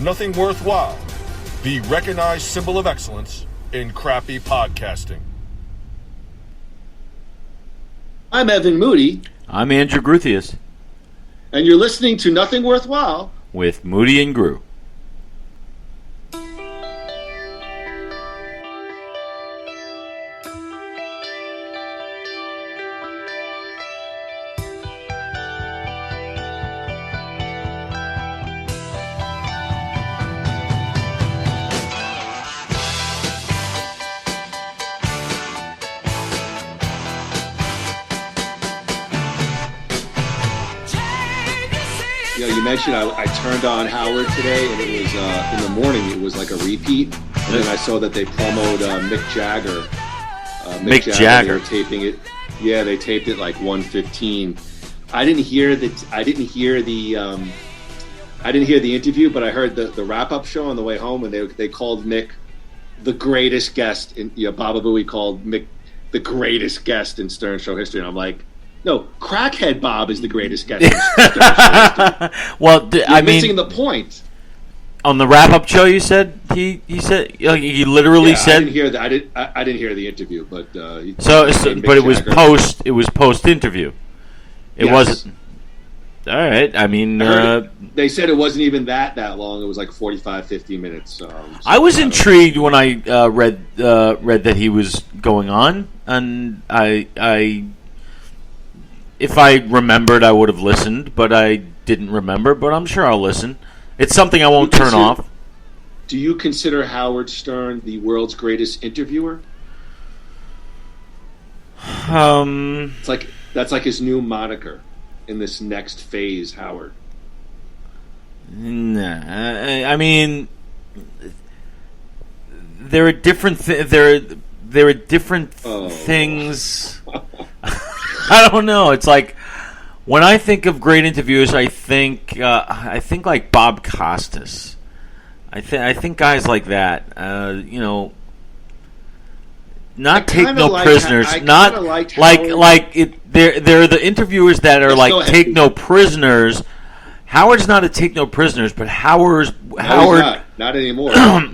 Nothing Worthwhile, the recognized symbol of excellence in crappy podcasting. I'm Evan Moody. I'm Andrew Gruthius. And you're listening to Nothing Worthwhile with Moody and Groo. You mentioned I turned on Howard today, and it was in the morning. It was like a repeat, and then I saw that they promoted Mick Jagger. Mick Jagger. They were taping it. Yeah, they taped it like 1:15. I didn't hear the interview, but I heard the wrap-up show on the way home, and they called Mick the greatest guest in. Baba Booey called Mick the greatest guest in Stern Show history, and I'm like, no, Crackhead Bob is the greatest guest in Stern Show history. Well, You're missing the point. On the wrap-up show, you said he said he literally said. I didn't hear that. I didn't hear the interview, but but it was post. It was post interview. It wasn't. All right. I mean, they said it wasn't even that long. It was like 45, 50 minutes. I was intrigued when I read that he was going on, and I if I remembered, I would have listened, but I didn't remember. But I'm sure I'll listen. It's something I won't turn off. Do you consider Howard Stern the world's greatest interviewer? That's like his new moniker in this next phase, Howard. Nah, I mean, there are different there are different things. I don't know. It's like when I think of great interviewers, I think like Bob Costas. I think guys like that. Not take no prisoners. Not like it. They're the interviewers that are like take no prisoners. Howard's not a take no prisoners, but Howard not anymore.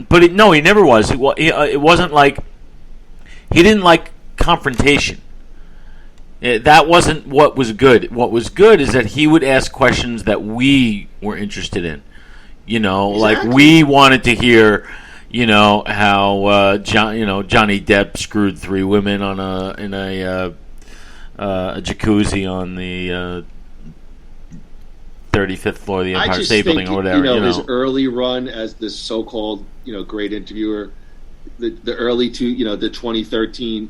But he never was. It wasn't like he didn't like confrontation. That wasn't what was good. What was good is that he would ask questions that we were interested in. Exactly. Like we wanted to hear, how Johnny Depp screwed 3 women in a jacuzzi on the 35th floor of the Empire State Building or whatever. His early run as this so-called great interviewer, the early the 2013.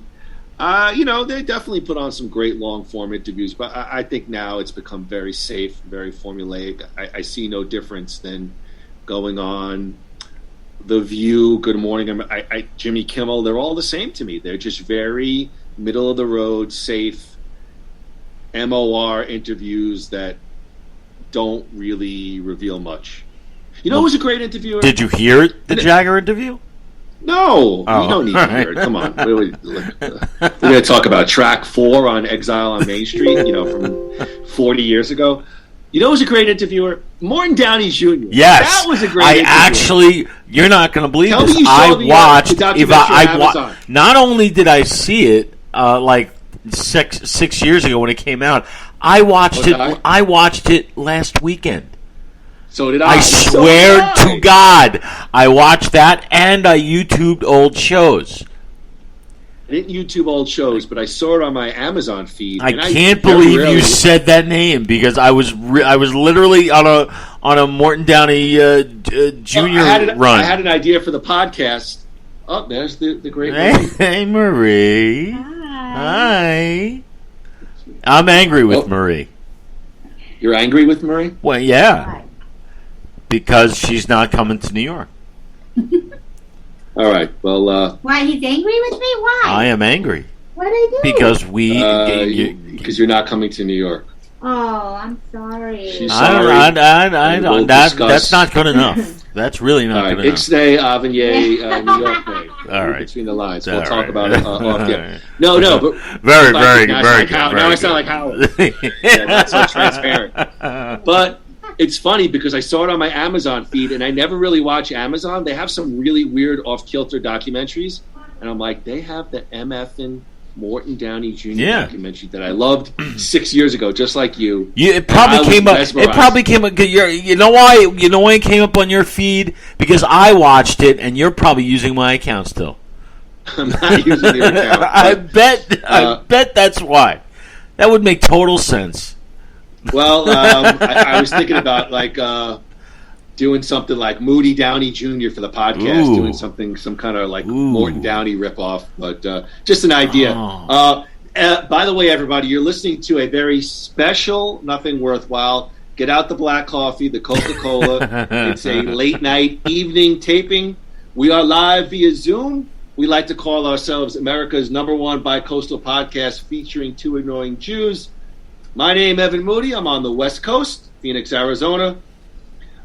They definitely put on some great long-form interviews, but I think now it's become very safe, very formulaic. I see no difference than going on The View, Good Morning, Jimmy Kimmel. They're all the same to me. They're just very middle-of-the-road, safe, MOR interviews that don't really reveal much. Who was a great interviewer? Did you hear the Jagger interview? No, you don't need to hear it. Come on. We're going to talk about track 4 on Exile on Main Street, from 40 years ago. Who was a great interviewer? Morton Downey Jr. Yes. That was a great interviewer. You're not going to believe Tell this. Me you I saw the watched, Amazon. Not only did I see it, like 6 years ago when it came out, I watched it last weekend. So did I. I swear to God, I watched that and I YouTubed old shows. I didn't YouTube old shows, but I saw it on my Amazon feed. I can't believe you said that name because I was literally on a Morton Downey Jr. run. I had an idea for the podcast. Oh, there's the great Marie. Hey, Marie. Hi. I'm angry with Marie. You're angry with Marie? Well, yeah. Because she's not coming to New York. All right. Well, why he's angry with me? Why? I am angry. What did I do? Because because you're not coming to New York. Oh, I'm sorry. She's sorry. I don't. That's not good enough. That's really not good enough. Ixnay, Avenye, New York Day. All right. Between the lines. We'll talk right. about it off here. No, but very good. Now I sound like Howard. Yeah, not so transparent. But it's funny because I saw it on my Amazon feed, and I never really watch Amazon. They have some really weird off-kilter documentaries, and I'm like, they have the MFN Morton Downey Jr. documentary that I loved 6 years ago, just like you. It probably came up. It probably came up. You know why? You know why it came up on your feed? Because I watched it, and you're probably using my account still. I'm not using your account. I bet that's why. That would make total sense. Well, I was thinking about doing something like Moody Downey Jr. for the podcast, doing some kind of Morton Downey ripoff, but just an idea. By the way, everybody, you're listening to a very special Nothing Worthwhile. Get out the black coffee, the Coca-Cola. It's a late night evening taping. We are live via Zoom. We like to call ourselves America's #1 bi-coastal podcast featuring two annoying Jews. My name, Evan Moody. I'm on the West Coast, Phoenix, Arizona.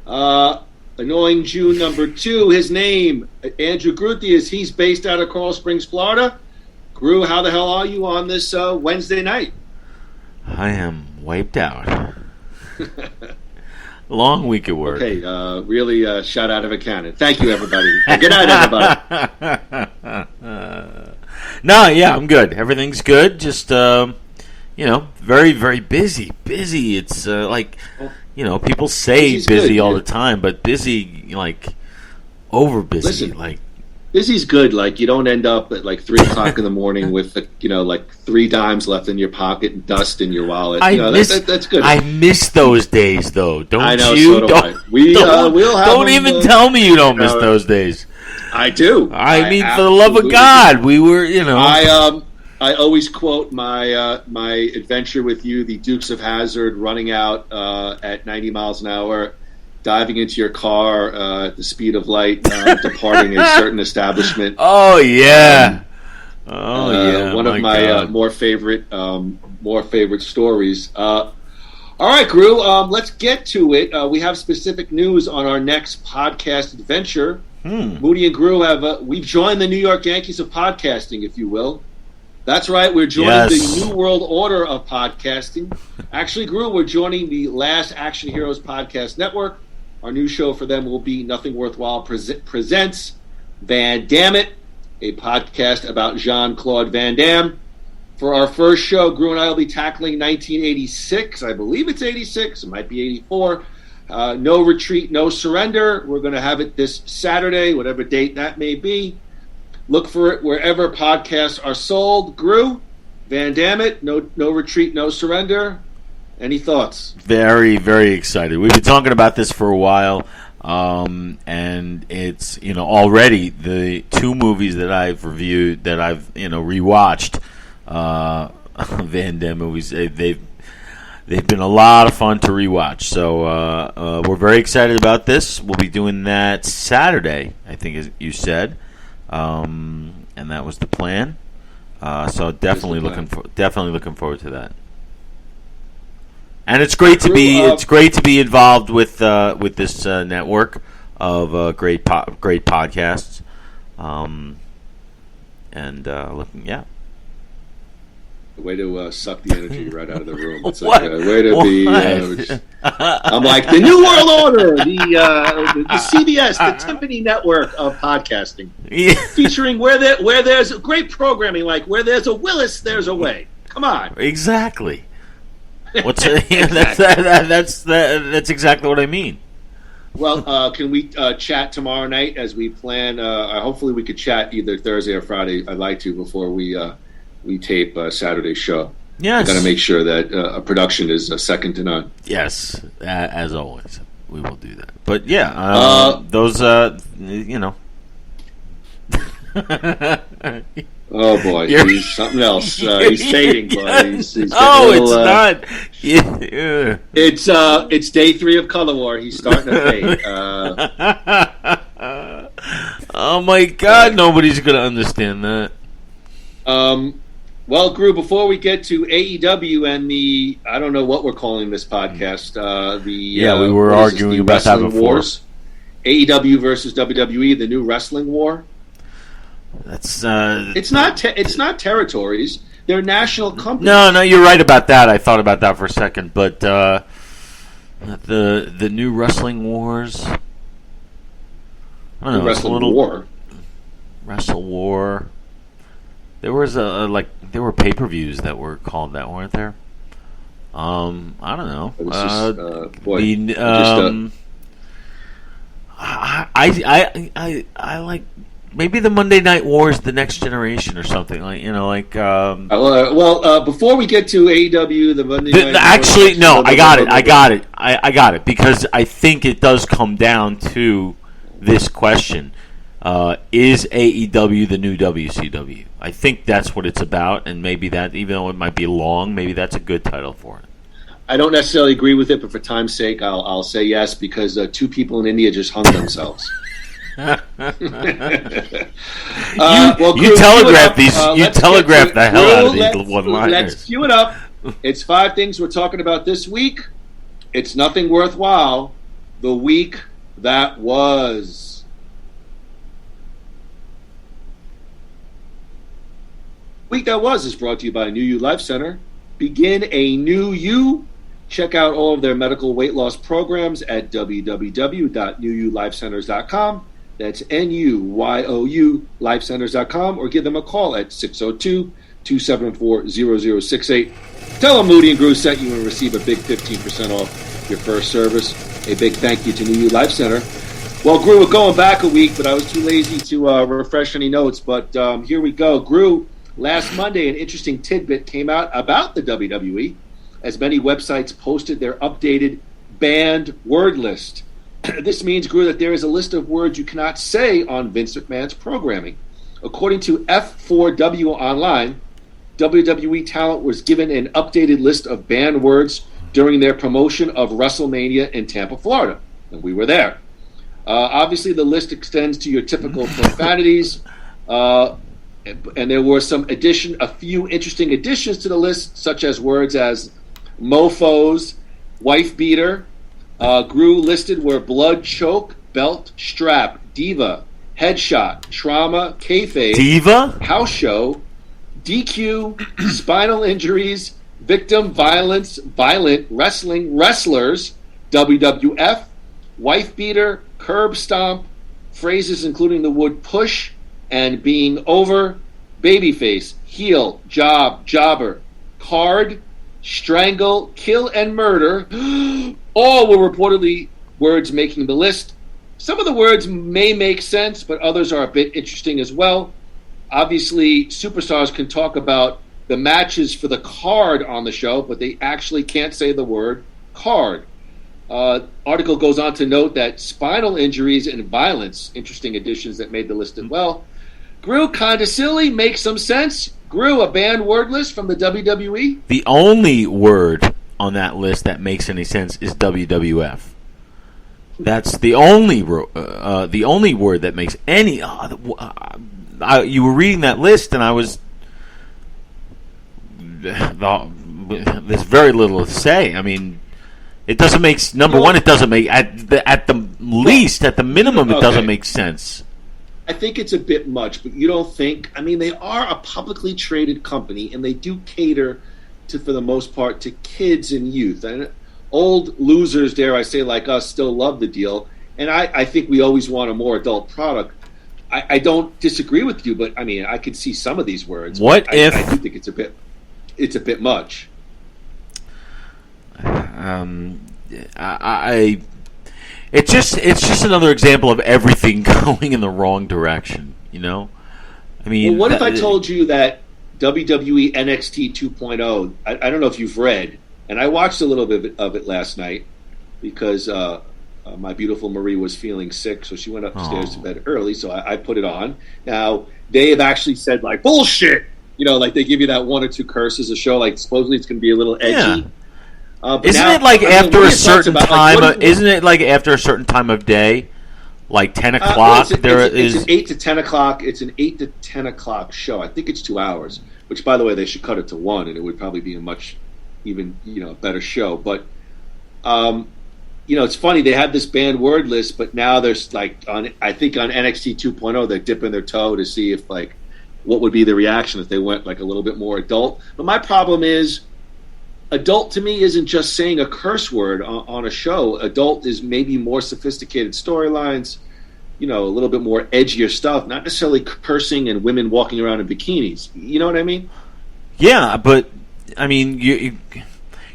Annoying Jew number 2, his name, Andrew Gruthius. He's based out of Coral Springs, Florida. Groo, how the hell are you on this Wednesday night? I am wiped out. Long week at work. Okay, really shot out of a cannon. Thank you, everybody. Good night, everybody. No, yeah, I'm good. Everything's good. Just, very, very busy. Busy. It's people say busy all the time, but busy, over busy. Listen, busy's good. You don't end up at 3 o'clock in the morning with 3 dimes left in your pocket and dust in your wallet. That's good. I miss those days, though. Don't I know, you? So do I. We'll have don't even tell me you don't miss those days. I do. I mean, for the love of God, we were, I always quote my adventure with you, the Dukes of Hazzard, running out at 90 miles an hour, diving into your car at the speed of light, departing a certain establishment. Oh yeah, one of my more favorite stories. All right, Groo, let's get to it. We have specific news on our next podcast adventure. Moody and Groo we've joined the New York Yankees of podcasting, if you will. That's right, we're joining the New World Order of podcasting. Actually, Groo, we're joining the Last Action Heroes Podcast Network. Our new show for them will be Nothing Worthwhile Presents Van Damme, a podcast about Jean-Claude Van Damme. For our first show, Groo and I will be tackling 1986. I believe it's 86. It might be 84. No Retreat, No Surrender. We're going to have it this Saturday, whatever date that may be. Look for it wherever podcasts are sold. Groo, Van Damme, no Retreat, No Surrender. Any thoughts? Very, very excited. We've been talking about this for a while, and it's already the 2 movies that I've reviewed, that I've rewatched. Van Damme movies. They've been a lot of fun to rewatch. So we're very excited about this. We'll be doing that Saturday, I think, as you said. And that was the plan. So definitely looking forward to that. And it's great to be involved with this network of great podcasts. Way to suck the energy right out of the room. It's like a way to be. I'm like the New World Order, the CBS, the Tiffany network of podcasting, featuring where there's great programming, like where there's a Willis, there's a way. Come on, exactly. That's exactly what I mean. Well, can we chat tomorrow night as we plan? Hopefully, we could chat either Thursday or Friday. I'd like to before we tape Saturday's show. Yes. Got to make sure that a production is second to none. Yes, as always, we will do that. But those, Oh boy, he's something else. He's fading, but he's it's not. It's day 3 of Color War. He's starting to fade. Oh my God, nobody's gonna understand that. Well, Groo, before we get to AEW and I don't know what we're calling this podcast. We were arguing about that before. Wars. AEW versus WWE, the new wrestling war. That's it's not territories. They're national companies. No, you're right about that. I thought about that for a second, but The new Wrestling Wars. I don't know. Wrestling War. WrestleWar. There was there were pay-per-views that were called that, weren't there? I don't know. It was I like maybe the Monday Night Wars, the Next Generation, or something before we get to AEW, the Monday Night actually, Wars, no, I got it because I think it does come down to this question: is AEW the new WCW? I think that's what it's about, and maybe that, even though it might be long, maybe that's a good title for it. I don't necessarily agree with it, but for time's sake, I'll say yes, because two people in India just hung themselves. You telegraph these. You telegraph the hell out of these one-liners. Let's cue it up. It's 5 things we're talking about this week. It's nothing worthwhile. The week that was. Week that was is brought to you by New You Life Center. Begin a new you. Check out all of their medical weight loss programs at www.newyoulifecenters.com. That's NUYOU lifecenters.com, or give them a call at 602-274-0068. Tell them Moody and Groo sent you and receive a big 15% off your first service. A big thank you to New You Life Center. Well, Groo, we're going back a week, but I was too lazy to refresh any notes. But here we go. Groo, last Monday, an interesting tidbit came out about the WWE, as many websites posted their updated banned word list. This means, Groo, that there is a list of words you cannot say on Vince McMahon's programming. According to F4W Online, WWE talent was given an updated list of banned words during their promotion of WrestleMania in Tampa, Florida. And we were there. Obviously, the list extends to your typical profanities, and there were a few interesting additions to the list, such as words as mofos, wife beater. Groo listed were blood choke, belt, strap, diva, headshot, trauma, kayfabe, diva, house show, DQ, spinal injuries, victim violence, violent wrestling, wrestlers, WWF, wife beater, curb stomp, phrases including the word push and being over, babyface, heel, job, jobber, card, strangle, kill, and murder. All were reportedly words making the list. Some of the words may make sense, but others are a bit interesting as well. Obviously, superstars can talk about the matches for the card on the show, but they actually can't say the word card. Article goes on to note that spinal injuries and violence, interesting additions that made the list as well. Groo, kinda silly, makes some sense. Groo, a banned word list from the WWE. The only word on that list that makes any sense is WWF. That's the only word that makes any. You were reading that list, and I was. There's very little to say. I mean, it doesn't make. Number one, it doesn't make at the least, at the minimum, it doesn't make sense. I think it's a bit much, but you don't think? I mean, they are a publicly traded company, and they do cater to, for the most part, to kids and youth. And old losers, dare I say, like us, still love the deal. And I think we always want a more adult product. I don't disagree with you, but I mean, I could see some of these words. What if I do think it's a bit much. It's just another example of everything going in the wrong direction, you know? I mean, well, what if I told you that WWE NXT 2.0, I don't know if you've read, and I watched a little bit of it last night because my beautiful Marie was feeling sick, so she went upstairs to bed early, so I put it on. Now, they have actually said, like, bullshit! You know, like they give you that one or two curses a show, like supposedly it's going to be a little edgy. Yeah. Isn't it like after a certain time? Isn't it like after a certain time of day, like 10 o'clock? It's an 8 to 10 o'clock. It's an 8 to 10 o'clock show. I think it's 2 hours. Which, by the way, they should cut it to 1, and it would probably be a much even better show. But it's funny, they have this banned word list, but now there's like I think on NXT 2.0 they're dipping their toe to see if like what would be the reaction if they went like a little bit more adult. But my problem is, adult to me isn't just saying a curse word on a show. Adult is maybe more sophisticated storylines, a little bit more edgier stuff, not necessarily cursing and women walking around in bikinis. You know what I mean? Yeah, but I mean,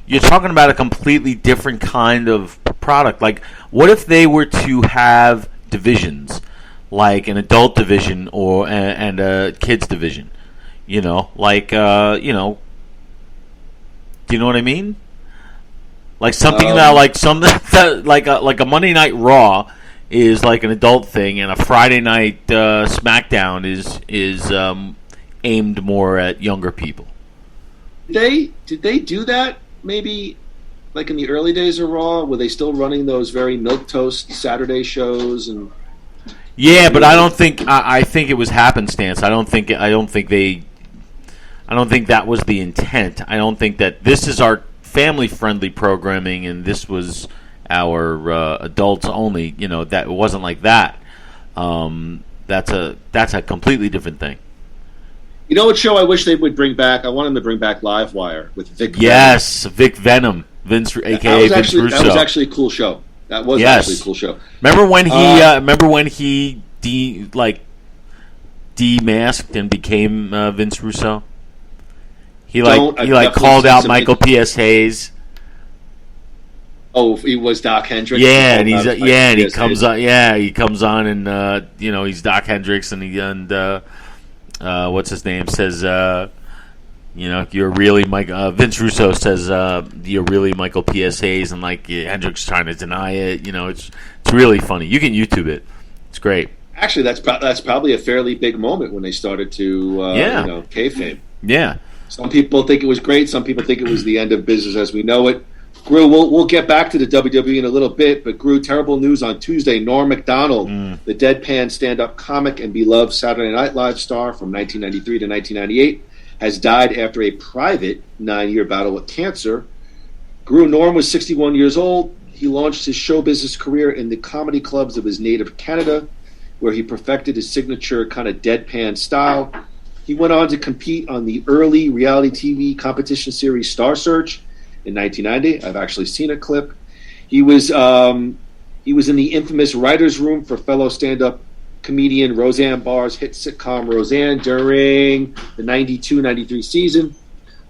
you're talking about a completely different kind of product. Like, what if they were to have divisions, like an adult division and a kids division? Do you know what I mean? Like something like a Monday Night Raw is like an adult thing, and a Friday Night SmackDown is aimed more at younger people. Did they do that? Maybe like in the early days of Raw, were they still running those very milquetoast Saturday shows? And yeah, but I don't think I think it was happenstance. I don't think that was the intent. I don't think that this is our family-friendly programming and this was our adults only. That it wasn't like that. That's a completely different thing. You know what show I wish they would bring back? I want them to bring back Livewire with Vic Venom. Yes, Vic Venom, a.k.a. Vince Russo. That was actually a cool show. Actually a cool show. Remember when he demasked and became Vince Russo? He called out Michael P.S. Hayes. Oh, he was Doc Hendricks. Yeah, and he comes on. Yeah, he comes on, and he's Doc Hendricks, and what's his name says, you're really Vince Russo says, you're really Michael P.S. Hayes, and Hendricks trying to deny it. It's really funny. You can YouTube it. It's great. Actually, that's probably a fairly big moment when they started to kayfabe. Yeah. Some people think it was great. Some people think it was the end of business as we know it. Groo, we'll get back to the WWE in a little bit, but Groo, terrible news on Tuesday. Norm Macdonald, the deadpan stand-up comic and beloved Saturday Night Live star from 1993 to 1998, has died after a private 9-year battle with cancer. Groo, Norm was 61 years old. He launched his show business career in the comedy clubs of his native Canada, where he perfected his signature kind of deadpan style. He went on to compete on the early reality TV competition series Star Search in 1990. I've actually seen a clip. He was in the infamous writer's room for fellow stand-up comedian Roseanne Barr's hit sitcom Roseanne during the 92-93 season.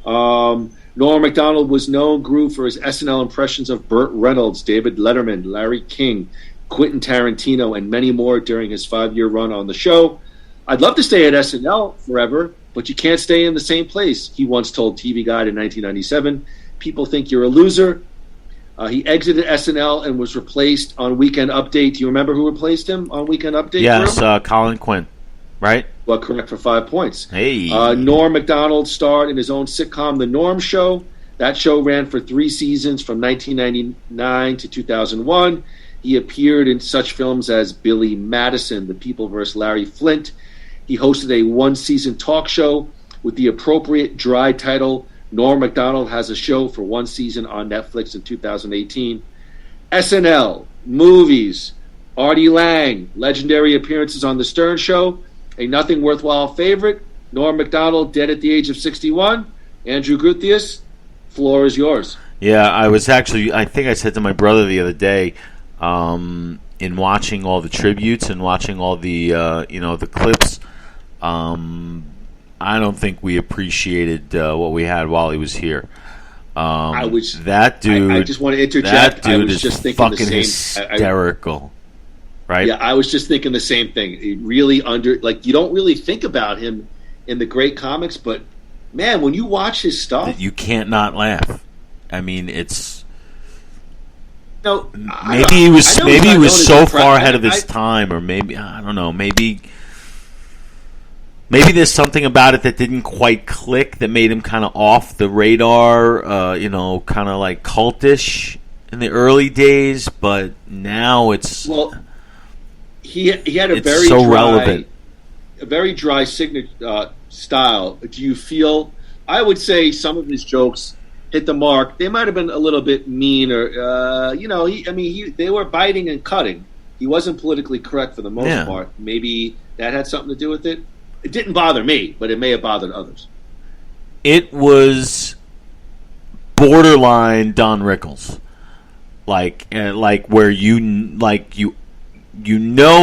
Norm Macdonald was known, Groo, for his SNL impressions of Burt Reynolds, David Letterman, Larry King, Quentin Tarantino, and many more during his 5-year run on the show. I'd love to stay at SNL forever, but you can't stay in the same place, he once told TV Guide in 1997. People think you're a loser. He exited SNL and was replaced on Weekend Update. Do you remember who replaced him on Weekend Update? Yes, Colin Quinn, right? Well, correct for 5 points. Hey. Norm Macdonald starred in his own sitcom, The Norm Show. That show ran for 3 seasons from 1999 to 2001. He appeared in such films as Billy Madison, The People vs. Larry Flint. He hosted a 1-season talk show with the appropriate dry title, Norm Macdonald Has a Show, for 1 season on Netflix in 2018. SNL, movies, Artie Lang, legendary appearances on The Stern Show, a nothing worthwhile favorite, Norm Macdonald dead at the age of 61. Andrew Guthius, floor is yours. Yeah, I think I said to my brother the other day, in watching all the tributes and watching all the the clips, I don't think we appreciated what we had while he was here. That dude. I just want to interject. That dude I was is just thinking fucking the same, hysterical, right? Yeah, I was just thinking the same thing. He really you don't really think about him in the great comics, but man, when you watch his stuff, you can't not laugh. I mean, it's. No, maybe he was so far ahead of his time, or maybe I don't know. Maybe there's something about it that didn't quite click that made him kind of off the radar. Kind of like cultish in the early days, but now it's he had a very dry signature style. Do you feel? I would say some of his jokes hit the mark. They might have been a little bit mean, or they were biting and cutting. He wasn't politically correct for the most part. Maybe that had something to do with it. It didn't bother me, but it may have bothered others. It was borderline Don Rickles, like where you know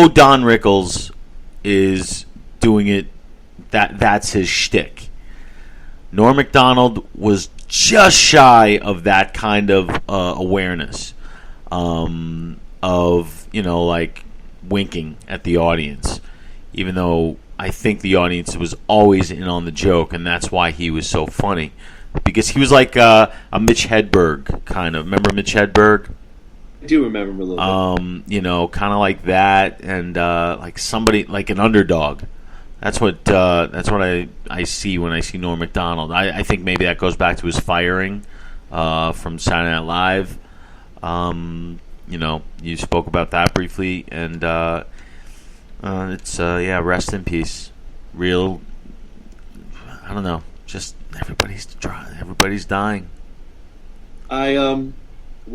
Don Rickles is doing it. That's his shtick. Norm Macdonald was just shy of that kind of awareness of like winking at the audience, even though I think the audience was always in on the joke, and that's why he was so funny, because he was like a Mitch Hedberg kind of. Remember Mitch Hedberg? I do remember him a little bit. Kind of like that, and like somebody like an underdog. That's what I see when I see Norm Macdonald. I think maybe that goes back to his firing from Saturday Night Live. You spoke about that briefly, and it's rest in peace. Real, I don't know. Just everybody's dying.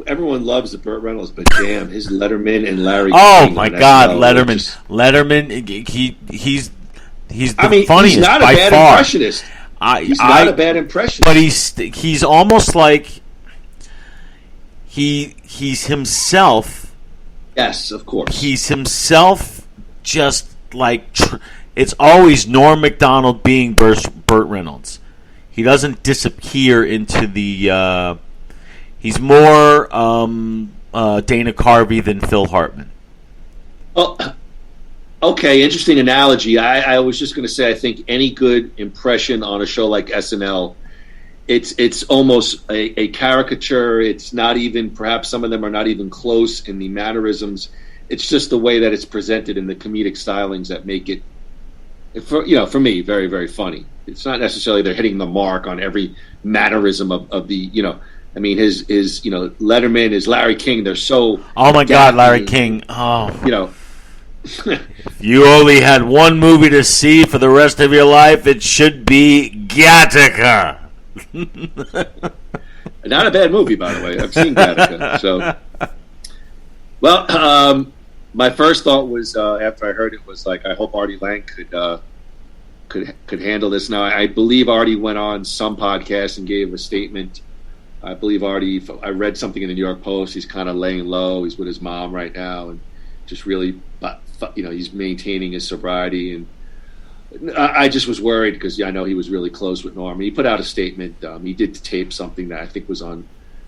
Everyone loves the Burt Reynolds, but damn, his Letterman and Larry. Oh King my on God, SNL Letterman! He's the funniest he's not a by bad far. Impressionist. He's not a bad impressionist. But he's almost like he's himself. Yes, of course. He's himself, just like it's always Norm Macdonald being Burt Reynolds. He doesn't disappear into the. He's more Dana Carvey than Phil Hartman. Well, okay, interesting analogy. I was just going to say, I think any good impression on a show like SNL, it's almost a caricature. It's not even, perhaps some of them are not even close in the mannerisms. It's just the way that it's presented in the comedic stylings that make it, for me, very, very funny. It's not necessarily they're hitting the mark on every mannerism of the, his Letterman, his Larry King, they're so... Oh, my God, Larry King. Oh. If you only had one movie to see for the rest of your life, it should be Gattaca. Not a bad movie, by the way. I've seen Gattaca. So, well, my first thought was, after I heard it, was like, I hope Artie Lang could handle this. Now, I believe Artie went on some podcast and gave a statement. I believe Artie, I read something in the New York Post, he's kind of laying low. He's with his mom right now and just really, he's maintaining his sobriety. And I just was worried because I know he was really close with Norm. He put out a statement. He did tape something that I think was on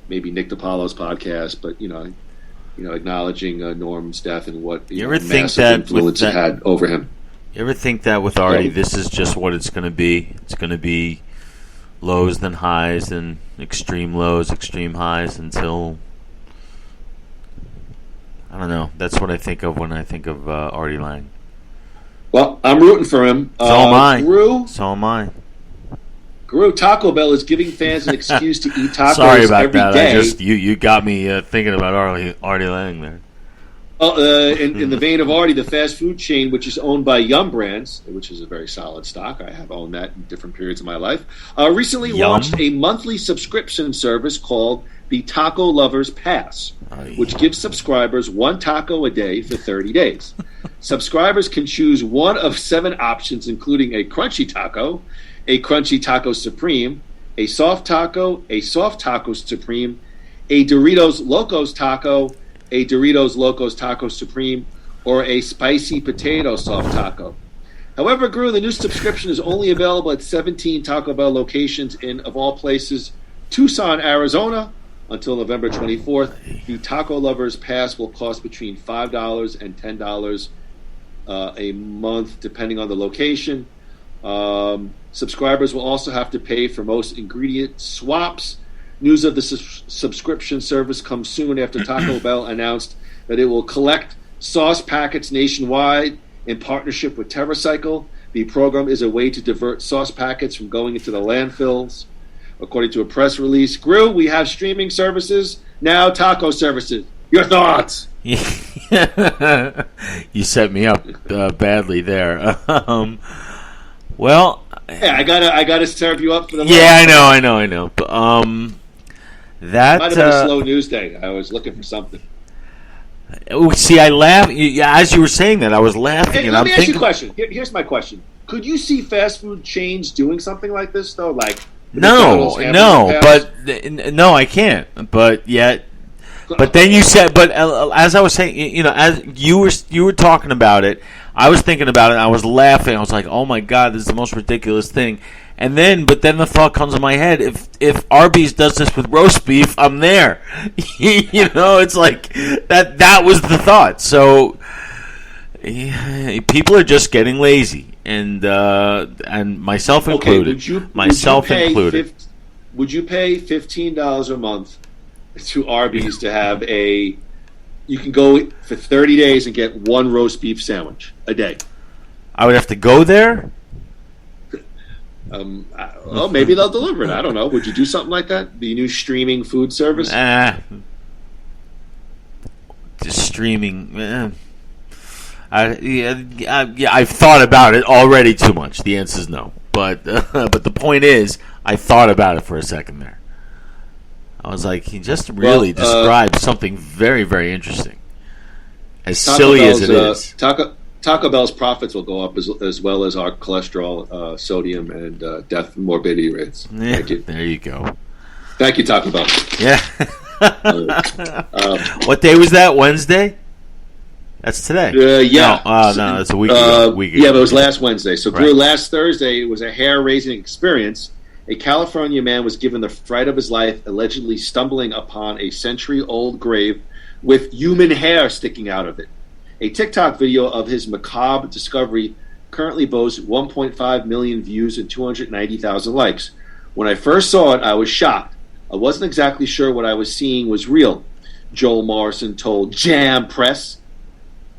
maybe Nick DiPaolo's podcast, but, acknowledging Norm's death and what massive influence it had over him. You ever think that with Artie, this is just what it's going to be? It's going to be lows then highs and extreme lows, extreme highs until, I don't know. That's what I think of when I think of Artie Lang. Well, I'm rooting for him. So am I. Groo, Taco Bell is giving fans an excuse to eat tacos Sorry about every that. day. You got me thinking about Artie Lang there. In the vein of Artie, the fast food chain, which is owned by Yum Brands, which is a very solid stock. I have owned that in different periods of my life, recently launched a monthly subscription service called the Taco Lovers Pass, which gives subscribers one taco a day for 30 days. Subscribers can choose one of 7 options, including a crunchy taco supreme, a soft taco supreme, a Doritos Locos taco, a Doritos Locos Taco Supreme, or a spicy potato soft taco. However, Groo, the new subscription is only available at 17 Taco Bell locations in, of all places, Tucson, Arizona, until November 24th. The Taco Lovers Pass will cost between $5 and $10 a month, depending on the location. Subscribers will also have to pay for most ingredient swaps. News of the subscription service comes soon after Taco Bell announced that it will collect sauce packets nationwide in partnership with TerraCycle. The program is a way to divert sauce packets from going into the landfills. According to a press release, Groo, we have streaming services, now taco services. Your thoughts? You set me up badly there. Well, yeah, I gotta serve you up for the. Yeah, I know. That might have been a slow news day. I was looking for something. See, I laughed as you were saying that. I was laughing. Hey, let me ask you a question. Here's my question: could you see fast food chains doing something like this though? Like No, no, I can't. But yet, but then you said, but as I was saying, as you were talking about it, I was thinking about it. I was laughing. I was like, "Oh my god, this is the most ridiculous thing." But then the thought comes in my head: if Arby's does this with roast beef, I'm there. It's like that. That was the thought. So people are just getting lazy, and myself included. Would you pay $15 a month to Arby's to have you can go for 30 days and get one roast beef sandwich a day? I would have to go there? Maybe they'll deliver it. I don't know. Would you do something like that? The new streaming food service? Just streaming. I've thought about it already too much. The answer is no. But the point is, I thought about it for a second there. I was like, he just really described something very, very interesting. As silly as it is. Taco Bell's profits will go up as well as our cholesterol, sodium, and death and morbidity rates. Yeah, Thank you. There you go. Thank you, Taco Bell. Yeah. What day was that? Wednesday? That's today. Yeah. No, it's a week ago. Yeah, but it was last Wednesday. So, Right. Drew, last Thursday, it was a hair-raising experience. A California man was given the fright of his life, allegedly stumbling upon a century-old grave with human hair sticking out of it. A TikTok video of his macabre discovery currently boasts 1.5 million views and 290,000 likes. When I first saw it, I was shocked. I wasn't exactly sure what I was seeing was real, Joel Morrison told Jam Press.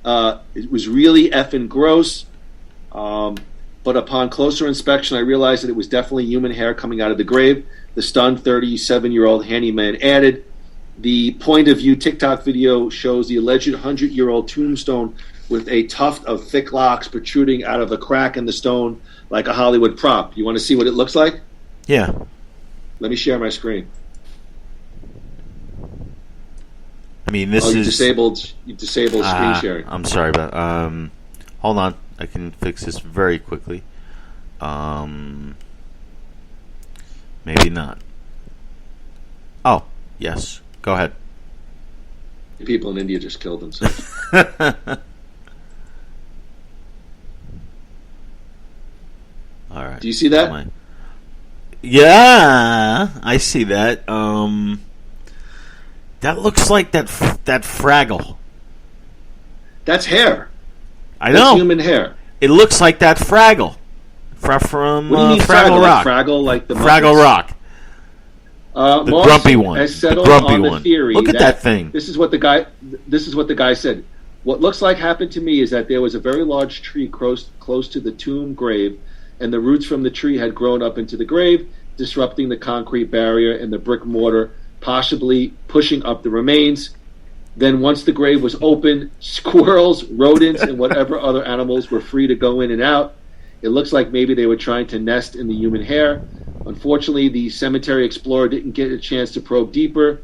It was really effing gross. But upon closer inspection, I realized that it was definitely human hair coming out of the grave. The stunned 37-year-old handyman added, the point-of-view TikTok video shows the alleged 100-year-old tombstone with a tuft of thick locks protruding out of a crack in the stone like a Hollywood prop. You want to see what it looks like? Yeah. Let me share my screen. I mean, this is... You disabled screen sharing. I'm sorry about... hold on. I can fix this very quickly. Maybe not. Oh, yes. Go ahead. People in India just killed themselves. All right. Do you see that? Yeah, I see that. That looks like that Fraggle. That's hair. I know. That's human hair. It looks like that Fraggle from What do you mean Fraggle Rock. Like Fraggle, like the Fraggle Rock. The grumpy one. The grumpy one. Look at that thing. This is what the guy said. What looks like happened to me is that there was a very large tree close to the tomb grave, and the roots from the tree had grown up into the grave, disrupting the concrete barrier and the brick mortar, possibly pushing up the remains. Then once the grave was open, squirrels, rodents, and whatever other animals were free to go in and out. It looks like maybe they were trying to nest in the human hair. Unfortunately, the cemetery explorer didn't get a chance to probe deeper.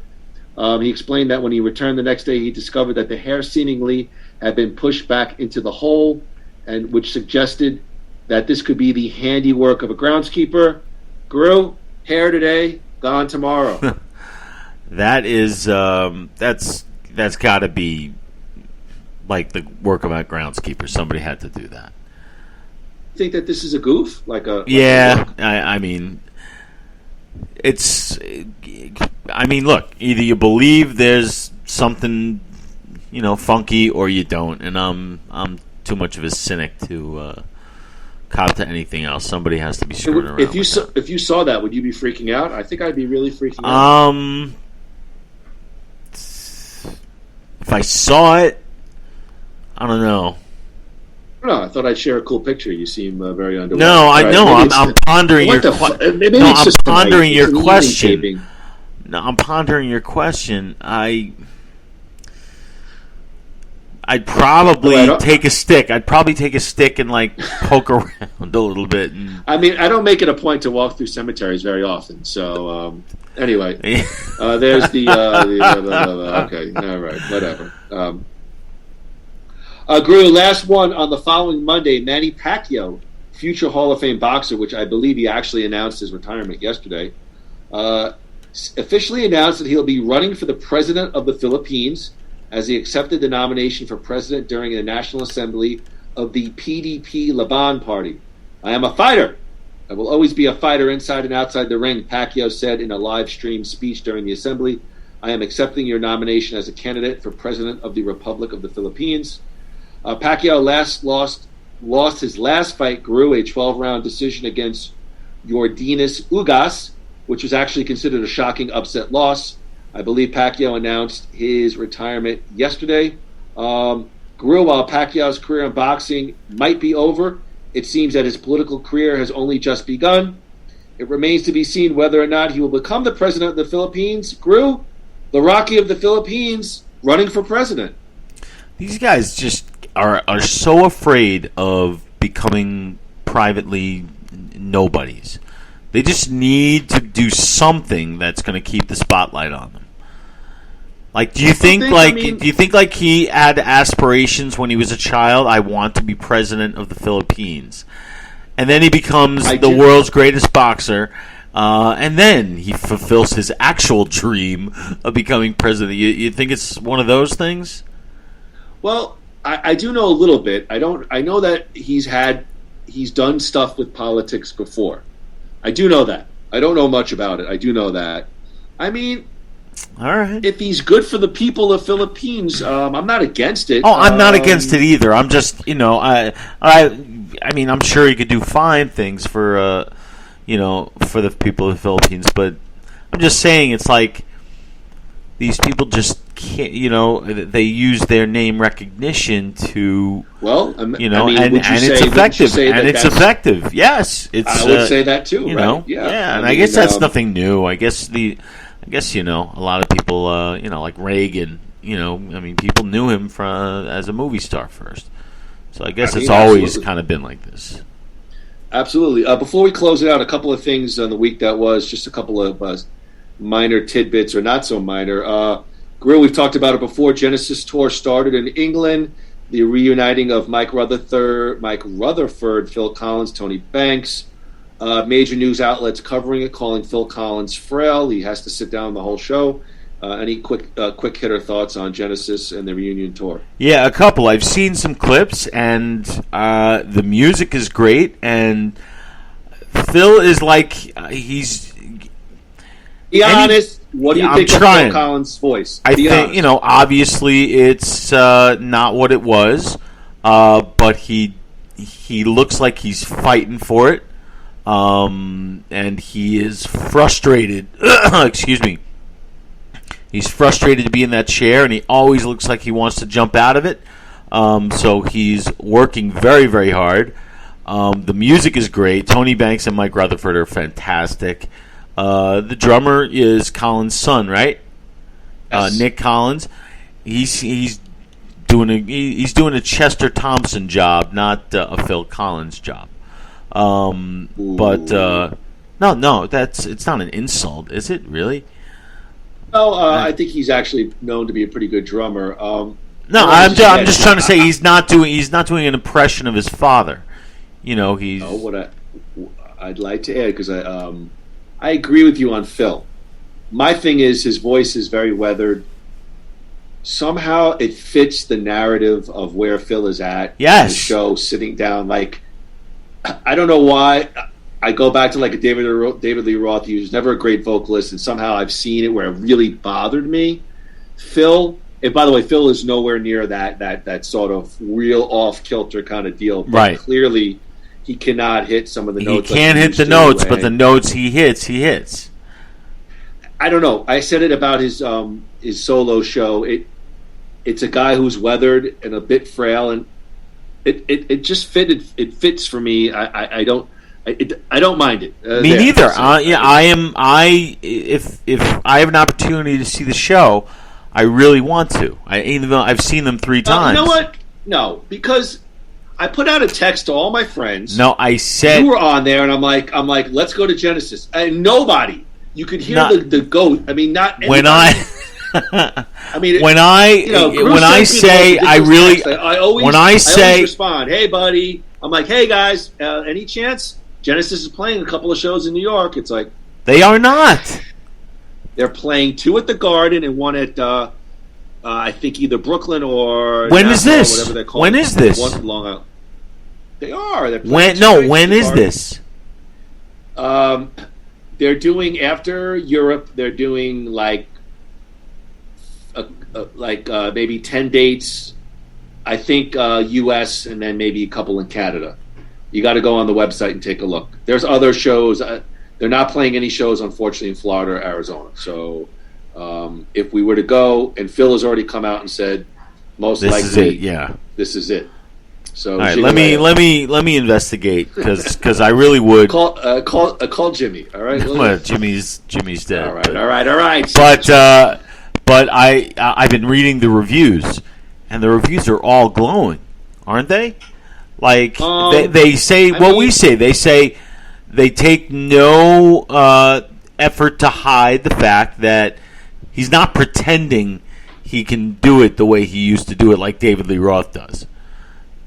He explained that when he returned the next day, he discovered that the hair seemingly had been pushed back into the hole, and which suggested that this could be the handiwork of a groundskeeper. Grew hair today, gone tomorrow. That is that's got to be like the work of a groundskeeper. Somebody had to do that. Think that this is a goof? I mean, it's. I mean, look. Either you believe there's something, funky, or you don't. And I'm too much of a cynic to cop to anything else. Somebody has to be screwing around. If you saw that, would you be freaking out? I think I'd be really freaking out. If I saw it, I don't know. No, I thought I'd share a cool picture. You seem very underwhelmed. No, I know. I'm pondering your question. No, I'm pondering your question. No, I'm pondering your question. I'd probably take a stick. I'd probably take a stick and poke around a little bit. I mean, I don't make it a point to walk through cemeteries very often. So anyway, there's the okay, all right, whatever. Gru, last one on the following Monday, Manny Pacquiao future Hall of Fame boxer, which I believe he actually announced his retirement yesterday, officially announced that he'll be running for the president of the Philippines as he accepted the nomination for president during the National Assembly of the PDP Laban Party. I am a fighter. I will always be a fighter inside and outside the ring, Pacquiao said in a live stream speech during the assembly. I am accepting your nomination as a candidate for president of the Republic of the Philippines. Pacquiao lost his last fight, Groo, a 12-round decision against Yordenis Ugas, which was actually considered a shocking upset loss. I believe Pacquiao announced his retirement yesterday. Groo, while Pacquiao's career in boxing might be over, it seems that his political career has only just begun. It remains to be seen whether or not he will become the president of the Philippines. Groo, the Rocky of the Philippines, running for president. These guys just are so afraid of becoming privately nobodies. They just need to do something that's going to keep the spotlight on them. Like, do you think he had aspirations when he was a child? I want to be president of the Philippines, and then he becomes world's greatest boxer, and then he fulfills his actual dream of becoming president. You think it's one of those things? Well, I do know a little bit. I know that he's done stuff with politics before. I do know that. I don't know much about it. I do know that. I mean, all right. If he's good for the people of Philippines, I'm not against it. Oh, I'm not against it either. I'm just, I mean, I'm sure he could do fine things for, for the people of the Philippines. But I'm just saying, it's like these people just can't. They use their name recognition to. Well, and it's effective. And it's effective. Yes, I would say that too. Right? Yeah. And I guess that's nothing new. I guess a lot of people, like Reagan, people knew him as a movie star first. So I guess it's always kind of been like this. Absolutely. Before we close it out, a couple of things on the week that was, just a couple of minor tidbits or not so minor. Grill, we've talked about it before. Genesis Tour started in England. The reuniting of Mike Rutherford, Phil Collins, Tony Banks. Major news outlets covering it, calling Phil Collins frail. He has to sit down the whole show. Any quick hitter thoughts on Genesis and the reunion tour? Yeah, a couple. I've seen some clips, and the music is great. And Phil is like he's. Be honest. What do you think of Phil Collins' voice? I think obviously it's not what it was, but he looks like he's fighting for it. And he is frustrated. Excuse me. He's frustrated to be in that chair, and he always looks like he wants to jump out of it. So he's working very, very hard. The music is great. Tony Banks and Mike Rutherford are fantastic. The drummer is Collins' son, right? Yes. Nick Collins. He's doing a Chester Thompson job, not a Phil Collins job. But no, it's not an insult, is it? Really? No, I think he's actually known to be a pretty good drummer. No, I'm just trying to say he's not doing an impression of his father. He's. Oh, what I'd like to add, because I agree with you on Phil. My thing is his voice is very weathered. Somehow it fits the narrative of where Phil is at. Yes. In the show, sitting down like. I don't know why. I go back to like a David Lee Roth. He was never a great vocalist, and somehow I've seen it where it really bothered me. Phil, and by the way, Phil is nowhere near that sort of real off kilter kind of deal. But right. Clearly, he cannot hit some of the notes. He can't hit the notes, but the notes he hits. I don't know. I said it about his solo show. It's a guy who's weathered and a bit frail, and it just fitted. It fits for me. I don't mind it. Me neither. If I have an opportunity to see the show, I really want to. Even though I've seen them 3 times. You know what? No, because I put out a text to all my friends. No, I said you were on there, and I'm like, let's go to Genesis, and nobody. You could hear the goat. I mean, not when anybody. I mean, when I say I really, I always respond, hey buddy, I'm like, hey guys, any chance Genesis is playing a couple of shows in New York? It's like They are not. they're playing 2 at the Garden and 1 at I think either Brooklyn or When is Nassau, this? whatever they're called. When is this? One Long Island. They are. They're playing When? 2 No. nights When at the is Garden. this? They're doing after Europe. They're doing like maybe 10 dates. I think U.S. and then maybe a couple in Canada. You got to go on the website and take a look. There's other shows. They're not playing any shows, unfortunately, in Florida or Arizona. So if we were to go, and Phil has already come out and said, most This likely, is it. Yeah. this is it. So All right. Jimmy, Let me investigate because I really would. call Jimmy. All right. Well, Jimmy's dead. All right. But I've been reading the reviews, and the reviews are all glowing, aren't they? Like they say what we say. They say they take no effort to hide the fact that he's not pretending he can do it the way he used to do it, like David Lee Roth does.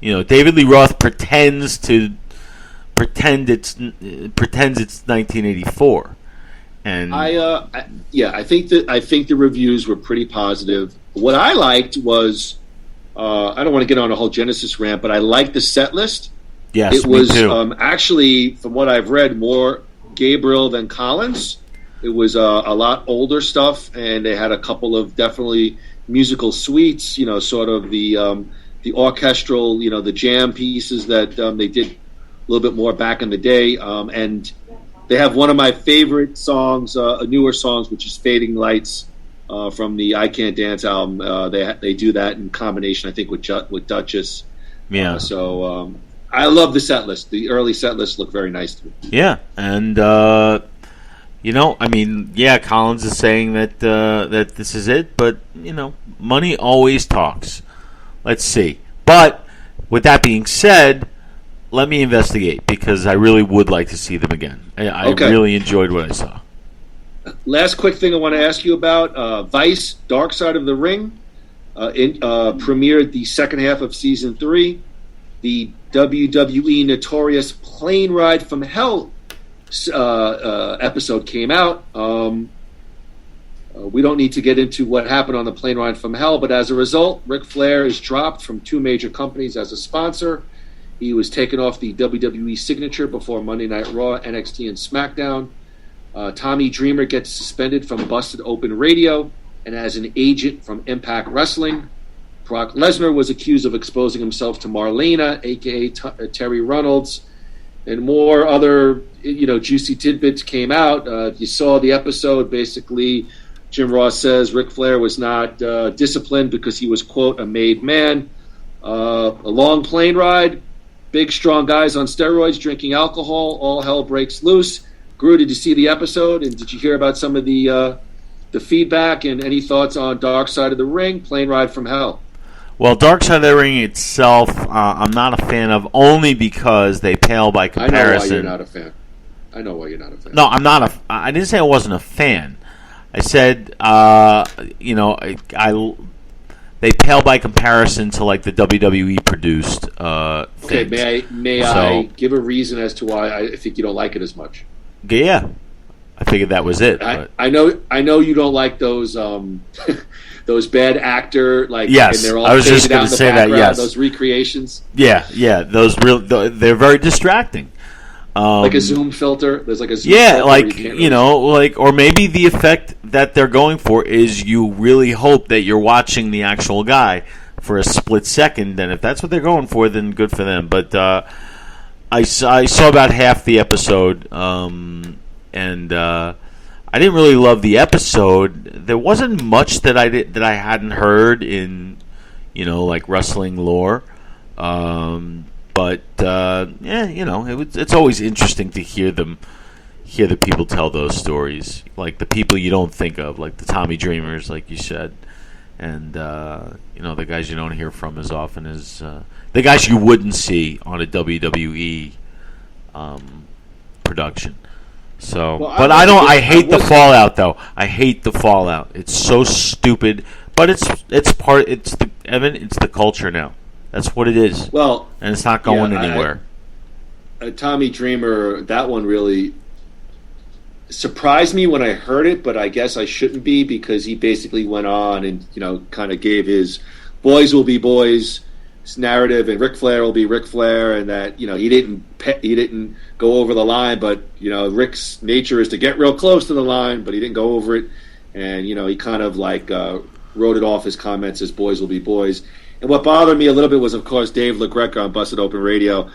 You know, David Lee Roth pretends it's 1984, and I think the reviews were pretty positive. What I liked was I don't want to get on a whole Genesis rant, but I liked the set list. yes, It was me too. actually, from what I've read, more Gabriel than Collins. It was a lot older stuff, and they had a couple of definitely musical suites. You know, sort of the orchestral, you know, the jam pieces that they did a little bit more back in the day. And they have one of my favorite songs, newer songs, which is "Fading Lights" from the "I Can't Dance" album. They do that in combination, I think, with Duchess. Yeah. So I love the set list. The early set list looked very nice to me. Yeah, and you know, I mean, yeah, Collins is saying that that this is it, but you know, money always talks. Let's see. But with that being said, let me investigate because I really would like to see them again. I Okay. really enjoyed what I saw. Last quick thing I want to ask you about: Vice, Dark Side of the Ring, premiered the second half of season 3. The WWE Notorious Plane Ride from Hell episode came out. We don't need to get into what happened on the plane ride from hell, but as a result, Ric Flair is dropped from 2 major companies as a sponsor. He was taken off the WWE signature before Monday Night Raw, NXT, and SmackDown. Tommy Dreamer gets suspended from Busted Open Radio and as an agent from Impact Wrestling. Brock Lesnar was accused of exposing himself to Marlena, a.k.a. Terry Reynolds, and more other, you know, juicy tidbits came out. You saw the episode. Basically, Jim Ross says Ric Flair was not disciplined because he was, quote, a made man. A long plane ride, big, strong guys on steroids drinking alcohol, all hell breaks loose. Groo, did you see the episode, and did you hear about some of the feedback and any thoughts on Dark Side of the Ring, Plane Ride from Hell? Well, Dark Side of the Ring itself, I'm not a fan of, only because they pale by comparison. I know why you're not a fan. No, I'm not I didn't say I wasn't a fan. I said, you know, they pale by comparison to like the WWE produced. Okay, things. may I give a reason as to why I think you don't like it as much? Yeah, I figured that was it. I know you don't like those those bad actor yes, and they're all I was just going to say that. Yes, those recreations. Yeah, they're very distracting. Like a zoom filter. There's like a zoom yeah, filter like you know, like, or maybe the effect that they're going for is you really hope that you're watching the actual guy for a split second, and if that's what they're going for, then good for them. But I saw about half the episode, and I didn't really love the episode. There wasn't much that I hadn't heard in, you know, like wrestling lore. But yeah, you know, it's always interesting to hear the people tell those stories, like the people you don't think of, like the Tommy Dreamers, like you said, and you know, the guys you don't hear from as often as the guys you wouldn't see on a WWE production. So, Well, but I hate the fallout, though. I hate the fallout. It's so stupid, but it's the culture now. That's what it is. Well, and it's not going anywhere. Tommy Dreamer, that one really surprised me when I heard it, but I guess I shouldn't be, because he basically went on and, kind of gave his boys will be boys narrative, and Ric Flair will be Ric Flair, and that, he didn't go over the line, but, Ric's nature is to get real close to the line, but he didn't go over it. And, he kind of wrote it off, his comments as boys will be boys. And what bothered me a little bit was, of course, Dave LaGreca on Busted Open Radio.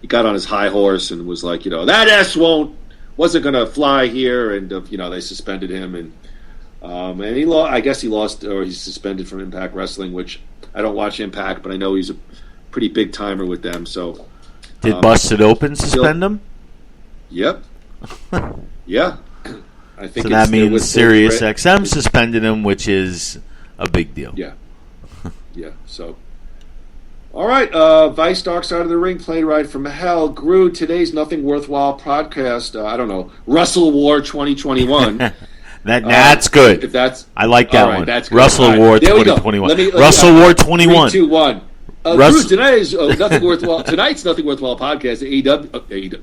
He got on his high horse and was like, that S wasn't going to fly here. And, they suspended him. And he lost. I guess he lost, or he's suspended from Impact Wrestling, which I don't watch Impact, but I know he's a pretty big timer with them. So, did Busted Open suspend him? Yep. Yeah. I think so that means Sirius XM suspended him, which is a big deal. Yeah. Yeah. So, all right. Vice Dark Side of the Ring, Plane Ride from Hell. Groo, today's Nothing Worthwhile podcast. I don't know. WrestleWar 2021. That's good. If that's, I like that one. That's good. WrestleWar 2021. WrestleWar 21. 3, 2, 1. Groo, tonight's Nothing Worthwhile. Tonight's Nothing Worthwhile podcast. AEW.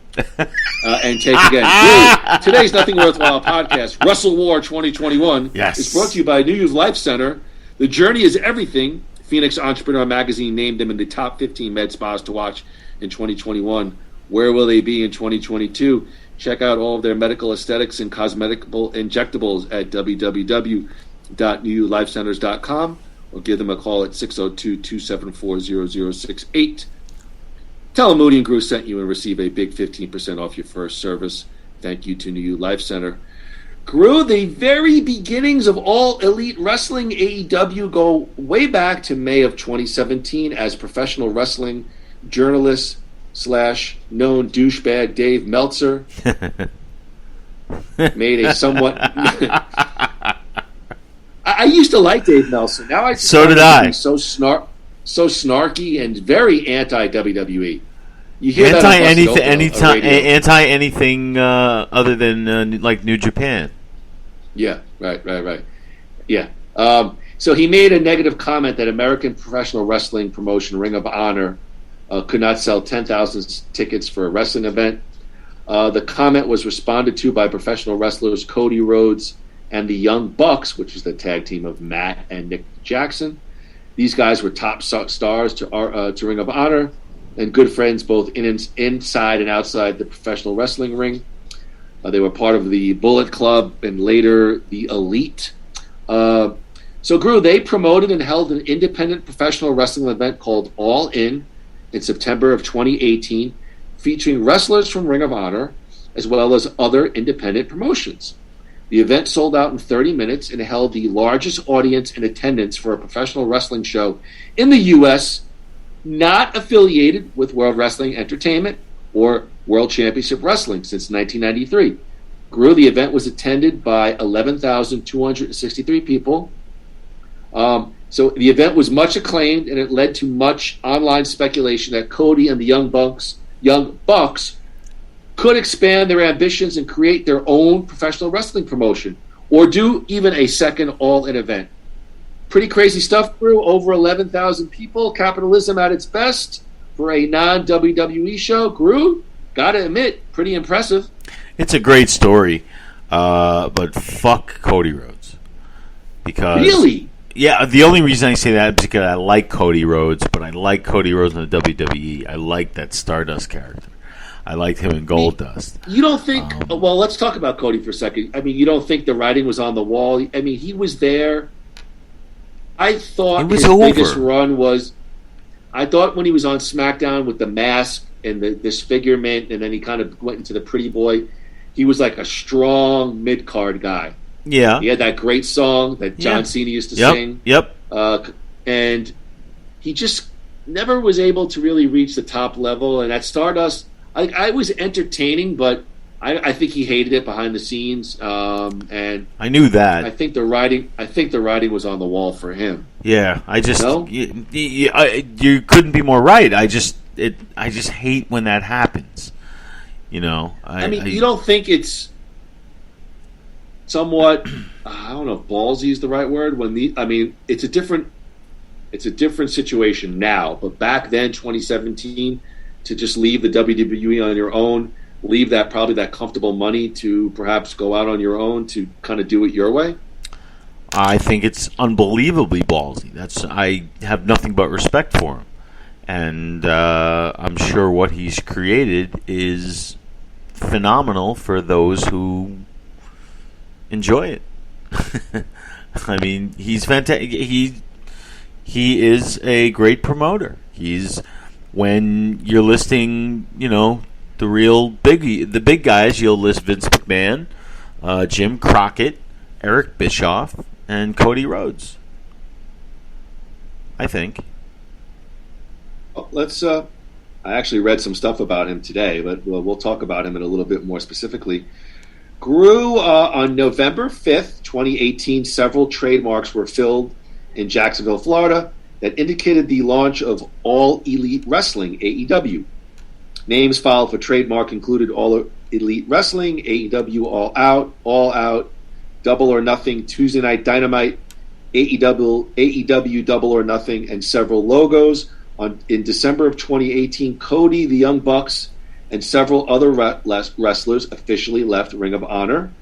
And take again. Groo, today's Nothing Worthwhile podcast. WrestleWar 2021. Yes. It's brought to you by New Youth Life Center. The journey is everything. Phoenix Entrepreneur Magazine named them in the top 15 med spas to watch in 2021. Where will they be in 2022? Check out all of their medical aesthetics and cosmetic injectables at www.newyouthLifeCenters.com or give them a call at 602-274-0068. Tell them Moody and Groo sent you and receive a big 15% off your first service. Thank you to New You Life Center. Groo, the very beginnings of All Elite Wrestling AEW go way back to May of 2017 as professional wrestling journalist / known douchebag Dave Meltzer made a somewhat... I used to like Dave Meltzer. Now I just so did I. So snarky and very anti-WWE. You hear anti anything other than like New Japan. Yeah, right. Yeah. So he made a negative comment that American professional wrestling promotion Ring of Honor could not sell 10,000 tickets for a wrestling event. The comment was responded to by professional wrestlers Cody Rhodes and the Young Bucks, which is the tag team of Matt and Nick Jackson. These guys were top stars to Ring of Honor and good friends both inside and outside the professional wrestling ring. They were part of the Bullet Club and later the Elite. So, Groo, they promoted and held an independent professional wrestling event called All In September of 2018, featuring wrestlers from Ring of Honor as well as other independent promotions. The event sold out in 30 minutes and held the largest audience in attendance for a professional wrestling show in the U.S. not affiliated with World Wrestling Entertainment or World Championship Wrestling since 1993. Groo, the event was attended by 11,263 people. So the event was much acclaimed, and it led to much online speculation that Cody and the Young Bucks could expand their ambitions and create their own professional wrestling promotion or do even a second All-In event. Pretty crazy stuff, Groo. Over 11,000 people. Capitalism at its best for a non-WWE show. Groo, gotta admit, pretty impressive. It's a great story, but fuck Cody Rhodes. Because really? Yeah, the only reason I say that is because I like Cody Rhodes, but I like Cody Rhodes in the WWE. I like that Stardust character. I liked him in Goldust. You don't think... well, let's talk about Cody for a second. I mean, you don't think the writing was on the wall? I mean, he was there. I thought his biggest run was... I thought when he was on SmackDown with the mask and the disfigurement, and then he kind of went into the pretty boy, he was like a strong mid-card guy. Yeah. He had that great song that John Cena used to sing. Yep. And he just never was able to really reach the top level. And at Stardust, I was entertaining, but I think he hated it behind the scenes. And I knew that. I think the writing was on the wall for him. Yeah, I just you couldn't be more right. I just hate when that happens. You know. I mean, you don't think it's somewhat, I don't know if ballsy is the right word. It's a different situation now, but back then, 2017, to just leave the WWE on your own, leave that probably that comfortable money to perhaps go out on your own to kind of do it your way? I think it's unbelievably ballsy. I have nothing but respect for him, and I'm sure what he's created is phenomenal for those who enjoy it. I mean, he's fantastic. He is a great promoter. When you're listing, the big guys, you'll list Vince McMahon, Jim Crockett, Eric Bischoff, and Cody Rhodes. I think. Let's. I actually read some stuff about him today, but we'll talk about him in a little bit more specifically. Groo, on November 5th, 2018, several trademarks were filled in Jacksonville, Florida, that indicated the launch of All Elite Wrestling, AEW. Names filed for trademark included All Elite Wrestling, AEW All Out, Double or Nothing, Tuesday Night Dynamite, AEW Double or Nothing, and several logos. In December of 2018, Cody, the Young Bucks, and several other wrestlers officially left Ring of Honor.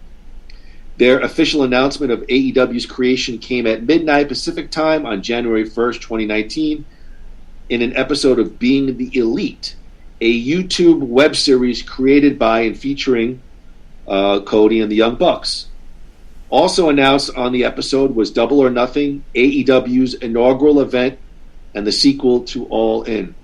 Their official announcement of AEW's creation came at midnight Pacific Time on January 1st, 2019, in an episode of Being the Elite, a YouTube web series created by and featuring Cody and the Young Bucks. Also announced on the episode was Double or Nothing, AEW's inaugural event, and the sequel to All In.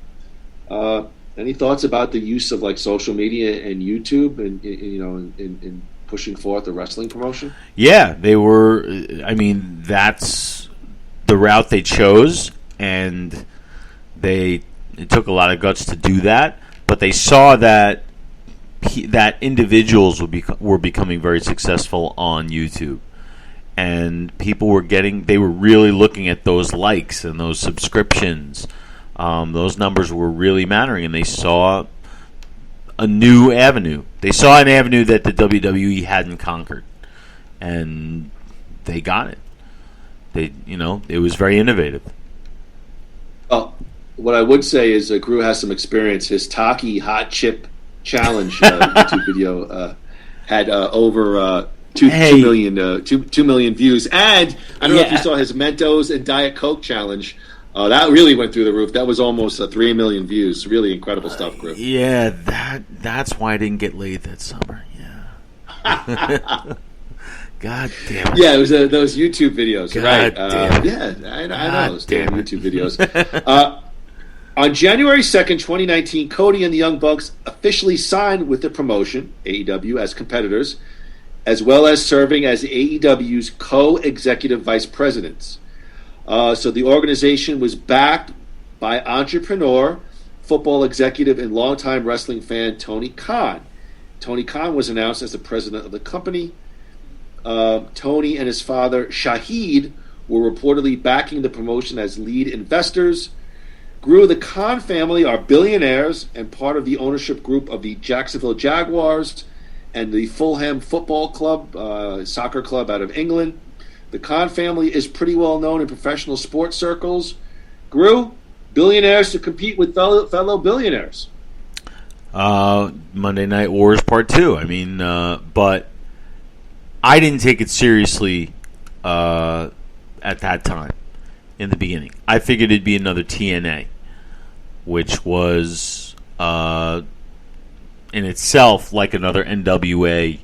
Any thoughts about the use of social media and YouTube and in pushing forth a wrestling promotion? Yeah, they were. I mean, that's the route they chose, and it took a lot of guts to do that. But they saw that individuals were becoming very successful on YouTube, and people were they were really looking at those likes and those subscriptions. Those numbers were really mattering, and they saw a new avenue. They saw an avenue that the WWE hadn't conquered, and they got it. It was very innovative. Well, what I would say is Groo has some experience. His Taki Hot Chip Challenge YouTube video had over 2 million views, and I don't know if you saw his Mentos and Diet Coke challenge. That really went through the roof. That was almost 3 million views. Really incredible stuff, Groo. Yeah, that's why I didn't get laid that summer. Yeah. God damn it. Yeah, it was those YouTube videos, God right? Damn it. Yeah, I know those damn YouTube videos. On January 2nd, 2019, Cody and the Young Bucks officially signed with the promotion, AEW, as competitors, as well as serving as AEW's co-executive vice presidents. So the organization was backed by entrepreneur, football executive, and longtime wrestling fan Tony Khan. Tony Khan was announced as the president of the company. Tony and his father, Shahid, were reportedly backing the promotion as lead investors. Groo, the Khan family are billionaires and part of the ownership group of the Jacksonville Jaguars and the Fulham Football Club, soccer club out of England. The Khan family is pretty well known in professional sports circles. Groo, billionaires to compete with fellow billionaires. Monday Night Wars Part 2. I mean, but I didn't take it seriously at that time in the beginning. I figured it'd be another TNA, which was in itself like another NWA,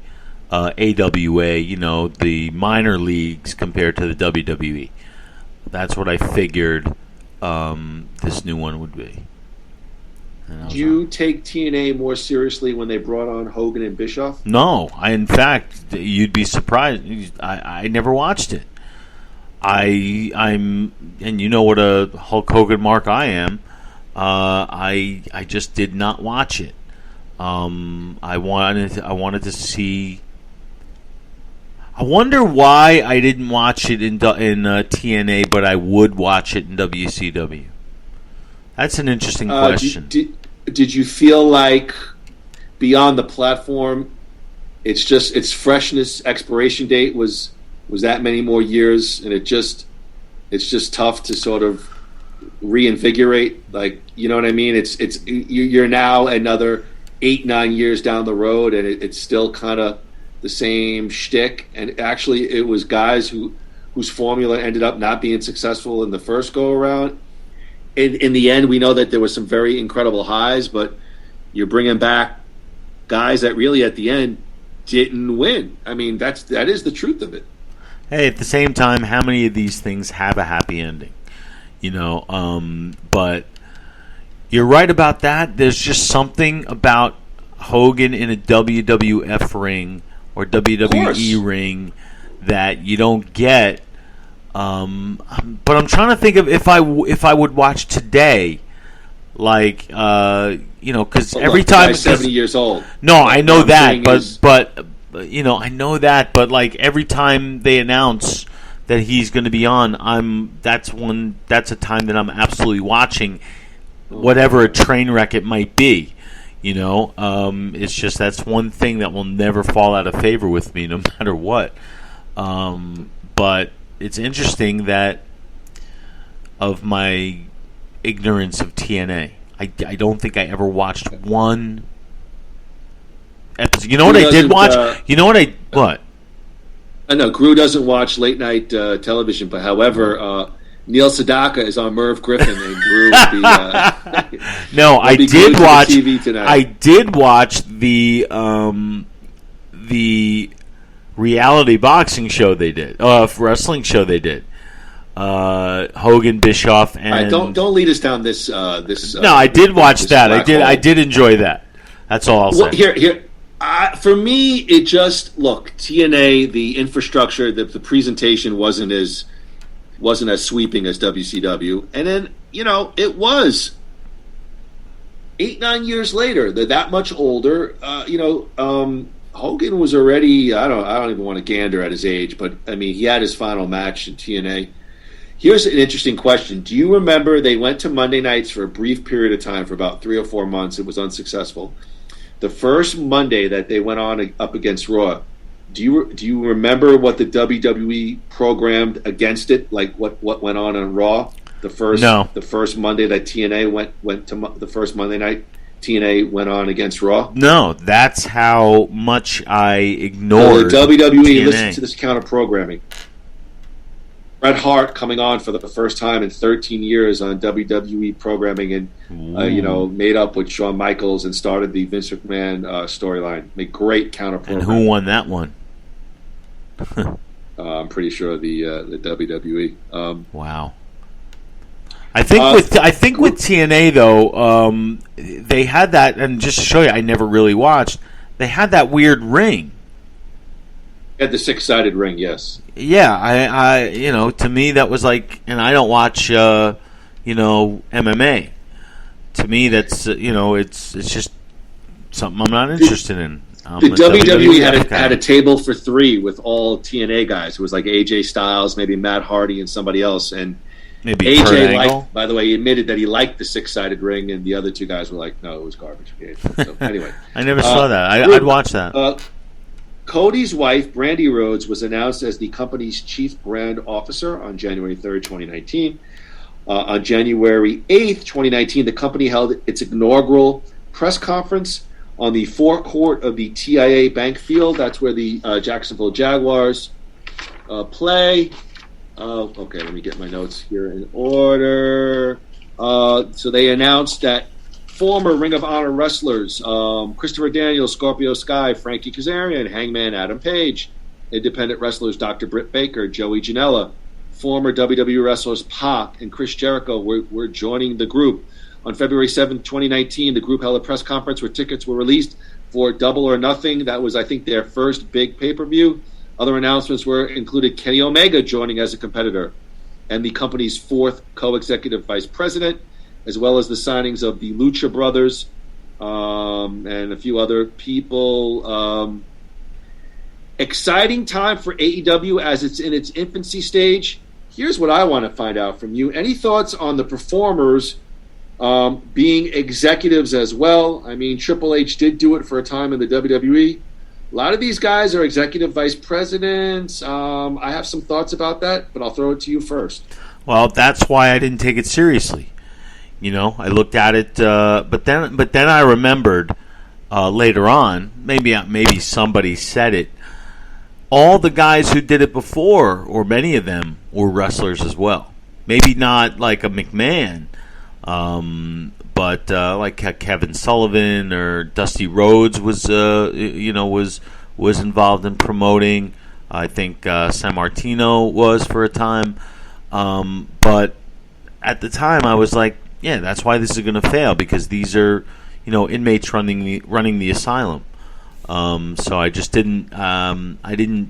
AWA, the minor leagues compared to the WWE. That's what I figured this new one would be. Do you take TNA more seriously when they brought on Hogan and Bischoff? No. In fact, you'd be surprised. I never watched it. I'm and you know what a Hulk Hogan mark I am. I just did not watch it. I wanted to see. I wonder why I didn't watch it in TNA, but I would watch it in WCW. That's an interesting question. Did you feel like beyond the platform, its freshness expiration date was that many more years, and it's just tough to sort of reinvigorate. Like, you know what I mean? You're now another 8-9 years down the road, and it's still kind of the same shtick. And actually, it was guys whose formula ended up not being successful in the first go around. In the end, we know that there were some very incredible highs, but you're bringing back guys that really at the end didn't win. I mean, that is the truth of it. Hey, at the same time, how many of these things have a happy ending? You know, but you're right about that. There's just something about Hogan in a WWF ring or WWE ring that you don't get. But I'm trying to think of if I would watch today, like you know, because every time he's 70 years old. No, I know that, but you know, I know that, but like every time they announce that he's going to be on, that's a time that I'm absolutely watching, whatever a train wreck it might be. You know, it's just that's one thing that will never fall out of favor with me, no matter what. But it's interesting that of my ignorance of TNA, I don't think I ever watched one episode. You know what I did watch? What? I know Groo doesn't watch late night television, but however, Neil Sedaka is on Merv Griffin, and Groo will be. No, I did watch. TV tonight. I did watch the reality boxing show they did, wrestling show they did. Hogan, Bischoff, and right, don't lead us down this. No, I did watch that. I did enjoy that. That's all I'll say. Here. For me, it just look TNA. The infrastructure, the presentation wasn't as sweeping as WCW, and then it was 8-9 years later. They're that much older. Hogan was already. I don't even want to gander at his age, but I mean he had his final match in TNA. Here's an interesting question. Do you remember they went to Monday nights for a brief period of time for about 3 or 4 months? It was unsuccessful. The first Monday that they went on up against Raw, do you remember what the WWE programmed against it? Like what went on Raw? The first Monday that TNA went to the first Monday night TNA went on against Raw. No, that's how much I ignored. So the WWE TNA. Listen to this counter programming. Bret Hart coming on for the first time in 13 years on WWE programming, and made up with Shawn Michaels and started the Vince McMahon storyline. Made great counter program. And who won that one? I'm pretty sure the WWE. Wow. I think with TNA though, they had that, and just to show you, I never really watched. They had that weird ring. Had the 6-sided ring, yes. Yeah, I to me that was like, and I don't watch MMA. To me, that's it's just something I'm not interested in. The WWE had a table for 3 with all TNA guys. It was like AJ Styles, maybe Matt Hardy, and somebody else. And maybe AJ liked, by the way, he admitted that he liked the 6-sided ring, and the other 2 guys were like, no, it was garbage. So anyway, I never saw that. I'd watch that. Cody's wife, Brandy Rhodes, was announced as the company's chief brand officer on January 3rd, 2019. On January 8th, 2019, the company held its inaugural press conference on the forecourt of the TIAA Bank Field. That's where the Jacksonville Jaguars play. Okay, let me get my notes here in order. So they announced that former Ring of Honor wrestlers Christopher Daniels, Scorpio Sky, Frankie Kazarian, Hangman Adam Page, independent wrestlers Dr. Britt Baker, Joey Janela, former WWE wrestlers Pac and Chris Jericho were joining the group. On February 7th, 2019, the group held a press conference where tickets were released for Double or Nothing. That was, I think, their first big pay-per-view. Other announcements included Kenny Omega joining as a competitor and the company's 4th co-executive vice president, as well as the signings of the Lucha Brothers and a few other people. Exciting time for AEW as it's in its infancy stage. Here's what I want to find out from you. Any thoughts on the performers being executives as well? I mean, Triple H did do it for a time in the WWE. A lot of these guys are executive vice presidents. I have some thoughts about that, but I'll throw it to you first. Well, that's why I didn't take it seriously. I looked at it, but then I remembered later on. Maybe somebody said it. All the guys who did it before, or many of them, were wrestlers as well. Maybe not like a McMahon, but like Kevin Sullivan or Dusty Rhodes was involved in promoting. I think San Martino was for a time, but at the time I was like, yeah, that's why this is going to fail, because these are inmates running the asylum. So I just didn't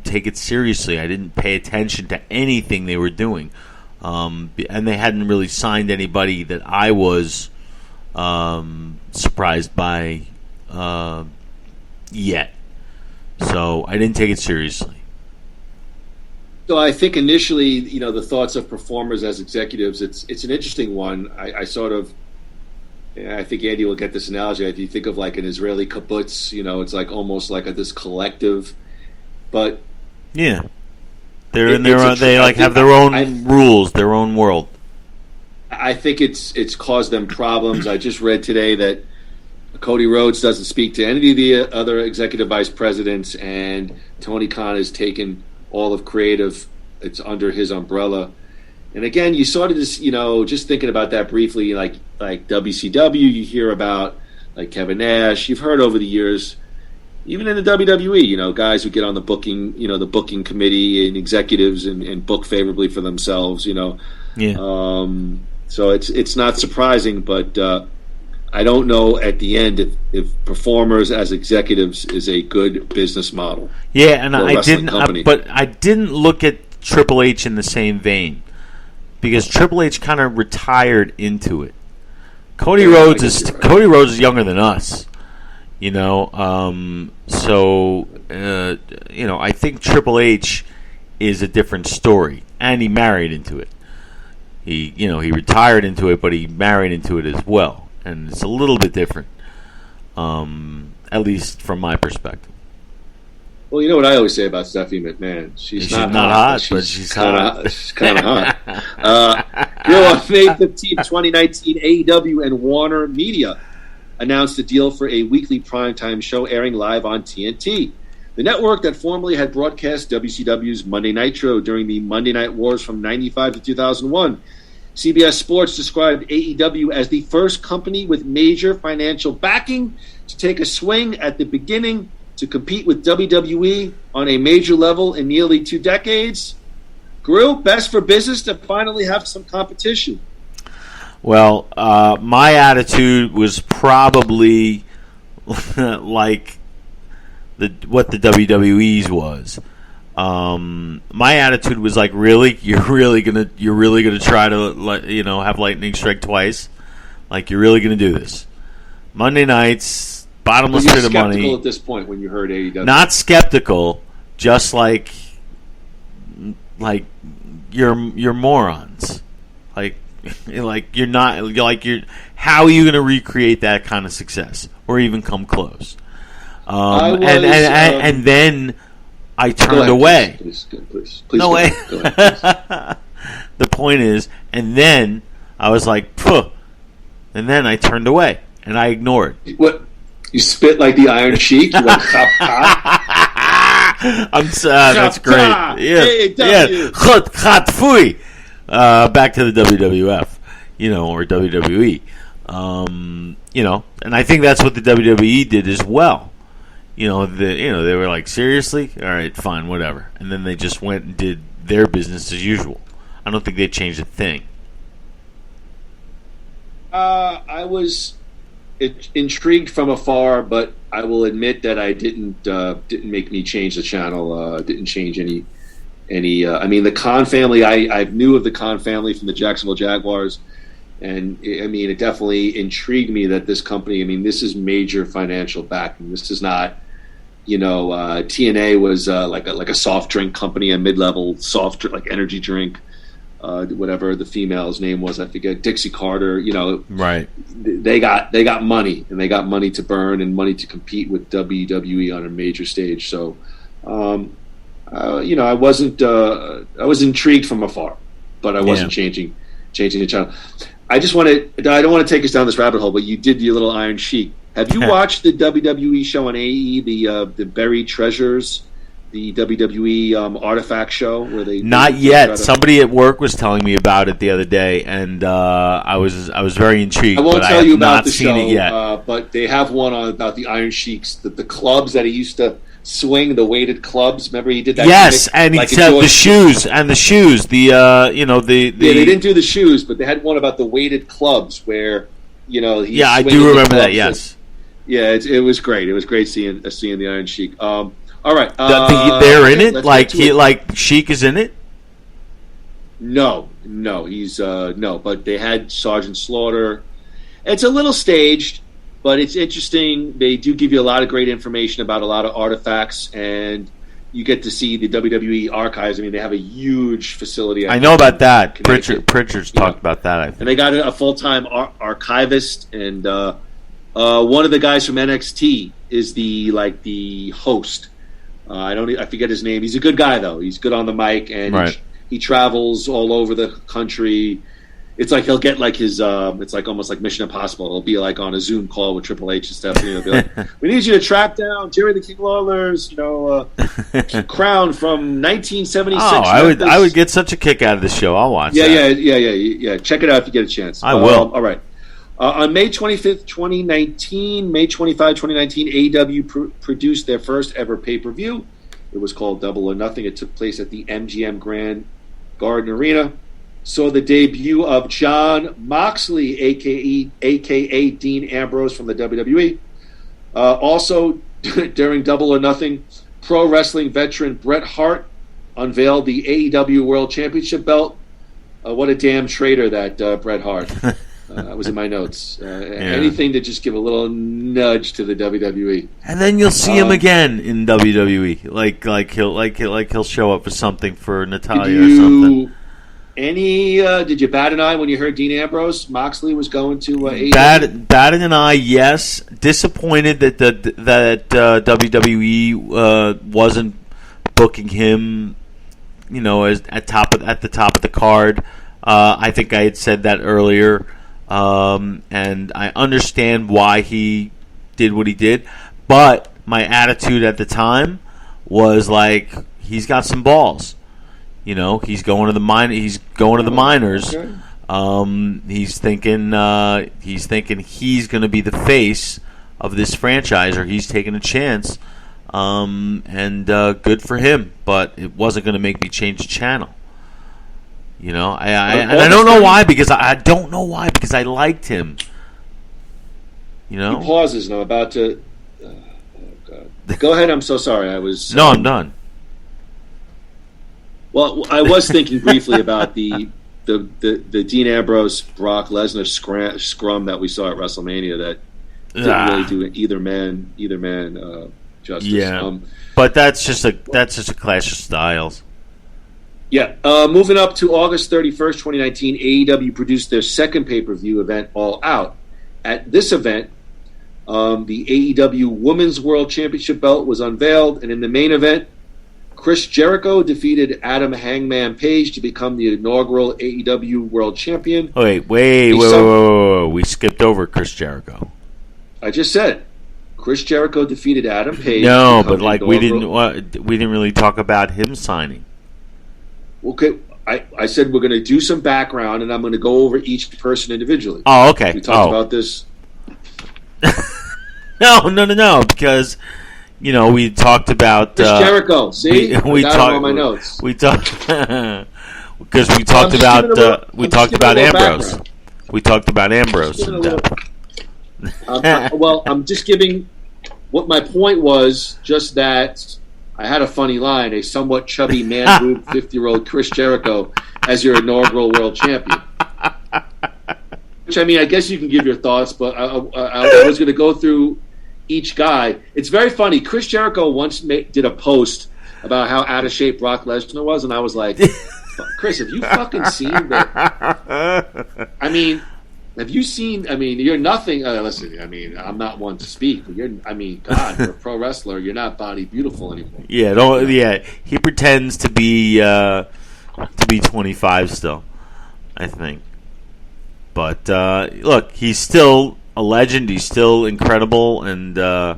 take it seriously. I didn't pay attention to anything they were doing, and they hadn't really signed anybody that I was surprised by yet. So I didn't take it seriously. So I think initially, the thoughts of performers as executives, it's an interesting one. I think Andy will get this analogy. If you think of like an Israeli kibbutz, it's like almost like this collective, but yeah, they're in their own. They have their own rules, their own world. I think it's caused them problems. I just read today that Cody Rhodes doesn't speak to any of the other executive vice presidents, and Tony Khan has taken all of creative. It's under his umbrella. And again, you sort of just thinking about that briefly, like WCW, you hear about like Kevin Nash. You've heard over the years, even in the WWE, guys who get on the booking, the booking committee and executives and book favorably for themselves, Yeah. So it's not surprising, but I don't know at the end if performers as executives is a good business model. Yeah, and I didn't look at Triple H in the same vein, because Triple H kind of retired into it. Cody Rhodes is younger than us, I think Triple H is a different story, and he married into it. He retired into it, but he married into it as well, and it's a little bit different, at least from my perspective. Well, you know what I always say about Stephanie McMahon? She's not hot, but she's hot. She's kind of hot. On May 15, 2019, AEW and Warner Media announced a deal for a weekly primetime show airing live on TNT. The network that formerly had broadcast WCW's Monday Nitro during the Monday Night Wars from 1995 to 2001. CBS Sports described AEW as the first company with major financial backing to take a swing at the beginning to compete with WWE on a major level in nearly 2 decades. Groo, best for business to finally have some competition. Well, my attitude was probably like what the WWE's was. My attitude was like, really, you're really gonna try to have lightning strike twice? Like, you're really gonna do this? Monday nights. Bottomless pit of money. Skeptical at this point when you heard AEW? Not skeptical, just like you're morons. You're not. How are you going to recreate that kind of success or even come close? And then I turned away. Please. No way. Go ahead, The point is, and then I was like, "Phew," and then I turned away and I ignored. What? You spit like the Iron Sheik? You went chop chop? That's great. Yeah. Chot fui. Back to the WWF, or WWE. And I think that's what the WWE did as well. They were like, seriously? All right, fine, whatever. And then they just went and did their business as usual. I don't think they changed a thing. I was intrigued from afar, but I will admit that I didn't make me change the channel. Didn't change any. I mean, the Khan family. I knew of the Khan family from the Jacksonville Jaguars, and it definitely intrigued me that this company. I mean, this is major financial backing. This is not, TNA was like a soft drink company, a mid-level soft drink, like energy drink. Whatever the female's name was, I forget. Dixie Carter, right? They got money, and they got money to burn and money to compete with WWE on a major stage. So, I was intrigued from afar. but I wasn't changing the channel. I don't want to take us down this rabbit hole, but you did your little Iron Sheik. Have you watched the WWE show on AE, the Buried Treasures, the WWE Artifact show? Not yet. Somebody at work was telling me about it the other day, and I was very intrigued. I won't tell you about the show, it yet. But they have one on about the Iron Sheiks, the clubs that he used to swing, the weighted clubs. Remember he did that? Yes, and he said the shoes. They didn't do the shoes, but they had one about the weighted clubs where I do remember that. Yes. Yeah, it was great. It was great seeing the Iron Sheik. All right, they're in it. Like Sheik is in it. No, he's no. But they had Sergeant Slaughter. It's a little staged, but it's interesting. They do give you a lot of great information about a lot of artifacts, and you get to see the WWE archives. I mean, they have a huge facility. I know about that. Pritchard's talked about that. I think. And they got a full-time archivist, and one of the guys from NXT is the host. I forget his name. He's a good guy though. He's good on the mic, and he travels all over the country. It's like he'll get like his. It's like almost like Mission Impossible. He'll be like on a Zoom call with Triple H and stuff. He'll be like, "We need you to track down Jerry the King Lawler's, crown from 1976." Oh, I would get such a kick out of the show. I'll watch. Yeah. Check it out if you get a chance. I will. All right. On May 25th, 2019, May 25, 2019, AEW produced their first ever pay-per-view. It was called Double or Nothing. It took place at the MGM Grand Garden Arena. Saw the debut of Jon Moxley, a.k.a. Dean Ambrose from the WWE. Also, during Double or Nothing, pro wrestling veteran Bret Hart unveiled the AEW World Championship belt. What a damn traitor that Bret Hart. That was in my notes. Anything to just give a little nudge to the WWE. And then you'll see him again in WWE. Like he'll show up for something for Natalia or something. Did you bat an eye when you heard Dean Ambrose Moxley was going to AEW? Batted an eye, yes. Disappointed that WWE wasn't booking him, as at the top of the card. I think I had said that earlier. And I understand why he did what he did, but my attitude at the time was like, he's got some balls. He's going to the minors. Okay. He's thinking he's going to be the face of this franchise, or he's taking a chance. And good for him, but it wasn't going to make me change the channel. I don't know why, because I don't know why, because I liked him. He pauses, and I'm about to. Oh God! Go ahead. I'm so sorry. I was. No, I'm done. Well, I was thinking briefly about the Dean Ambrose Brock Lesnar scrum that we saw at WrestleMania that didn't really do either man justice. Yeah, but that's just a clash of styles. Yeah, moving up to August 31st, 2019, AEW produced their second pay-per-view event, All Out. At this event, the AEW Women's World Championship belt was unveiled, and in the main event, Chris Jericho defeated Adam Hangman Page to become the inaugural AEW World Champion. Wait. We skipped over Chris Jericho. I just said Chris Jericho defeated Adam Page. No, but we didn't really talk about him signing. Okay, I said we're going to do some background, and I'm going to go over each person individually. Oh, okay. We talked about this. No, because we talked about Chris Jericho. See, we got on my notes. We talked because we talked about Ambrose. Background. We talked about Ambrose. I'm just giving what my point was. Just that. I had a funny line, a somewhat chubby man-boob 50-year-old Chris Jericho as your inaugural world champion. Which, I guess you can give your thoughts, but I was going to go through each guy. It's very funny. Chris Jericho once did a post about how out of shape Brock Lesnar was, and I was like, Chris, have you fucking seen that? Have you seen? You're nothing. Listen, I'm not one to speak, but God, you're a pro wrestler. You're not body beautiful anymore. Yeah, he pretends to be to be 25 still, I think. But look, he's still a legend. He's still incredible, and I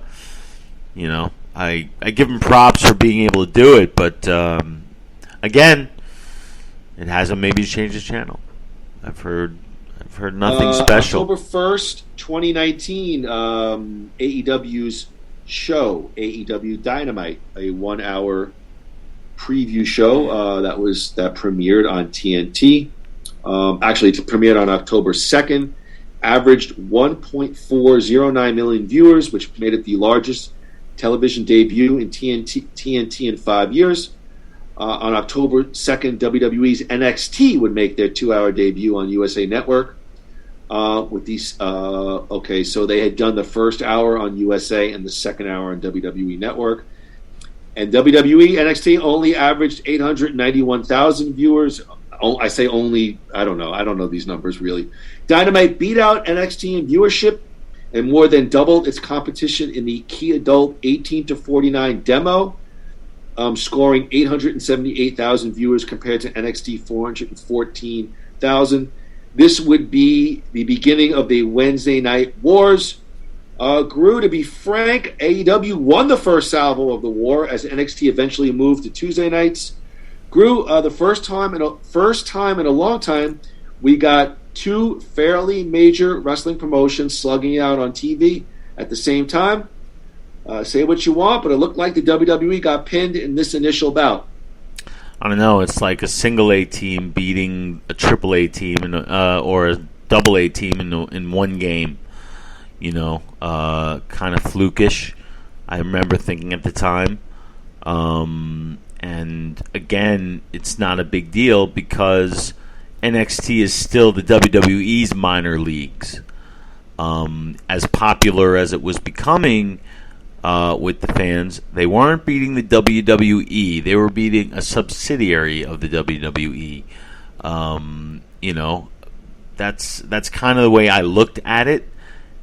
give him props for being able to do it. But again, it hasn't maybe changed his channel. I've heard nothing special. October 1st, 2019, AEW's show, AEW Dynamite, a 1-hour preview show that premiered on TNT. Actually, it premiered on October 2nd, averaged 1.409 million viewers, which made it the largest television debut in TNT in 5 years. On October 2nd, WWE's NXT would make their 2-hour debut on USA Network. With these, so they had done the first hour on USA and the second hour on WWE Network. And WWE NXT only averaged 891,000 viewers. I say only, I don't know these numbers really. Dynamite beat out NXT in viewership and more than doubled its competition in the key adult 18 to 49 demo, scoring 878,000 viewers compared to NXT 414,000. This would be the beginning of the Wednesday Night Wars. Groo, to be frank, AEW won the first salvo of the war as NXT eventually moved to Tuesday nights. Groo, the first time in a long time, we got two fairly major wrestling promotions slugging it out on TV at the same time. Say what you want, but it looked like the WWE got pinned in this initial bout. I don't know. It's like a single A team beating a triple A team, or a double A team in one game. Kind of flukish. I remember thinking at the time. And again, it's not a big deal because NXT is still the WWE's minor leagues. As popular as it was becoming with the fans, they weren't beating the WWE. They were beating a subsidiary of the WWE. That's kind of the way I looked at it.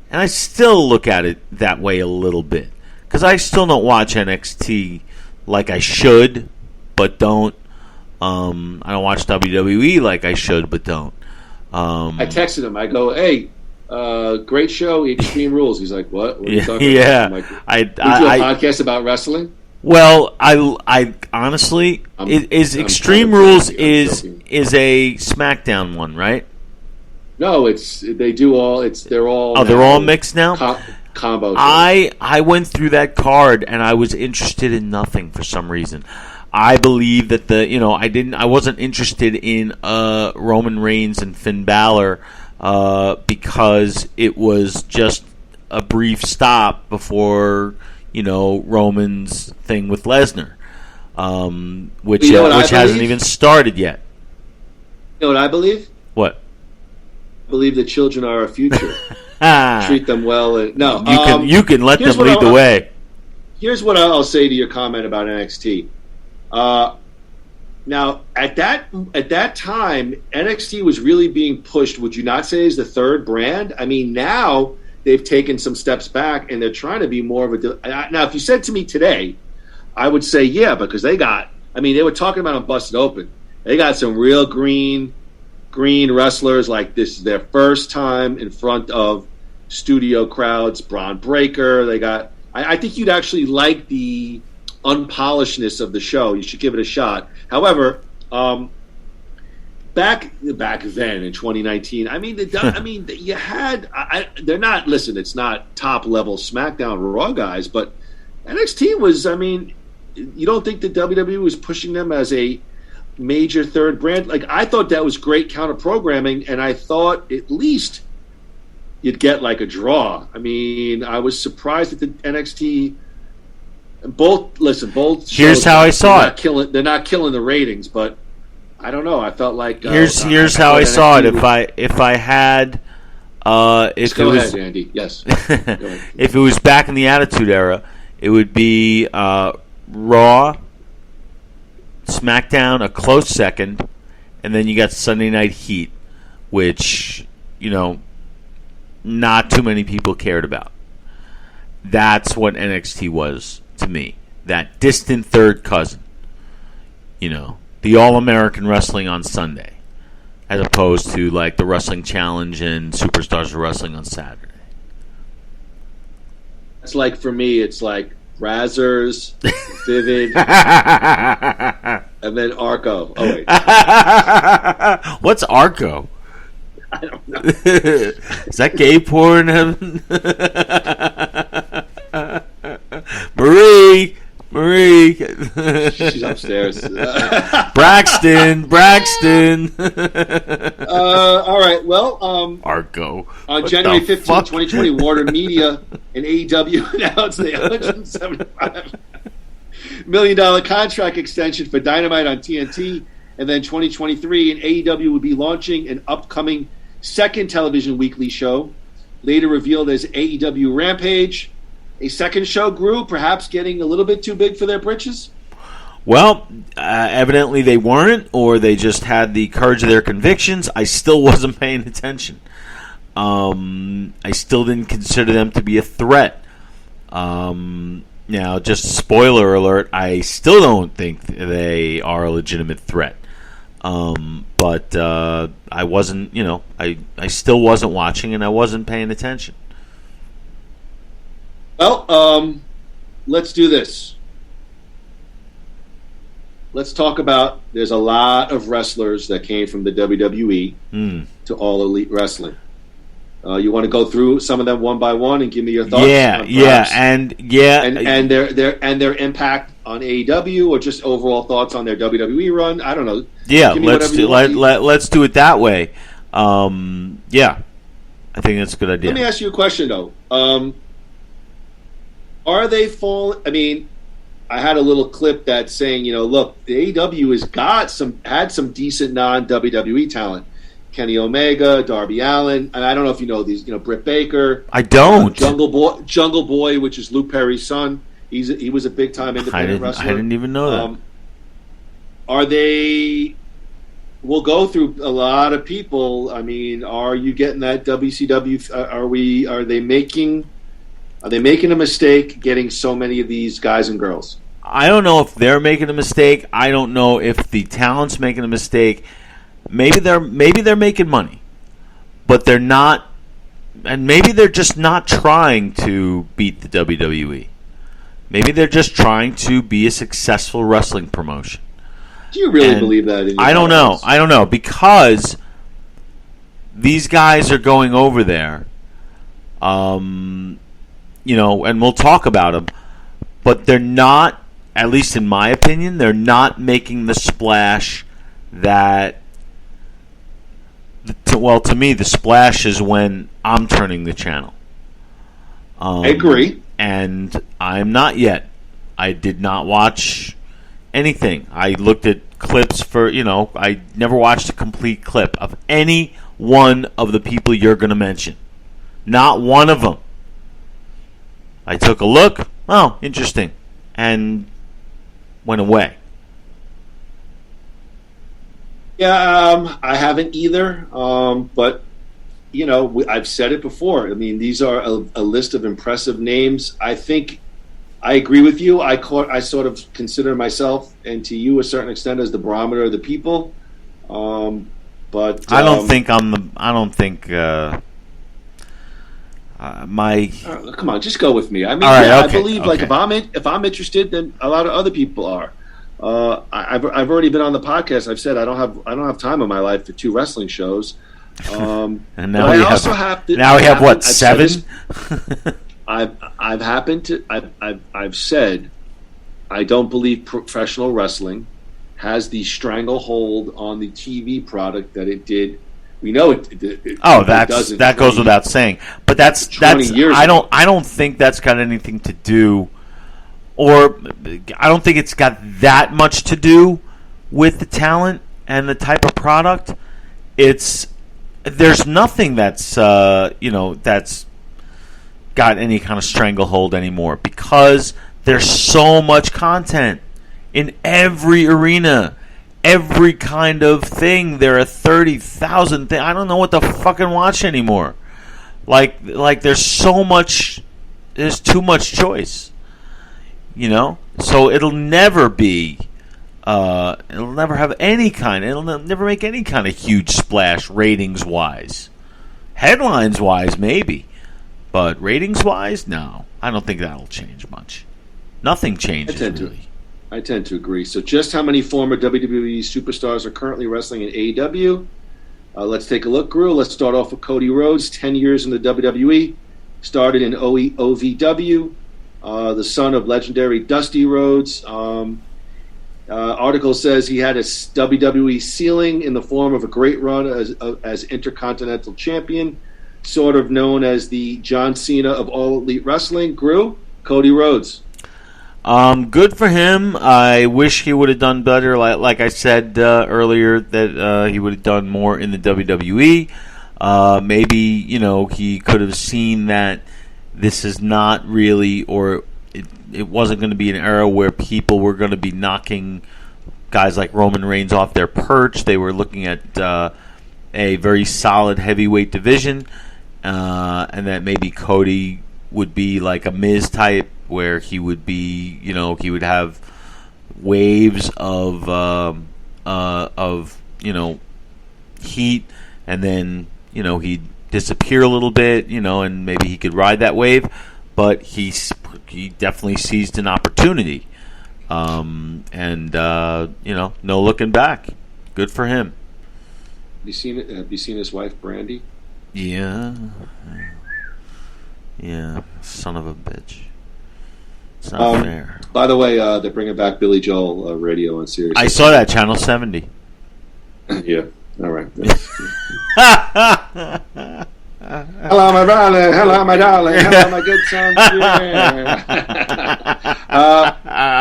And I still look at it that way a little bit. Because I still don't watch NXT like I should, but don't. I don't watch WWE like I should, but don't. I texted him. I go, hey, great show, Extreme Rules. He's like, what? What are you talking yeah. about? We do a podcast about wrestling? Well, I honestly, Extreme Rules is a SmackDown one, right? No, they're all. Oh, they're all mixed now. Combo. I went through that card and I was interested in nothing for some reason. I believe that I wasn't interested in Roman Reigns and Finn Balor because it was just a brief stop before Roman's thing with Lesnar, which hasn't even started yet. You know what I believe? What? I believe the children are our future. Treat them well. You can let them lead the way. Here's what I'll say to your comment about NXT. Now, at that time, NXT was really being pushed, would you not say, as the third brand? I mean, now they've taken some steps back, and they're trying to be more of a... Now, if you said to me today, I would say, yeah, because they were talking about on Busted Open. They got some real green wrestlers, like this is their first time in front of studio crowds. Braun Breaker, they got... I think you'd actually like the unpolishedness of the show. You should give it a shot. However, back then in 2019, you had. They're not. Listen, it's not top level SmackDown Raw guys, but NXT was. You don't think the WWE was pushing them as a major third brand? Like, I thought that was great counter programming, and I thought at least you'd get like a draw. I was surprised at the NXT. Both. Here's how I saw it. They're not killing the ratings, but I don't know. I felt like here's how I saw it. If I had, go ahead, Andy. Yes. Go ahead. If it was back in the Attitude Era, it would be Raw, SmackDown a close second, and then you got Sunday Night Heat, which not too many people cared about. That's what NXT was to me. That distant third cousin. The the All-American Wrestling on Sunday, as opposed to like the Wrestling Challenge and Superstars of Wrestling on Saturday. It's like, for me, it's like Brazzers, Vivid, and then Arco. Oh, wait. What's Arco? I don't know. Is that gay porn? Marie. She's upstairs. Braxton. All right. Well, Arco. On January 15, 2020, Warner Media and AEW announced a $175 million contract extension for Dynamite on TNT. And then 2023, and AEW would be launching an upcoming second television weekly show, later revealed as AEW Rampage. A second show grew, perhaps getting a little bit too big for their britches? Well, evidently they weren't, or they just had the courage of their convictions. I still wasn't paying attention. I still didn't consider them to be a threat. Now, just a spoiler alert, I still don't think they are a legitimate threat. But I wasn't, I still wasn't watching, and I wasn't paying attention. Well, let's do this. Let's talk about, there's a lot of wrestlers that came from the WWE to All Elite Wrestling. You want to go through some of them one by one and give me your thoughts? And their impact on AEW, or just overall thoughts on their WWE run. I don't know. Yeah, let's do it that way. I think that's a good idea. Let me ask you a question though. Are they falling? I mean, I had a little clip that's saying, look, the AEW had some decent non-WWE talent. Kenny Omega, Darby Allin, and I don't know if you know these, Britt Baker. I don't. Jungle Boy, which is Luke Perry's son. He was a big time independent wrestler. I didn't even know that. Are they? We'll go through a lot of people. I mean, are you getting that WCW? Are they making a mistake getting so many of these guys and girls? I don't know if they're making a mistake. I don't know if the talent's making a mistake. Maybe they're making money, but they're not, and maybe they're just not trying to beat the WWE. Maybe they're just trying to be a successful wrestling promotion. Do you really believe that? I don't know, because these guys are going over there, and we'll talk about them, but they're not, at least in my opinion, they're not making the splash that. To me, the splash is when I'm turning the channel. I agree. And I'm not yet. I did not watch anything. I looked at clips I never watched a complete clip of any one of the people you're going to mention. Not one of them. I took a look. Oh, interesting. And went away. Yeah, I haven't either. But, I've said it before. I mean, these are a list of impressive names. I think I agree with you. I sort of consider myself, and to you a certain extent, as the barometer of the people. But I don't think come on, just go with me. I mean, I believe if I'm interested, then a lot of other people are. I've already been on the podcast. I've said I don't have time in my life for 2 wrestling shows. And now we have what, 7? I've said I don't believe professional wrestling has the stranglehold on the TV product that it did. We know it doesn't. That goes without saying. But that's I don't think that's got anything to do. Or I don't think it's got that much to do with the talent and the type of product. There's nothing that's that's got any kind of stranglehold anymore, because there's so much content in every arena, every kind of thing. There are 30,000 things. I don't know what to fucking watch anymore. Like there's so much. There's too much choice. So it'll never be It'll never have any kind. It'll never make any kind of huge splash ratings-wise. Headlines-wise, maybe. But ratings-wise, no. I don't think that'll change much. Nothing changes, really. I tend to agree. So just how many former WWE superstars are currently wrestling in AEW? Let's take a look, Groo. Let's start off with Cody Rhodes, 10 years in the WWE. Started in OVW. The son of legendary Dusty Rhodes. Article says he had a WWE ceiling in the form of a great run as Intercontinental Champion, sort of known as the John Cena of All Elite Wrestling. Groo, Cody Rhodes. Good for him. I wish he would have done better. Like I said earlier, that he would have done more in the WWE. Maybe he could have seen that this is not really, or it wasn't going to be an era where people were going to be knocking guys like Roman Reigns off their perch. They were looking at a very solid heavyweight division, and that maybe Cody would be like a Miz type, where he would be, he would have waves of heat, and then, he'd disappear a little bit, and maybe he could ride that wave. But he definitely seized an opportunity, and no looking back. Good for him. Have you seen it? Have you seen his wife, Brandy? Yeah, son of a bitch. It's not fair. By the way, they're bringing back Billy Joel radio on Sirius. I saw that, Channel 70. Yeah. All right. Hello, my darling. Hello, my darling. Hello, my good son. Yeah.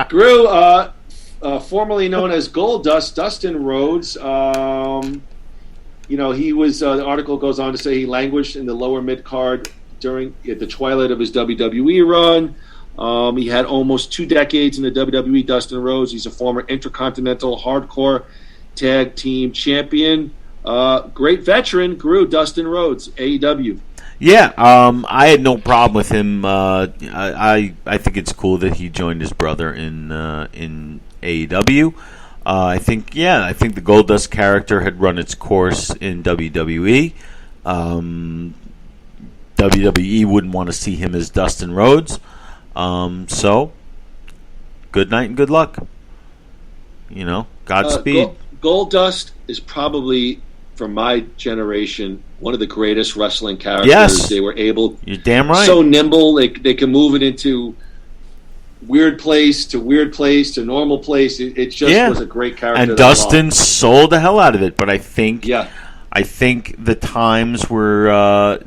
Groo, formerly known as Goldust, Dustin Rhodes. He was. The article goes on to say he languished in the lower mid card at the twilight of his WWE run. He had almost 2 decades in the WWE. Dustin Rhodes. He's a former Intercontinental Hardcore Tag Team Champion. Great veteran, Groo, Dustin Rhodes, AEW. Yeah, I had no problem with him. I think it's cool that he joined his brother in AEW. I think the Goldust character had run its course in WWE. WWE wouldn't want to see him as Dustin Rhodes. So, good night and good luck. Godspeed. Goldust is probably, from my generation, one of the greatest wrestling characters. Yes. They were able. You're damn right. So nimble, they can move it into weird place to normal place. It just was a great character. And Dustin sold the hell out of it. But I think the times were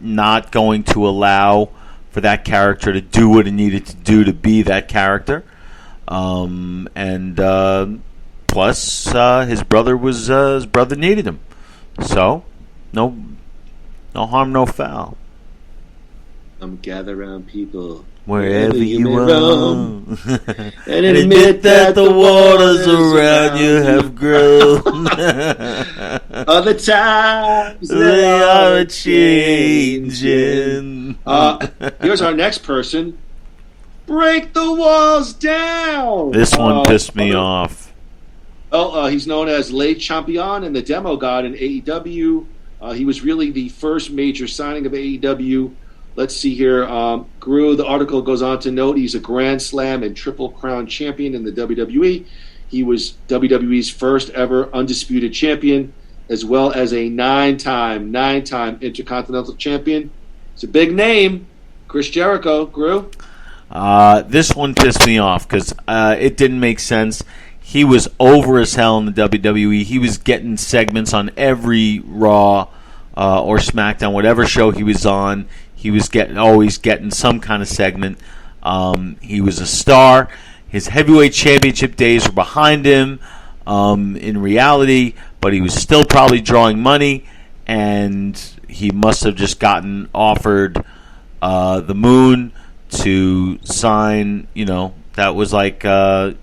not going to allow for that character to do what it needed to do to be that character. Plus, his brother needed him. So, no harm, no foul. Gather around people wherever you roam, and admit that the waters around you have grown. Other times they are changing. Here's our next person. Break the walls down. This one pissed me off. He's known as Le Champion and the Demo God in AEW. He was really the first major signing of AEW. Let's see here. Groo, the article goes on to note he's a Grand Slam and Triple Crown champion in the WWE. He was WWE's first ever undisputed champion, as well as a nine-time Intercontinental champion. It's a big name. Chris Jericho. Groo? This one pissed me off because it didn't make sense. He was over as hell in the WWE. He was getting segments on every Raw or SmackDown, whatever show he was on. He was always getting some kind of segment. He was a star. His heavyweight championship days were behind him in reality, but he was still probably drawing money, and he must have just gotten offered the moon to sign. That was like a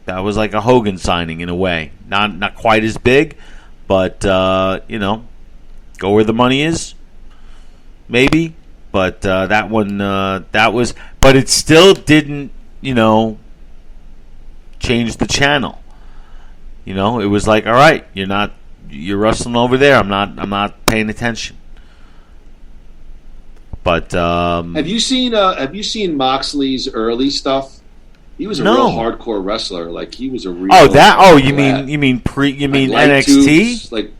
Hogan signing in a way. Not quite as big, but go where the money is, maybe. But that one, but it still didn't, change the channel. You know, it was like, all right, you're wrestling over there. I'm not paying attention. But have you seen Moxley's early stuff? He was a real hardcore wrestler. Like he was a real. You mean NXT? Tubes,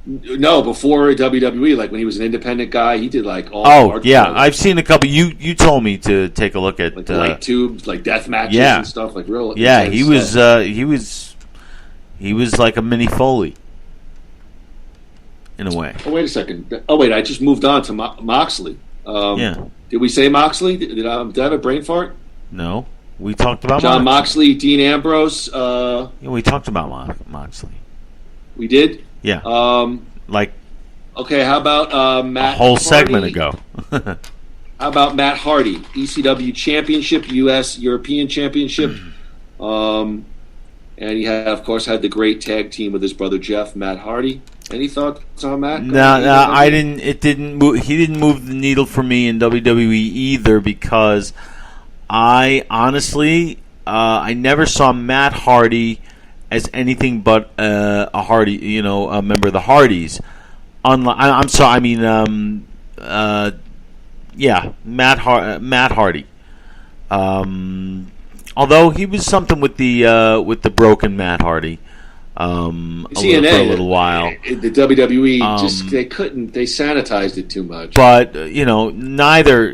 no, before WWE, like when he was an independent guy, he did like all. Oh yeah, I've seen a couple. You told me to take a look at like light tubes, like death matches and stuff, like real. Yeah, he was like a mini Foley in a way. Oh wait a second. Oh wait, I just moved on to Moxley. Did we say Moxley? Did I have a brain fart? No, we talked about John Moxley, Dean Ambrose. We talked about Moxley. We did. Yeah. Okay, how about Matt? A whole Hardy? segment ago. How about Matt Hardy, ECW Championship, U.S. European Championship, and he of course had the great tag team with his brother Jeff, Matt Hardy. Any thoughts on Matt? No, I didn't. It didn't move. He didn't move the needle for me in WWE either because I honestly, I never saw Matt Hardy as anything but a Hardy, a member of the Hardys. I'm sorry. I mean, Matt Hardy. Although he was something with the broken Matt Hardy. For a little while. The WWE they sanitized it too much. But neither.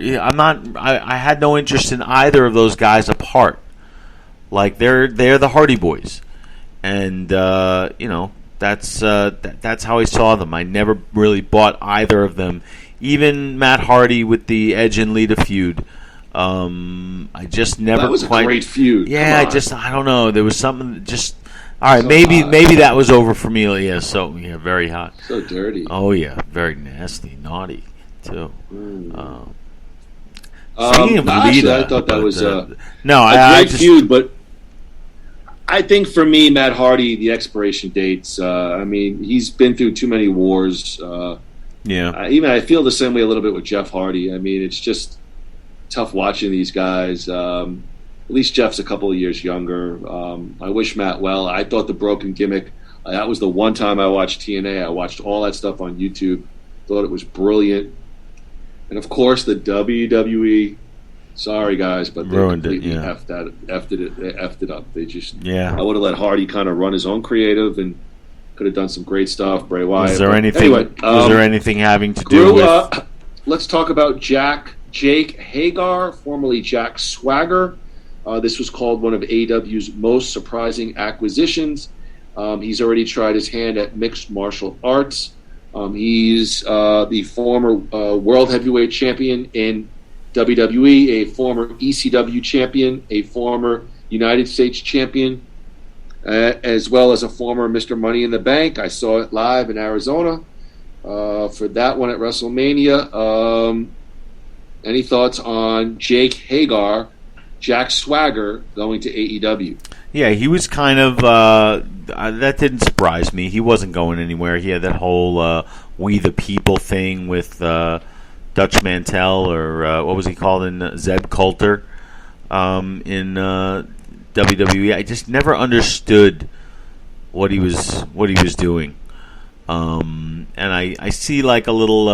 I had no interest in either of those guys apart. Like they're the Hardy Boys. And that's how I saw them. I never really bought either of them. Even Matt Hardy with the Edge and Lita feud. I just never. That was quite, a great feud. Yeah, I don't know. There was something just. All right, maybe that was over for me. Yeah, very hot. So dirty. Oh yeah, very nasty, naughty too. Speaking of Lita, I thought that was a great feud, but. I think for me, Matt Hardy, the expiration dates. He's been through too many wars. I feel the same way a little bit with Jeff Hardy. I mean, it's just tough watching these guys. At least Jeff's a couple of years younger. I wish Matt well. I thought the broken gimmick. That was the one time I watched TNA. I watched all that stuff on YouTube. Thought it was brilliant. And of course, the WWE. Sorry, guys, but they ruined it. Yeah, effed it up. They just. Yeah. I would have let Hardy kind of run his own creative and could have done some great stuff. Bray Wyatt. Was there anything having to do with? Let's talk about Jake Hagar, formerly Jack Swagger. This was called one of AEW's most surprising acquisitions. He's already tried his hand at mixed martial arts. He's the former world heavyweight champion in WWE, a former ECW champion, a former United States champion, as well as a former Mr. Money in the Bank. I saw it live in Arizona for that one at WrestleMania. Any thoughts on Jake Hagar, Jack Swagger, going to AEW? Yeah, he was kind of that didn't surprise me. He wasn't going anywhere. He had that whole We the People thing with Dutch Mantel, or what was he called in Zeb Coulter in WWE. I just never understood what he was doing. And I see like a little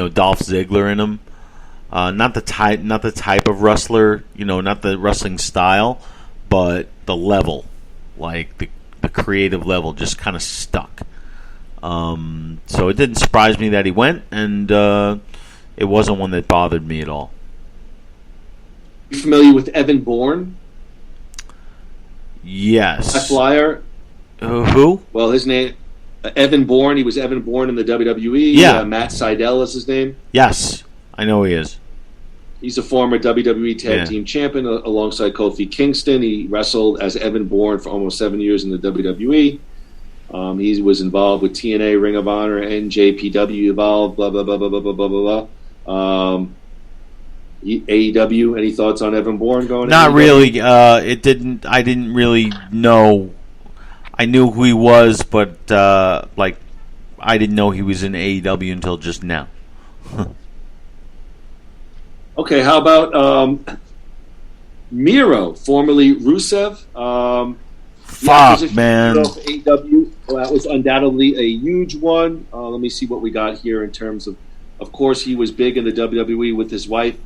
Dolph Ziggler in him. Not the type of wrestler, not the wrestling style, but the level, like the creative level, just kind of stuck. So it didn't surprise me that he went, and it wasn't one that bothered me at all. You familiar with Evan Bourne? Yes. High flyer. Who? Well, his name Evan Bourne. He was Evan Bourne in the WWE. Yeah. Matt Sydal is his name. Yes, I know he is. He's a former WWE Tag Team Champion alongside Kofi Kingston. He wrestled as Evan Bourne for almost 7 years in the WWE. He was involved with TNA, Ring of Honor, NJPW, Evolve, blah, blah, blah, blah, blah, blah, blah, blah. AEW, any thoughts on Evan Bourne going? Not really. I didn't really know. I knew who he was, but I didn't know he was in AEW until just now. Okay, how about Miro, formerly Rusev? Fuck, man. For AEW, that was undoubtedly a huge one. Let me see what we got here in terms of. Of course, he was big in the WWE with his wife,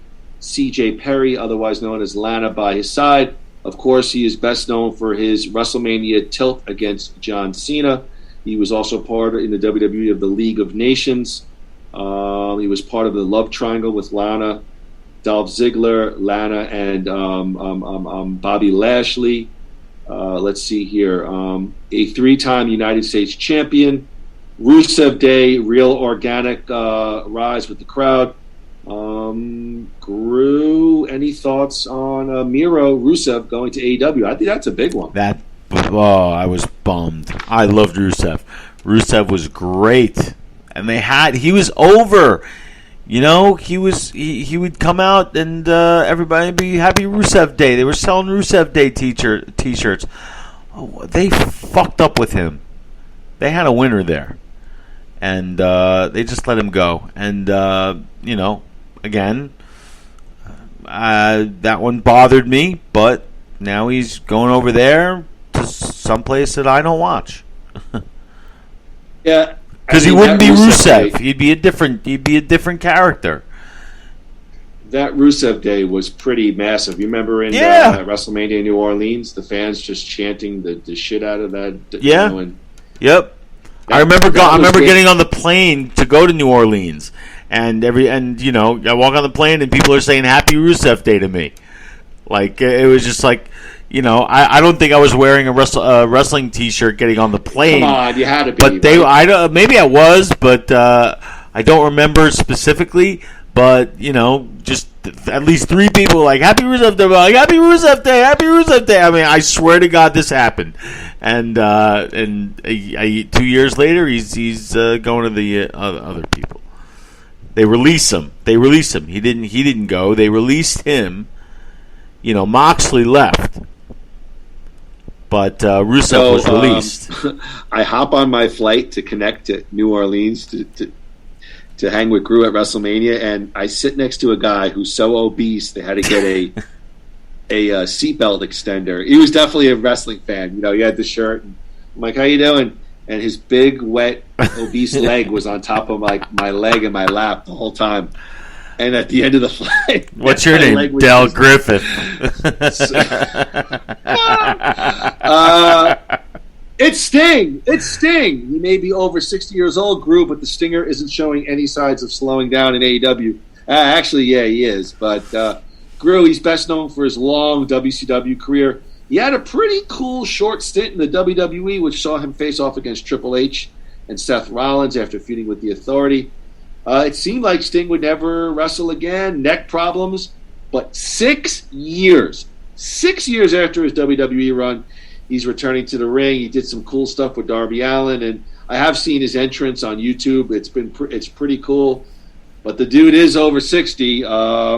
C.J. Perry, otherwise known as Lana, by his side. Of course, he is best known for his WrestleMania tilt against John Cena. He was also part in the WWE of the League of Nations. He was part of the Love Triangle with Lana, Dolph Ziggler, Lana, and Bobby Lashley. Let's see here. A three-time United States champion. Rusev Day, real organic rise with the crowd. Groo, any thoughts on Miro Rusev going to AEW? I think that's a big one. I was bummed. I loved Rusev. Rusev was great, and he was over. You know, he would come out and everybody would be happy Rusev Day. They were selling Rusev Day t-shirts. Oh, they fucked up with him. They had a winner there. And they just let him go. And, again, that one bothered me, but now he's going over there to someplace that I don't watch. Yeah. Because he wouldn't be Rusev. Day, he'd be a different character. That Rusev Day was pretty massive. You remember in WrestleMania in New Orleans, the fans just chanting the shit out of that. Yeah. Yep. I remember getting on the plane to go to New Orleans, and I walk on the plane and people are saying Happy Rusev Day to me. Like, it was just like, I don't think I was wearing a wrestling T-shirt getting on the plane. Come on, you had to be. But maybe I was, but I don't remember specifically. But just at least three people were like Happy Rusev Day, like Happy Rusev Day, Happy Rusev Day. I mean, I swear to God, this happened. And 2 years later, he's going to the other people. They release him. He didn't go. They released him. Moxley left, but Rusev was released. I hop on my flight to connect to New Orleans to hang with Groo at WrestleMania, and I sit next to a guy who's so obese they had to get a seatbelt extender. He was definitely a wrestling fan. He had the shirt. And I'm like, "How you doing?" And his big, wet, obese leg was on top of my leg and my lap the whole time. And at the end of the flight, what's your name? Del Griffith. It's Sting. He may be over 60 years old, Groo, but the Stinger isn't showing any signs of slowing down in AEW. Actually, yeah, he is. But Groo, he's best known for his long WCW career. He had a pretty cool short stint in the WWE, which saw him face off against Triple H and Seth Rollins after feuding with the Authority. It seemed like Sting would never wrestle again, neck problems. But 6 years after his WWE run, he's returning to the ring. He did some cool stuff with Darby Allin, and I have seen his entrance on YouTube. It's pretty cool. But the dude is over 60. I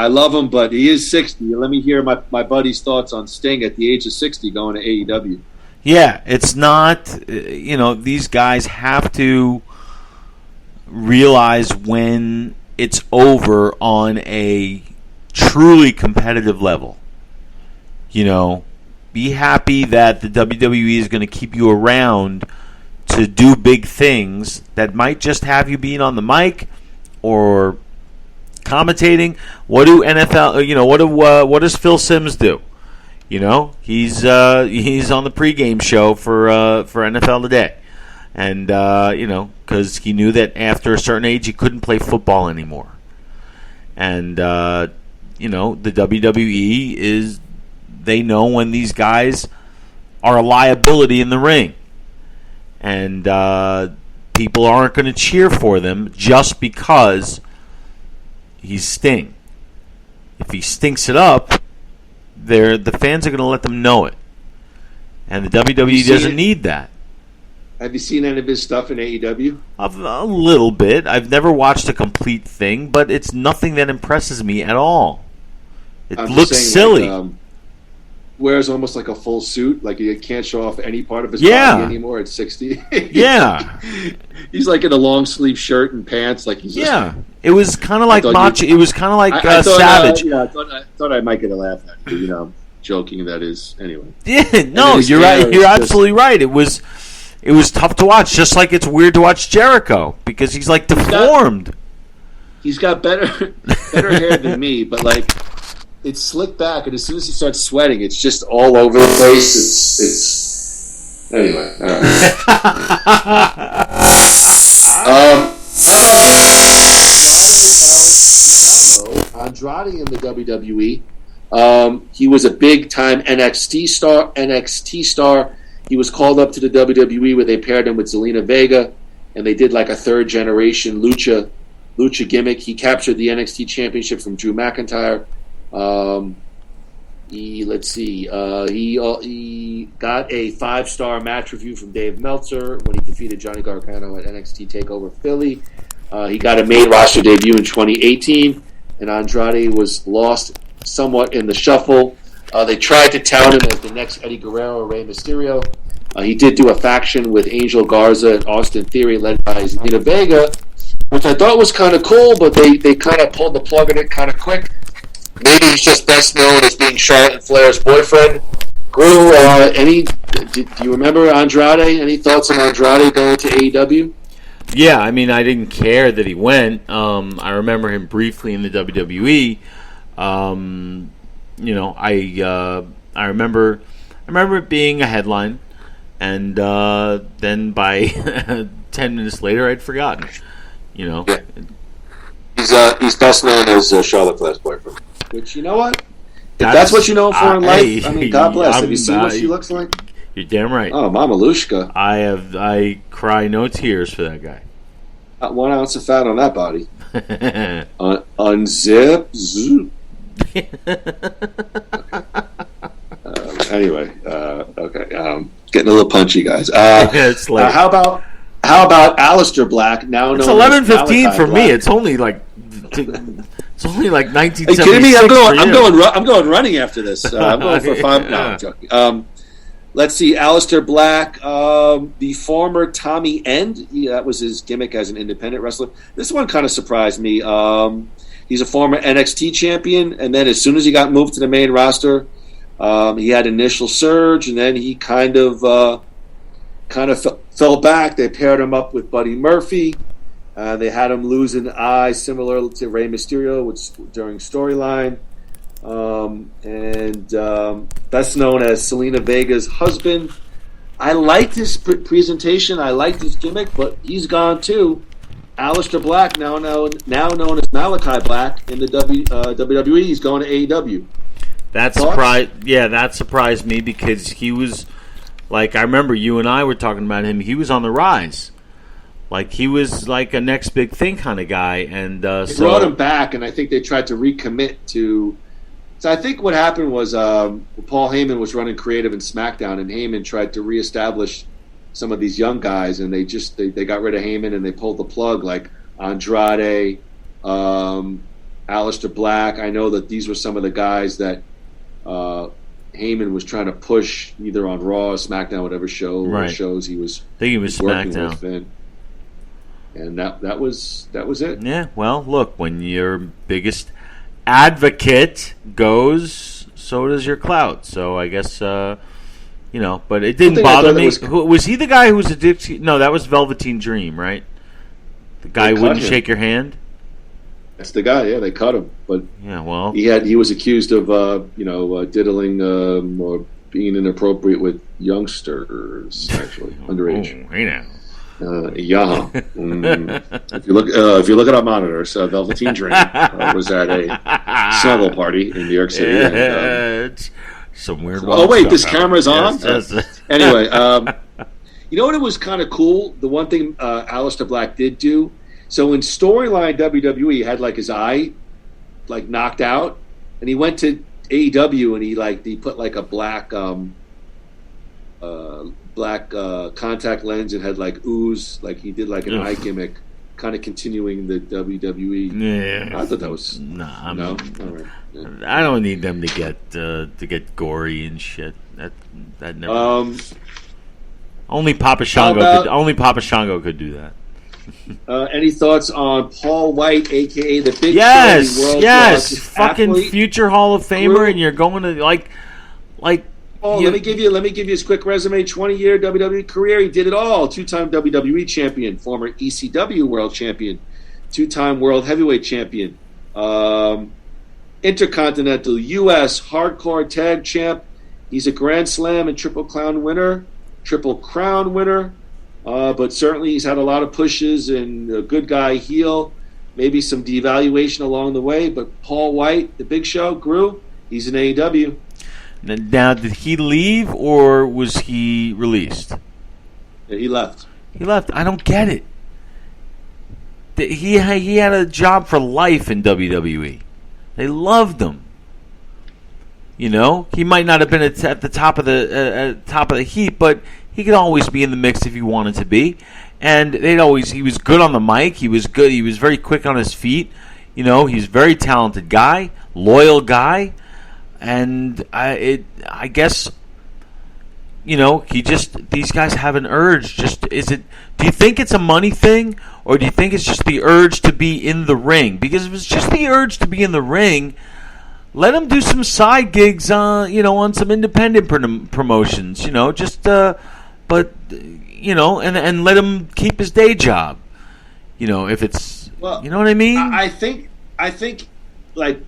love him, but he is 60. Let me hear my buddy's thoughts on Sting at the age of 60 going to AEW. Yeah, it's not, these guys have to realize when it's over on a truly competitive level. Be happy that the WWE is going to keep you around to do big things that might just have you being on the mic or commentating. What do NFL? What does Phil Simms do? He's on the pregame show for NFL Today, and because he knew that after a certain age he couldn't play football anymore, and the WWE is. They know when these guys are a liability in the ring. And people aren't going to cheer for them just because he's Sting. If he stinks it up, the fans are going to let them know it. And the WWE doesn't need that. Have you seen any of his stuff in AEW? A little bit. I've never watched a complete thing, but it's nothing that impresses me at all. It looks silly. Wears almost like a full suit, like he can't show off any part of his body anymore at 60. Yeah, he's like in a long sleeve shirt and pants, like he's It was kind of like Macho. It was kind of like Savage. I thought I might get a laugh at you, joking. That is anyway. Yeah, no, you're right. You're absolutely right. It was tough to watch. Just like it's weird to watch Jericho because he's like deformed. He's got better hair than me, but like it's slicked back, and as soon as he starts sweating, it's just all over the place. It's anyway. All right. Andrade in the WWE. He was a big-time NXT star. He was called up to the WWE where they paired him with Zelina Vega, and they did like a third-generation lucha gimmick. He captured the NXT Championship from Drew McIntyre. He got a 5-star match review from Dave Meltzer when he defeated Johnny Gargano at NXT TakeOver Philly. He got a main roster debut in 2018, and Andrade was lost somewhat in the shuffle. They tried to tout him as the next Eddie Guerrero or Rey Mysterio. He did do a faction with Angel Garza and Austin Theory led by Zelina Vega, which I thought was kind of cool, but they kind of pulled the plug on it kind of quick. Maybe he's just best known as being Charlotte and Flair's boyfriend. Groo, do you remember Andrade? Any thoughts on Andrade going to AEW? Yeah, I mean, I didn't care that he went. I remember him briefly in the WWE. I remember it being a headline, and then by 10 minutes later, I'd forgotten. Yeah. He's best known as Charlotte Flair's boyfriend. Which, you know what? If that's what you know for in life, I mean, God bless. Have you seen what she looks like? You're damn right. Oh, Mama Lushka. I cry no tears for that guy. Not 1 ounce of fat on that body. Unzip. Zoop. Anyway, okay. Getting a little punchy, guys. It's late. How about Aleister Black? Now it's 11:15 for me. It's only like 1976. Are you kidding me? I'm going running after this. I'm going for 5. No, I'm joking. Let's see, Aleister Black, the former Tommy End. That was his gimmick as an independent wrestler. This one kind of surprised me. He's a former NXT champion, and then as soon as he got moved to the main roster, he had initial surge, and then he kind of fell back. They paired him up with Buddy Murphy. They had him lose an eye similar to Rey Mysterio during storyline. Best known as Zelina Vega's husband. I liked his presentation. I liked his gimmick, but he's gone too. Aleister Black, now known as Malachi Black in the WWE, he's going to AEW. That surprised me because he was like, I remember you and I were talking about him. He was on the rise. Like, he was like a next big thing kind of guy. And they brought him back, and I think they tried to recommit to... So I think what happened was Paul Heyman was running creative in SmackDown, and Heyman tried to reestablish some of these young guys, and they got rid of Heyman, and they pulled the plug, like Andrade, Aleister Black. I know that these were some of the guys that Heyman was trying to push either on Raw or SmackDown, whatever shows he was. I think he was working SmackDown. with. And that was it. Yeah, well, look, when your biggest advocate goes, so does your clout. So I guess, but it didn't bother me. Was he the guy who was a Dixie? No, that was Velveteen Dream, right? The guy who wouldn't shake your hand? That's the guy, yeah, they cut him. But yeah, well, he was accused of, diddling or being inappropriate with youngsters, actually, underage. Oh, hey now. Yeah. If you look at our monitors, Velveteen Dream was at a snuggle party in New York City. And, some weird. Oh wait, this camera's on. Yes. Anyway, you know what? It was kind of cool. The one thing Aleister Black did do. So in storyline WWE, he had like his eye like knocked out, and he went to AEW and he put like a black contact lens and had like ooze, like he did like an eye gimmick, kind of continuing the WWE. Yeah, I thought that was no. All right. Yeah. I don't need them to get gory and shit. That never. Only Papa Shango could do that. Any thoughts on Paul White, aka the Big Yes, World yes, fucking athlete? future Hall of Famer, and you're going to like. Like, let me give you his quick resume. 20-year WWE career. He did it all. 2-time WWE champion, former ECW world champion, 2-time world heavyweight champion, intercontinental U.S. hardcore tag champ. He's a Grand Slam and Triple Crown winner. But certainly he's had a lot of pushes and a good guy heel. Maybe some devaluation along the way. But Paul White, the Big Show, Groo, he's in AEW. Now, did he leave or was he released? Yeah, he left. He left. I don't get it. He had a job for life in WWE. They loved him. You know, he might not have been at the top of the heap, but he could always be in the mix if he wanted to be. And he was good on the mic. He was good. He was very quick on his feet. You know, he's a very talented guy, loyal guy. And I guess, you know, these guys have an urge. Do you think it's a money thing, or do you think it's just the urge to be in the ring? Because if it's just the urge to be in the ring, let him do some side gigs, on some independent promotions, but and let him keep his day job. If it's, you know what I mean? I think like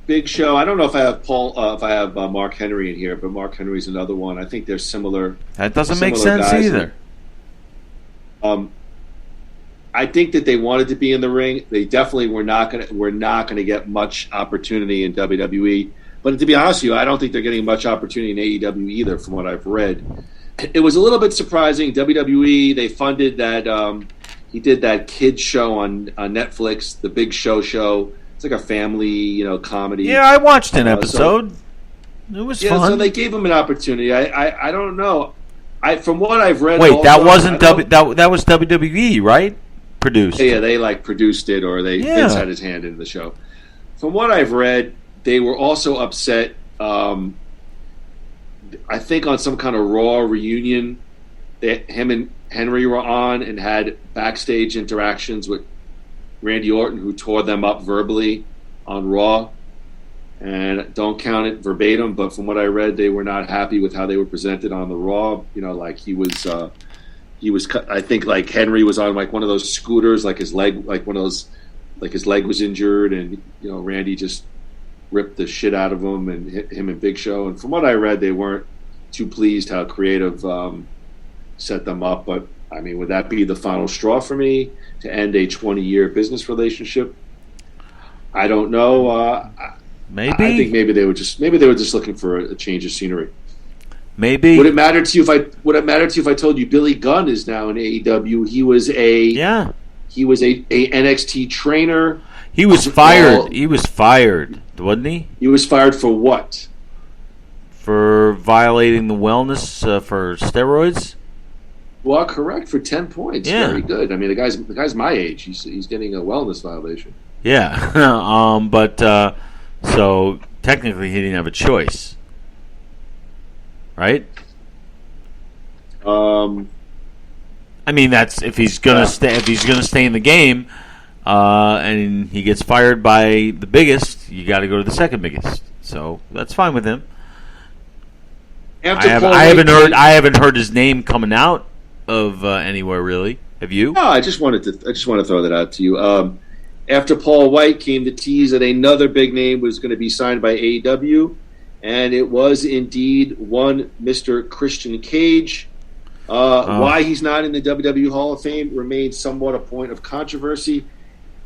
Big Show. I don't know if I have Mark Henry in here, but Mark Henry's another one. I think they're similar. That doesn't make sense either. I think that they wanted to be in the ring. They definitely were not going to get much opportunity in WWE. But to be honest with you, I don't think they're getting much opportunity in AEW either, from what I've read. It was a little bit surprising. WWE, they funded that. He did that kids show on Netflix, the Big Show Show. It's like a family, comedy. Yeah, I watched an episode. It was fun. So they gave him an opportunity. I don't know. From what I've read, wait, that wasn't that was WWE, right? Produced. Yeah, they produced it, or Vince had his hand in the show. From what I've read, they were also upset. I think on some kind of Raw reunion, him and Henry were on and had backstage interactions with Randy Orton, who tore them up verbally on Raw. And don't count it verbatim, but from what I read, they were not happy with how they were presented on the Raw. He was. I think like Henry was on like one of those scooters, like his leg, his leg was injured, and Randy just ripped the shit out of him and hit him and Big Show. And from what I read, they weren't too pleased how creative set them up. But I mean, would that be the final straw for me to end a 20-year business relationship? I don't know. Maybe. I think maybe they were just looking for a change of scenery. Maybe. Would it matter to you if I told you Billy Gunn is now in AEW? He was a NXT trainer. He was fired. He was fired, wasn't he? He was fired for what? For violating the wellness for steroids. Well, correct, for 10 points. Yeah. Very good. I mean, the guy's my age. He's getting a wellness violation. Yeah. So technically he didn't have a choice. Right? I mean, that's if he's gonna stay. If he's gonna stay in the game, and he gets fired by the biggest, you got to go to the second biggest. So that's fine with him. I haven't heard his name coming out of anywhere really. Have you? No, I just want to throw that out to you. After Paul White came the tease that another big name was going to be signed by AEW. And it was indeed one Mr. Christian Cage. Why he's not in the WWE Hall of Fame remains somewhat a point of controversy.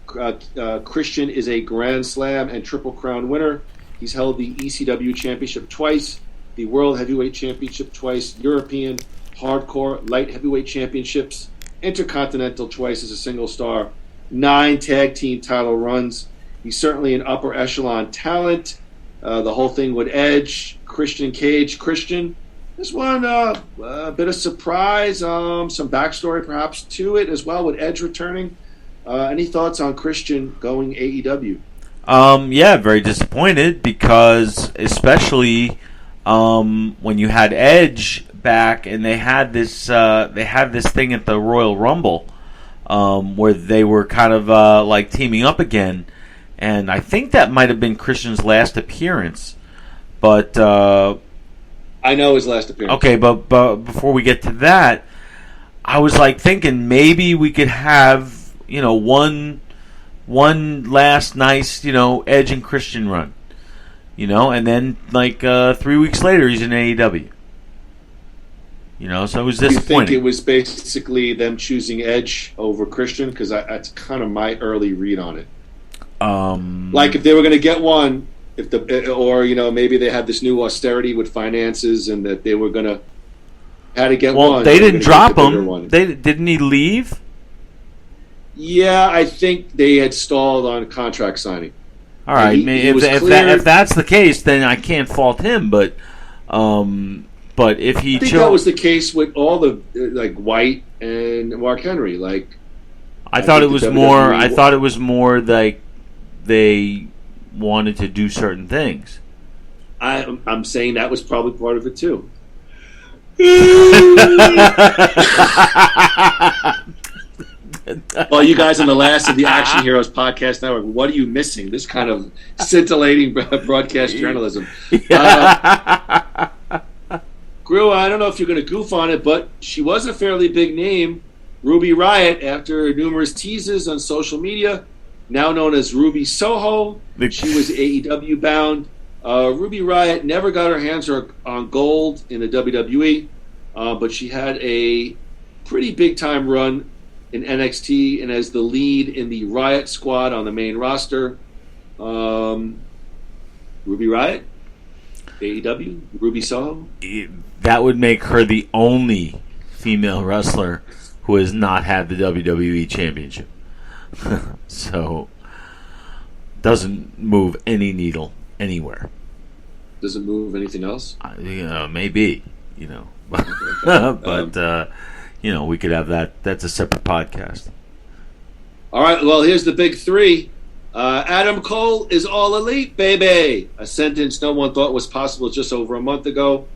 Christian is a Grand Slam and Triple Crown winner. He's held the ECW Championship twice, the World Heavyweight Championship twice, European Hardcore Light Heavyweight Championships, Intercontinental twice as a single star, 9 tag team title runs. He's certainly an upper echelon talent. The whole thing with Edge, Christian Cage. Christian, this one a bit of surprise, some backstory perhaps to it as well with Edge returning. Any thoughts on Christian going AEW? Yeah, very disappointed because especially when you had Edge back and they had this thing at the Royal Rumble where they were kind of like teaming up again. And I think that might have been Christian's last appearance. But, I know his last appearance. Okay, but before we get to that, I was like thinking maybe we could have, one last nice, Edge and Christian run. And then 3 weeks later he's in AEW. So it was disappointing. You think it was basically them choosing Edge over Christian? Because that's kind of my early read on it. If they were going to get one, maybe they had this new austerity with finances, and that they were going to had to get one. Well, they didn't drop him. Didn't he leave? Yeah, I think they had stalled on contract signing. All right, if that's the case, then I can't fault him. But if he, I think that was the case with all the White and Mark Henry. I thought it was more. I thought it was more like they wanted to do certain things. I'm saying that was probably part of it too. Well, you guys on the last of the Action Heroes Podcast Network, what are you missing? This kind of scintillating broadcast journalism. Groo, I don't know if you're going to goof on it, but she was a fairly big name, Ruby Riott, after numerous teases on social media, now known as Ruby Soho. She was AEW bound. Ruby Riott never got her hands on gold in the WWE, but she had a pretty big-time run in NXT and as the lead in the Riott Squad on the main roster. Ruby Riott, AEW, Ruby Soho. That would make her the only female wrestler who has not had the WWE Championship. So, doesn't move any needle anywhere. Doesn't move anything else? Maybe, but we could have that. That's a separate podcast. All right, well, here's the big three. Adam Cole is all elite, baby. A sentence no one thought was possible just over a month ago.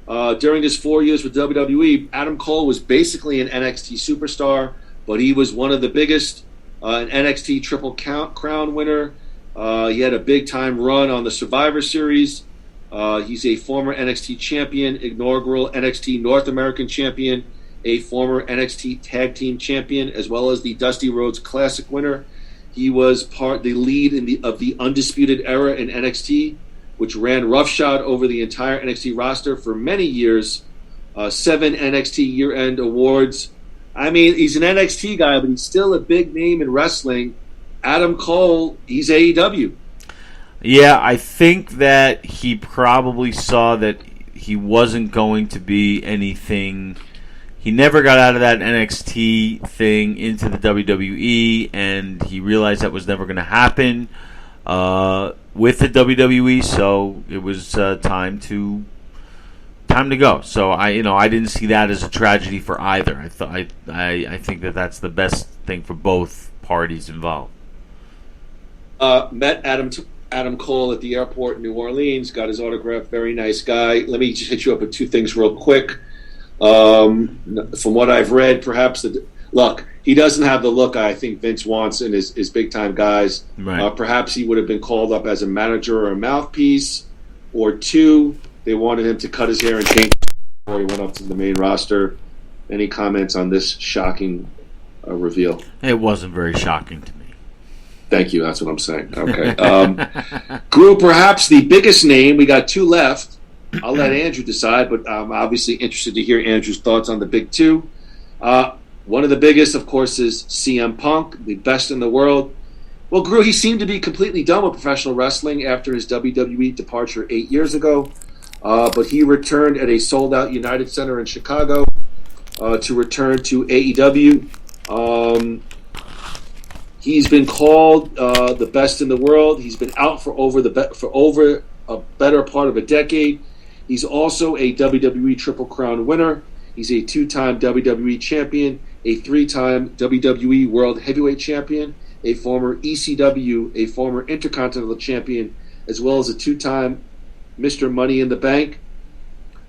During his 4 years with WWE, Adam Cole was basically an NXT superstar, but he was one of the biggest, an NXT Triple Crown winner. He had a big-time run on the Survivor Series. He's a former NXT champion, inaugural NXT North American champion, a former NXT Tag Team champion, as well as the Dusty Rhodes Classic winner. He was the lead of the Undisputed Era in NXT, which ran roughshod over the entire NXT roster for many years. 7 NXT year-end awards. I mean, he's an NXT guy, but he's still a big name in wrestling. Adam Cole, he's AEW. Yeah, I think that he probably saw that he wasn't going to be anything. He never got out of that NXT thing into the WWE, and he realized that was never going to happen with the WWE. So it was time to go. So I didn't see that as a tragedy for either. I think that that's the best thing for both parties involved. Met Adam Cole at the airport in New Orleans. Got his autograph. Very nice guy. Let me just hit you up with 2 things real quick. From what I've read, perhaps look, he doesn't have the look I think Vince wants in his big time guys. Right. Perhaps he would have been called up as a manager or a mouthpiece, or 2, they wanted him to cut his hair and change before he went up to the main roster. Any comments on this shocking reveal? It wasn't very shocking to me. Thank you. That's what I'm saying. Okay. Groo, perhaps the biggest name. We got 2 left. I'll let Andrew decide, but I'm obviously interested to hear Andrew's thoughts on the big 2. One of the biggest, of course, is CM Punk, the best in the world. Well, Groo, he seemed to be completely done with professional wrestling after his WWE departure 8 years ago, but he returned at a sold-out United Center in Chicago to return to AEW. He's been called the best in the world. He's been out for over a better part of a decade. He's also a WWE Triple Crown winner. He's a 2-time WWE champion, a 3-time WWE World Heavyweight champion, a former ECW, a former Intercontinental champion, as well as a 2-time Mr. Money in the Bank.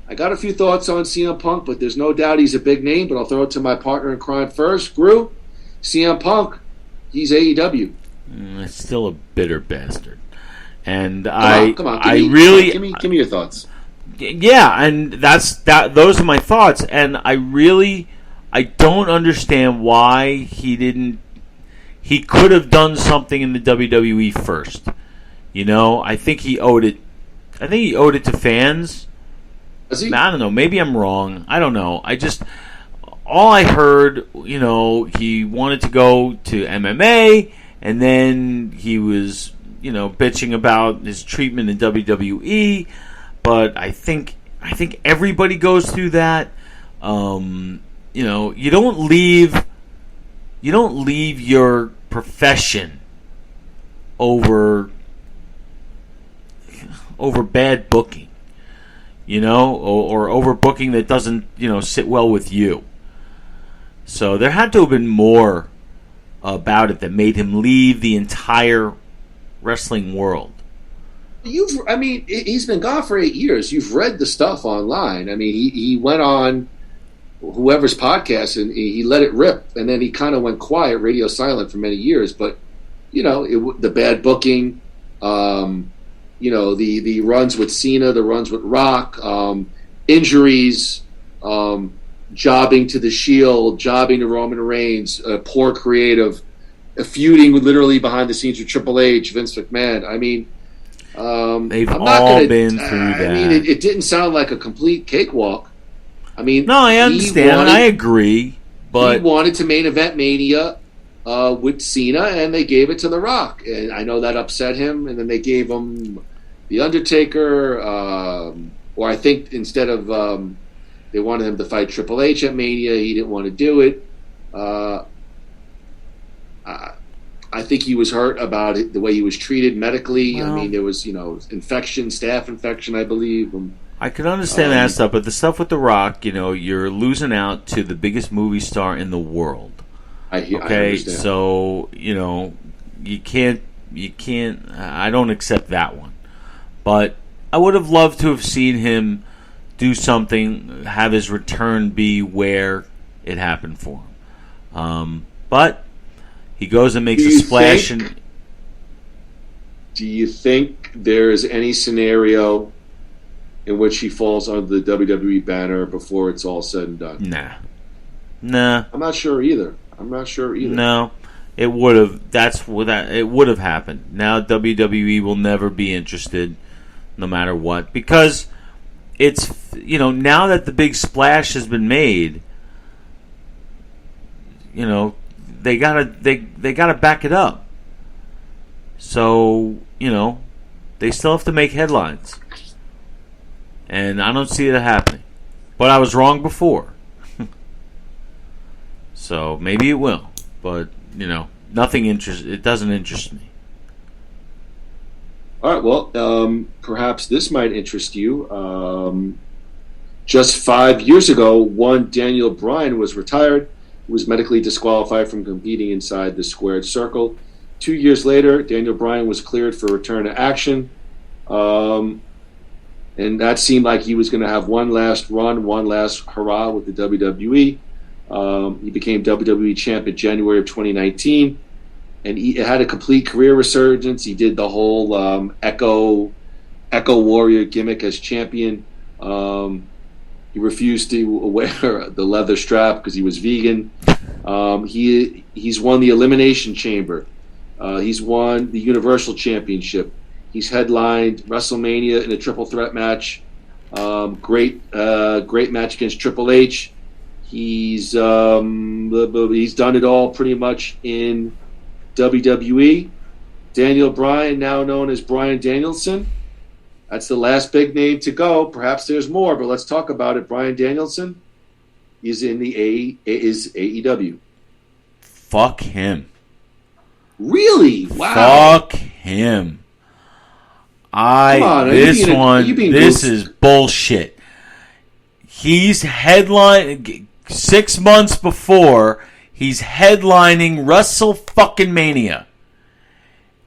I got a few thoughts on CM Punk, but there's no doubt he's a big name, but I'll throw it to my partner in crime first. Groo, CM Punk, he's AEW. It's still a bitter bastard. And Come on. give me Give me your thoughts. Yeah, and those are my thoughts, and I don't understand why he didn't. He could have done something in the WWE first. I think he owed it. I think he owed it to fans. Does he? I don't know. Maybe I'm wrong. I don't know. All I heard, he wanted to go to MMA, and then he was, bitching about his treatment in WWE. But I think everybody goes through that. You don't leave your profession over bad booking, or over booking that doesn't, sit well with you. So there had to have been more about it that made him leave the entire wrestling world. He's been gone for 8 years. You've read the stuff online. He went on whoever's podcast and he let it rip, and then he kind of went quiet, radio silent for many years. But the bad booking, the runs with Cena, the runs with Rock, injuries, jobbing to the Shield, jobbing to Roman Reigns, poor creative, feuding literally behind the scenes with Triple H, Vince McMahon. They've all been through that. It didn't sound like a complete cakewalk. No, I understand, and I agree. But he wanted to main event Mania with Cena, and they gave it to The Rock. And I know that upset him, and then they gave him The Undertaker, or I think instead of they wanted him to fight Triple H at Mania, he didn't want to do it. I think he was hurt about it, the way he was treated medically. Well, there was, staph infection, I believe. I could understand that stuff, but the stuff with The Rock, you're losing out to the biggest movie star in the world. I understand. So, you can't, I don't accept that one. But I would have loved to have seen him do something, have his return be where it happened for him. But he goes and makes a splash. Do you think there is any scenario in which he falls under the WWE banner before it's all said and done? Nah. I'm not sure either. No, it would have. It would have happened. Now WWE will never be interested, no matter what, because it's now that the big splash has been made, they gotta back it up. So they still have to make headlines. And I don't see it happening. But I was wrong before. So maybe it will. But, it doesn't interest me. All right, well, perhaps this might interest you. Just 5 years ago, one Daniel Bryan was retired. He was medically disqualified from competing inside the squared circle. 2 years later, Daniel Bryan was cleared for return to action. And that seemed like he was going to have one last run, one last hurrah with the WWE. He became WWE champ in January of 2019, and he had a complete career resurgence. He did the whole Echo Warrior gimmick as champion. He refused to wear the leather strap because he was vegan. He's won the Elimination Chamber. He's won the Universal Championship. He's headlined WrestleMania in a triple threat match. Great match against Triple H. He's done it all pretty much in WWE. Daniel Bryan, now known as Bryan Danielson. That's the last big name to go. Perhaps there's more, but let's talk about it. Bryan Danielson is in the AEW. Fuck him. Really? Wow. Fuck him. This is bullshit. He's headlining 6 months before. He's headlining WrestleMania,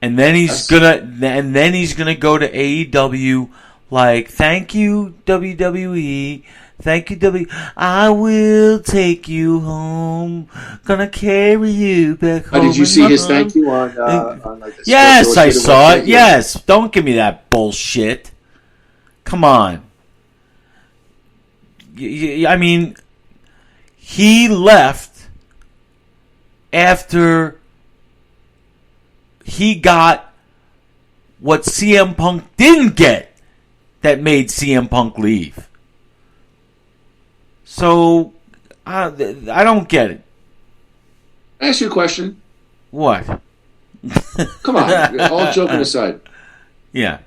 and then he's gonna go to AEW. Like, thank you WWE, thank you WWE. I will take you home. Gonna carry you back home. Did you see his thank you on like the Yes, I saw it. Yes, don't give me that bullshit. Come on. I mean, he left after he got what CM Punk didn't get that made CM Punk leave. So, I don't get it. Can I ask you a question? What? Come on, all joking aside. Yeah.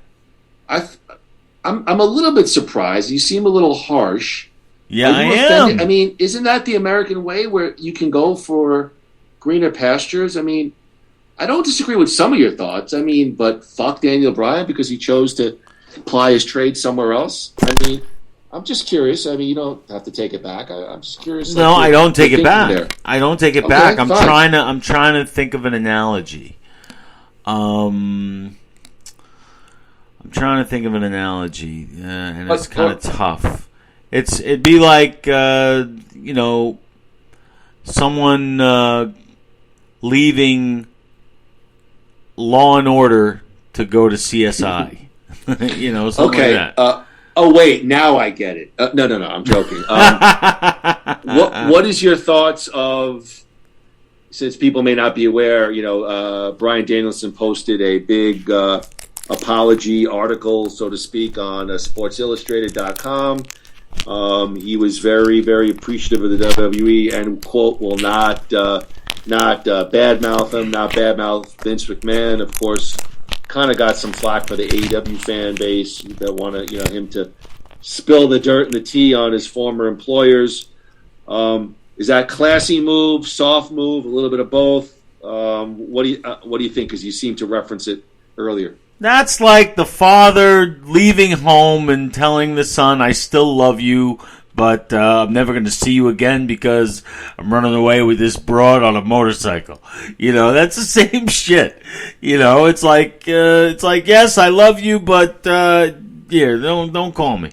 I'm a little bit surprised. You seem a little harsh. Yeah, I offended? am. I mean, isn't that the American way where you can go for greener pastures? I mean, I don't disagree with some of your thoughts. I mean, but fuck Daniel Bryan because he chose to ply his trade somewhere else. I mean, I'm just curious. I mean, you don't have to take it back. I'm just curious. No, I don't take it back. There. I don't take it back. I'm trying to think of an analogy. I'm trying to think of an analogy, and it's kind of tough. It'd be like someone leaving Law and Order to go to CSI. Something okay. like that. Oh wait, now I get it. No, I'm joking. What is your thoughts of? Since people may not be aware, Bryan Danielson posted a big apology article, so to speak, on SportsIllustrated.com. He was very, very appreciative of the WWE and, quote, will not badmouth him, not badmouth Vince McMahon. Of course, kind of got some flack for the AEW fan base that wanted him to spill the dirt and the tea on his former employers. Is that classy move, soft move, a little bit of both? What do you think? Because you seem to reference it earlier. That's like the father leaving home and telling the son, "I still love you, but I'm never going to see you again because I'm running away with this broad on a motorcycle." That's the same shit. It's like yes, I love you, but don't call me.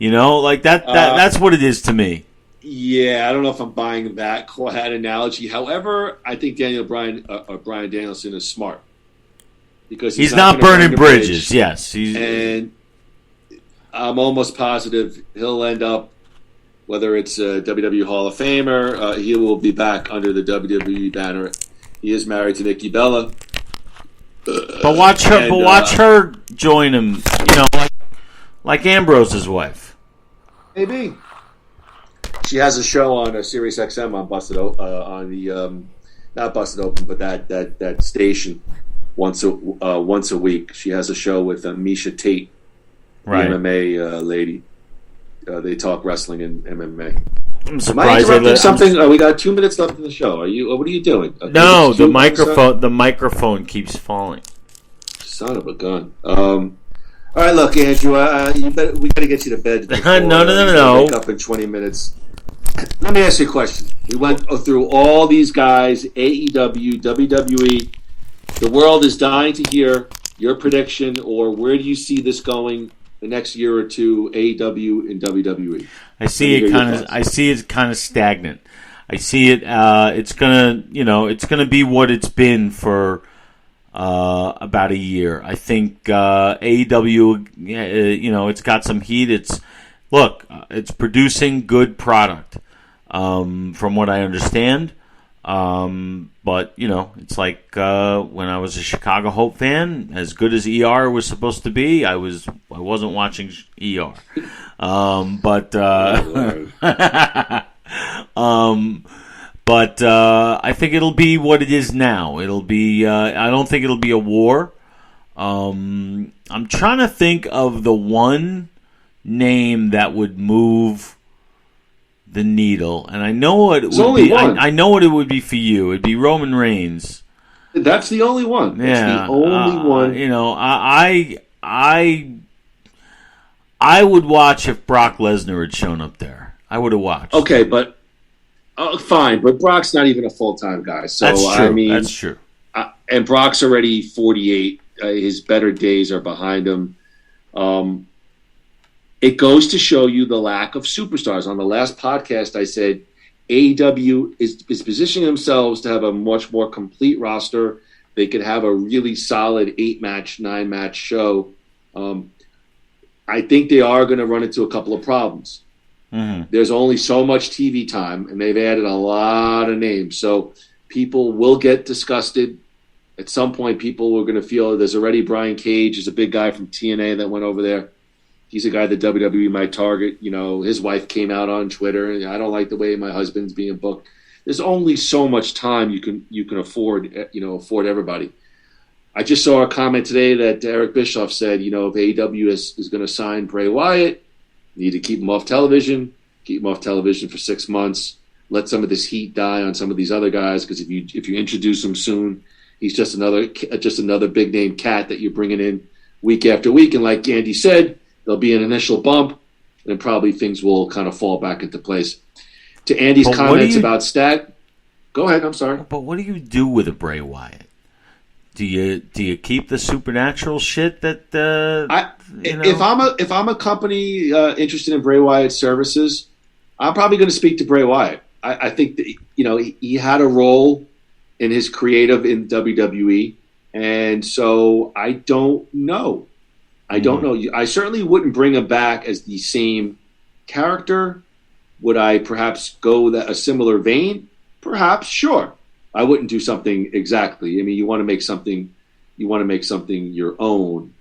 Like that. That's what it is to me. Yeah, I don't know if I'm buying that analogy. However, I think Bryan Danielson is smart because he's not burning bridges. Yes, and I'm almost positive he'll end up, whether it's a WWE Hall of Famer, he will be back under the WWE banner. He is married to Nikki Bella, but watch her join him. Like Ambrose's wife. Maybe. She has a show on Sirius XM on Busted on the not Busted Open, but that station once a week. She has a show with Misha Tate, right. the MMA lady. They talk wrestling and MMA. I'm surprised. Am I interrupting something? We got 2 minutes left in the show. What are you doing? No, the microphone keeps falling. Son of a gun. All right, look, Andrew. We got to get you to bed. No. Wake up in 20 minutes. Let me ask you a question. We went through all these guys, AEW, WWE. The world is dying to hear your prediction, or where do you see this going the next year or two, AEW and WWE? I see it kind of stagnant. I see it. It's gonna be what it's been for about a year. I think AEW, it's got some heat. It's producing good product, from what I understand. But it's like when I was a Chicago Hope fan, as good as ER was supposed to be, I wasn't watching ER. But I think it'll be what it is now. It'll be. I don't think it'll be a war. I'm trying to think of the one name that would move the needle, and I know what it would be. I know what it would be for you. It'd be Roman Reigns. That's the only one. That's the only one. I would watch if Brock Lesnar had shown up there. I would have watched. Okay, but fine. But Brock's not even a full-time guy. So that's true. I mean, that's true. And Brock's already 48. His better days are behind him. It goes to show you the lack of superstars. On the last podcast, I said AEW is positioning themselves to have a much more complete roster. They could have a really solid 8-match, 9-match show. I think they are going to run into a couple of problems. There's only so much TV time, and they've added a lot of names. So people will get disgusted. At some point, people are going to feel there's already Brian Cage, who's a big guy from TNA that went over there. He's a guy that WWE might target. His wife came out on Twitter, and I don't like the way my husband's being booked. There's only so much time you can afford, afford everybody. I just saw a comment today that Eric Bischoff said, if AEW is going to sign Bray Wyatt, you need to keep him off television. Keep him off television for 6 months. Let some of this heat die on some of these other guys, because if you introduce him soon, he's just another big name cat that you're bringing in week after week. And like Andy said, there'll be an initial bump, and probably things will kind of fall back into place. To Andy's comments about stat, go ahead. I'm sorry. But what do you do with a Bray Wyatt? Do you keep the supernatural shit that If I'm a company interested in Bray Wyatt's services, I'm probably going to speak to Bray Wyatt. I think that he had a role in his creative in WWE, and so I don't know. I certainly wouldn't bring him back as the same character. Would I perhaps go a similar vein? Perhaps, sure. I wouldn't do something exactly. I mean, you want to make something your own.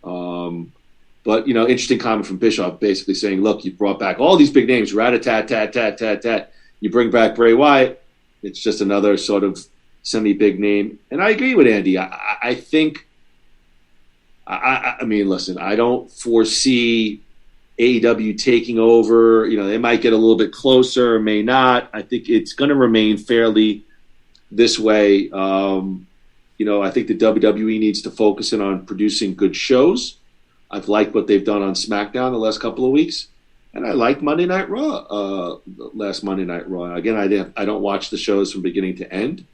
But interesting comment from Bischoff, basically saying, "Look, you brought back all these big names, rat-a-tat-tat-tat-tat-tat. You bring back Bray Wyatt, it's just another sort of semi-big name." And I agree with Andy. I think. I mean, listen, I don't foresee AEW taking over. They might get a little bit closer, may not. I think it's going to remain fairly this way. I think the WWE needs to focus in on producing good shows. I've liked what they've done on SmackDown the last couple of weeks, and I like Monday Night Raw. Last Monday Night Raw. Again, I don't watch the shows from beginning to end,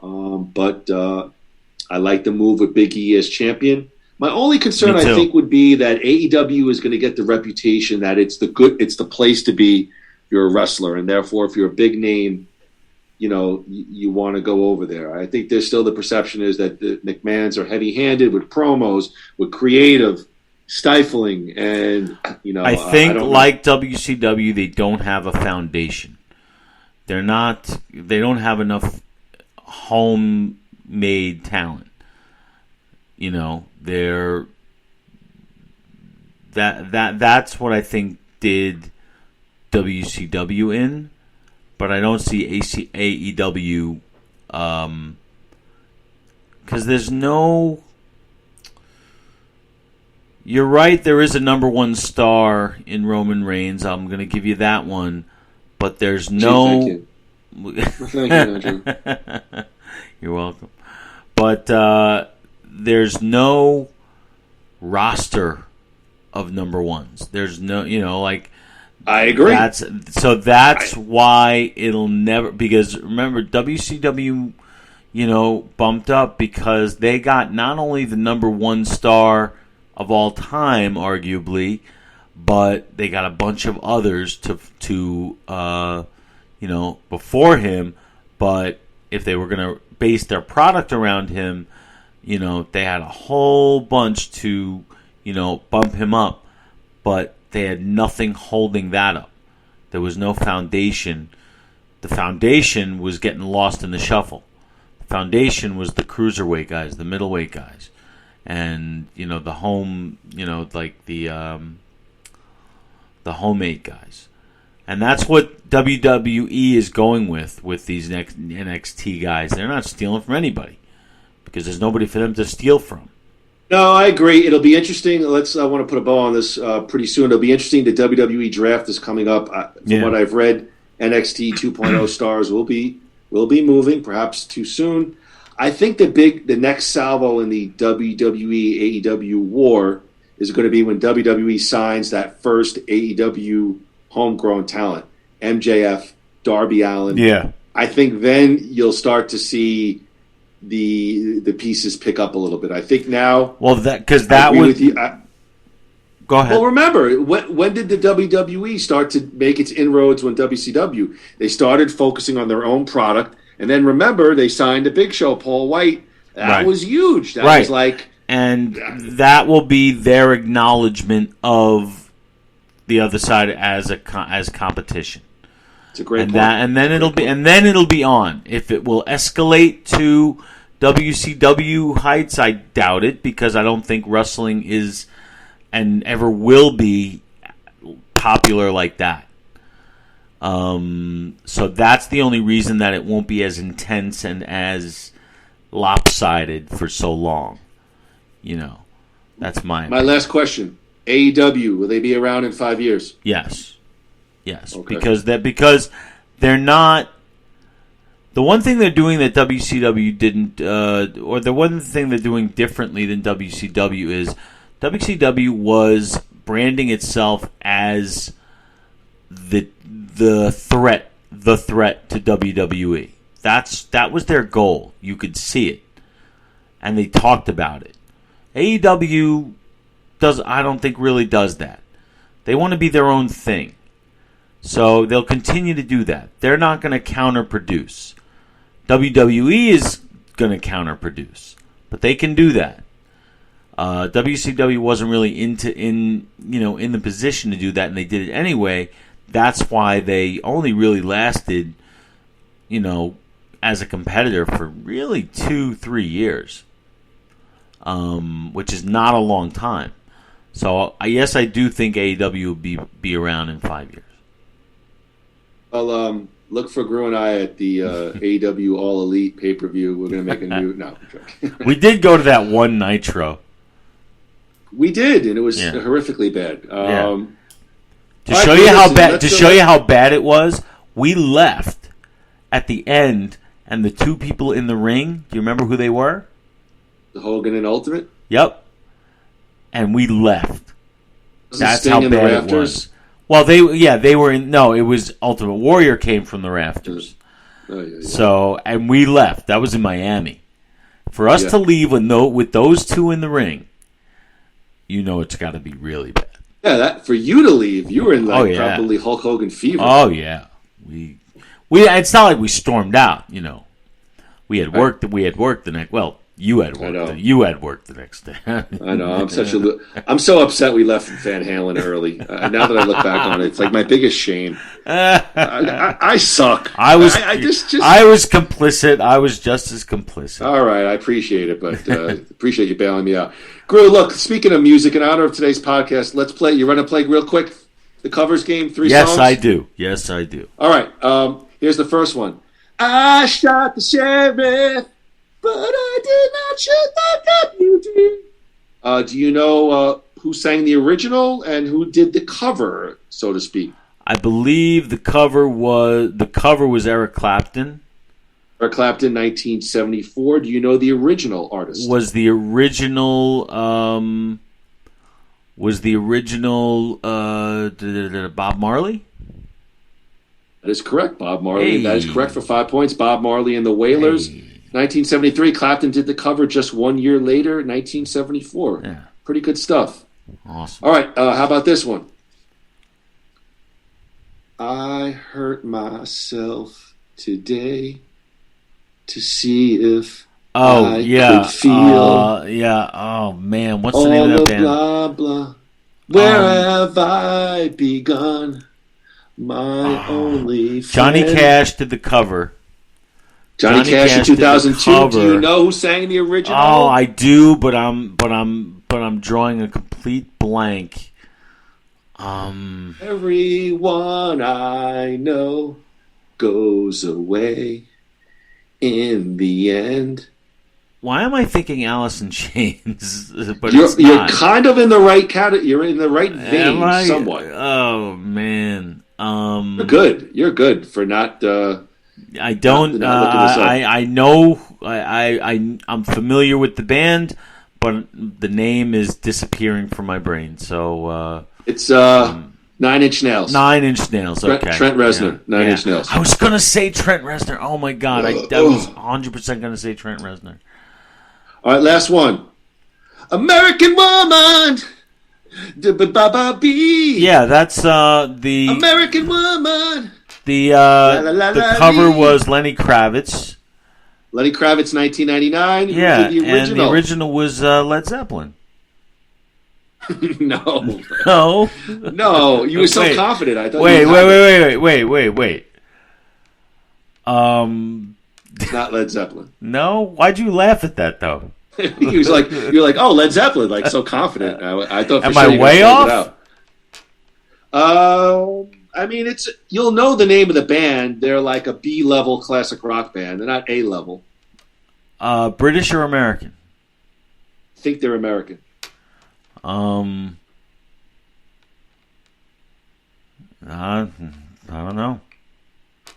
but I like the move with Big E as champion. My only concern, I think, would be that AEW is going to get the reputation that it's the place to be if you're a wrestler, and therefore, if you're a big name, you want to go over there. I think there's still the perception is that the McMahons are heavy-handed with promos, with creative, stifling, and I think like WCW, they don't have a foundation. They don't have enough homemade talent. That's what I think did WCW in, but I don't see AEW because there's no. You're right. There is a number one star in Roman Reigns. I'm going to give you that one, but there's no. Thank you, Andrew. You're welcome, but. There's no roster of number ones. There's no, I agree. That's why it'll never, because remember, WCW, bumped up because they got not only the number one star of all time, arguably, but they got a bunch of others to before him. But if they were going to base their product around him, they had a whole bunch to, bump him up, but they had nothing holding that up. There was no foundation. The foundation was getting lost in the shuffle. The foundation was the cruiserweight guys, the middleweight guys, and the home, the homemade guys, and that's what WWE is going with these next NXT guys. They're not stealing from anybody, because there's nobody for them to steal from. No, I agree. It'll be interesting. I want to put a bow on this pretty soon. It'll be interesting. The WWE draft is coming up. From what I've read, NXT 2.0 stars will be moving, perhaps too soon. I think the next salvo in the WWE AEW war is going to be when WWE signs that first AEW homegrown talent, MJF, Darby Allin. Yeah, I think then you'll start to see the pieces pick up a little bit. I think now. Well, that would. Go ahead. Well, remember, when did the WWE start to make its inroads when WCW? They started focusing on their own product, and then remember, they signed the Big Show, Paul White. That was huge. That was like. And that will be their acknowledgement of the other side as competition. It's a great point. And then it'll be on. If it will escalate to WCW heights, I doubt it, because I don't think wrestling is and ever will be popular like that. So that's the only reason that it won't be as intense and as lopsided for so long. That's my last question. AEW, will they be around in 5 years? Yes. Okay. Because they're not. The one thing they're doing that WCW didn't, or the one thing they're doing differently than WCW is WCW was branding itself as the threat to WWE. That was their goal. You could see it, and they talked about it. AEW I don't think really does that. They want to be their own thing, so they'll continue to do that. They're not going to counter-produce. WWE is going to counter-produce, but they can do that. WCW wasn't really in the position to do that, and they did it anyway. That's why they only really lasted, as a competitor for really 2-3 years, which is not a long time. So yes, I do think AEW will be around in 5 years. Well, look for Groo and I at the AEW All Elite pay-per-view. We're going to make a new... No, I'm joking. We did go to that one Nitro. We did, and it was horrifically bad. To show you how bad it was, we left at the end, and the two people in the ring, do you remember who they were? The Hogan and Ultimate? Yep. And we left. That's how bad it was. Well, they were in. No, it was Ultimate Warrior came from the rafters. So, and we left. That was in Miami. For us to leave with those two in the ring, it's got to be really bad. Yeah, for you to leave, you were in probably Hulk Hogan fever. Oh yeah, we. It's not like we stormed out. We had worked. We had worked the next. Well, you had work. You had work the next day. I know. I'm so upset we left Van Halen early. Now that I look back on it, it's like my biggest shame. I suck. I was complicit. I was just as complicit. All right, I appreciate it, but appreciate you bailing me out. Groo, look. Speaking of music, in honor of today's podcast, let's play. You want to play real quick the covers game? 3 songs. Yes, I do. All right. Here's the first one. I shot the sheriff, but I did not shoot the deputy. Do you know who sang the original and who did the cover, so to speak? I believe the cover was Eric Clapton. Eric Clapton, 1974. Do you know the original artist? Was the original Bob Marley? That is correct, Bob Marley. Hey. That is correct for 5 points. Bob Marley and the Wailers. Hey. 1973. Clapton did the cover just 1 year later, 1974. Yeah. Pretty good stuff. Awesome. All right, how about this one? I hurt myself today to see if I could feel. Oh, man. What's the name of that band? Blah, blah. Where have I begun? My only friend. Johnny Cash did the cover. Johnny Cash in 2002. Do you know who sang the original? Oh, I do, but I'm drawing a complete blank. Everyone I know goes away in the end. Why am I thinking Alice in Chains? But you're kind of in the right category. You're in the right vein, somewhat. Oh man, you're good. You're good for not. I don't. I know. I'm familiar with the band, but the name is disappearing from my brain. So it's 9 Inch Nails. 9 Inch Nails. Okay. Trent Reznor. 9 Inch Nails. I was gonna say Trent Reznor. Oh my god! I was 100% gonna say Trent Reznor. All right, last one. American Woman. Yeah, that's the American Woman. The cover was Lenny Kravitz. Lenny Kravitz, 1999. Yeah, and the original was Led Zeppelin. No. No. No, you were so confident. I thought. Wait. It's not Led Zeppelin. No. Why'd you laugh at that though? He was like, "You're like, oh, Led Zeppelin, like so confident." I thought. For Am sure I you were way gonna off? it out. I mean, you'll know the name of the band. They're like a B-level classic rock band. They're not A-level. British or American? I think they're American. I don't know.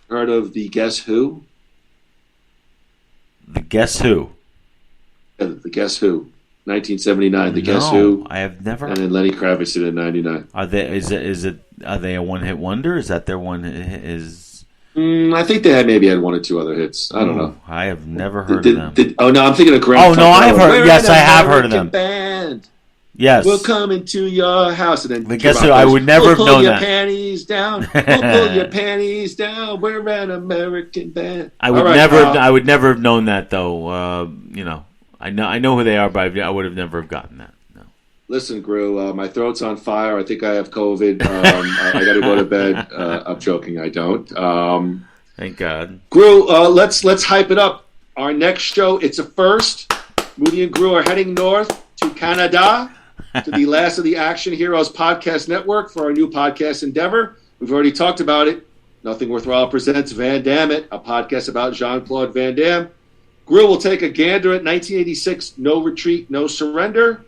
Heard of the Guess Who? The Guess Who? Yeah, the Guess Who. 1979. The Guess No, Who. I have never. And then Lenny Kravitz did it in 99. Are they? Are they a one-hit wonder? Is that their one? I think they maybe had one or two other hits. I don't know. I have never heard of them. Oh no, I'm thinking of Grand. Oh no, I've heard. We're Yes, an I have heard of them. Band. Yes, We'll come into your house and then. The Guess Who. I would never have known pull your that. Panties down. We'll pull your panties down. We're an American band. I would I would never have known that though. I know who they are, but I would have never have gotten that. No. Listen, Groo, my throat's on fire. I think I have COVID. I got to go to bed. I'm joking. I don't. Thank God. Groo, let's hype it up. Our next show, it's a first. Moody and Groo are heading north to Canada to the Last of the Action Heroes podcast network for our new podcast endeavor. We've already talked about it. Nothing Worthwhile presents Van Damme It, a podcast about Jean-Claude Van Damme. Groo will take a gander at 1986 No Retreat, No Surrender.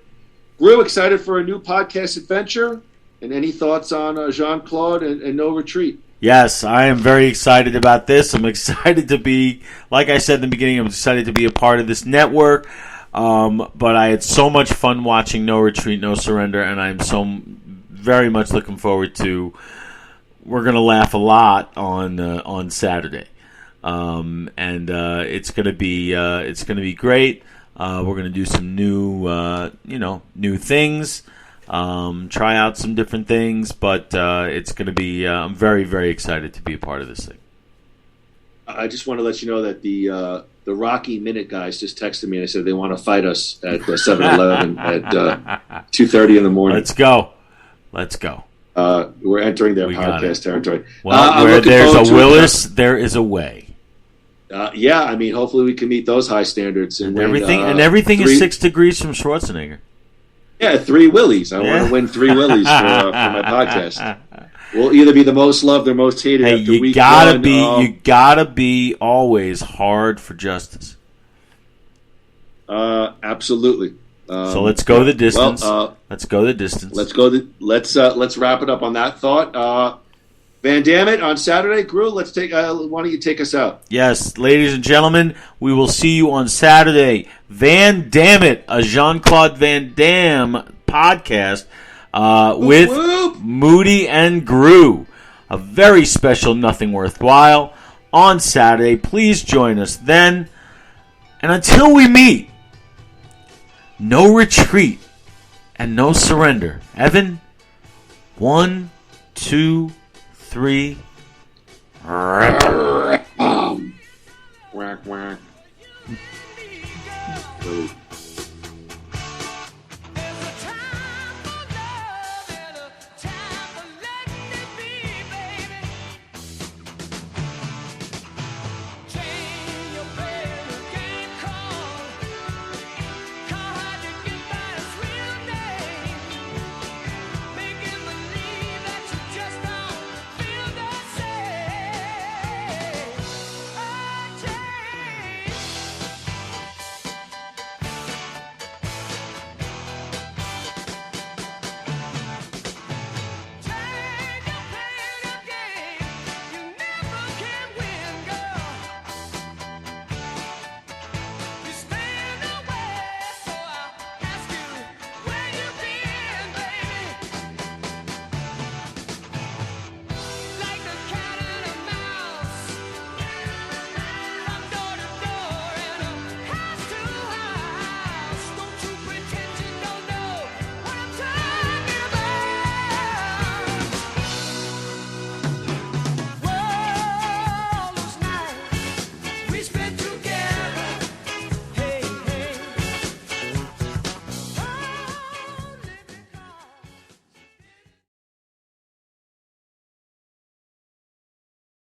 Groo, excited for a new podcast adventure? And any thoughts on Jean-Claude and No Retreat? Yes, I am very excited about this. I'm excited to be, like I said in the beginning, I'm excited to be a part of this network. But I had so much fun watching No Retreat, No Surrender, and I'm so very much looking forward to. We're gonna laugh a lot on Saturday, and it's gonna be great. We're gonna do some new things. Try out some different things, but it's going to be. I'm very, very excited to be a part of this thing. I just want to let you know that the Rocky Minute guys just texted me and they said they want to fight us at 7-Eleven at 2:30 in the morning. Let's go. We're entering their podcast territory. Well, where there's a Willis, there is a way. Yeah, I mean, hopefully we can meet those high standards and everything is 6 degrees from Schwarzenegger. Yeah, 3 Willies. I want to win 3 Willies for my podcast. We'll either be the most loved or most hated after week one. You gotta be always hard for justice. Absolutely. So let's go the distance. Let's go the distance. Let's wrap it up on that thought. Van Damme It on Saturday. Groo, let's take. Why don't you take us out? Yes, ladies and gentlemen, we will see you on Saturday. Van Damme It, a Jean-Claude Van Damme podcast with whoop. Moody and Groo. A very special Nothing Worthwhile on Saturday. Please join us then. And until we meet, no retreat and no surrender. Evan, 1, 2, 3. Whack, whack.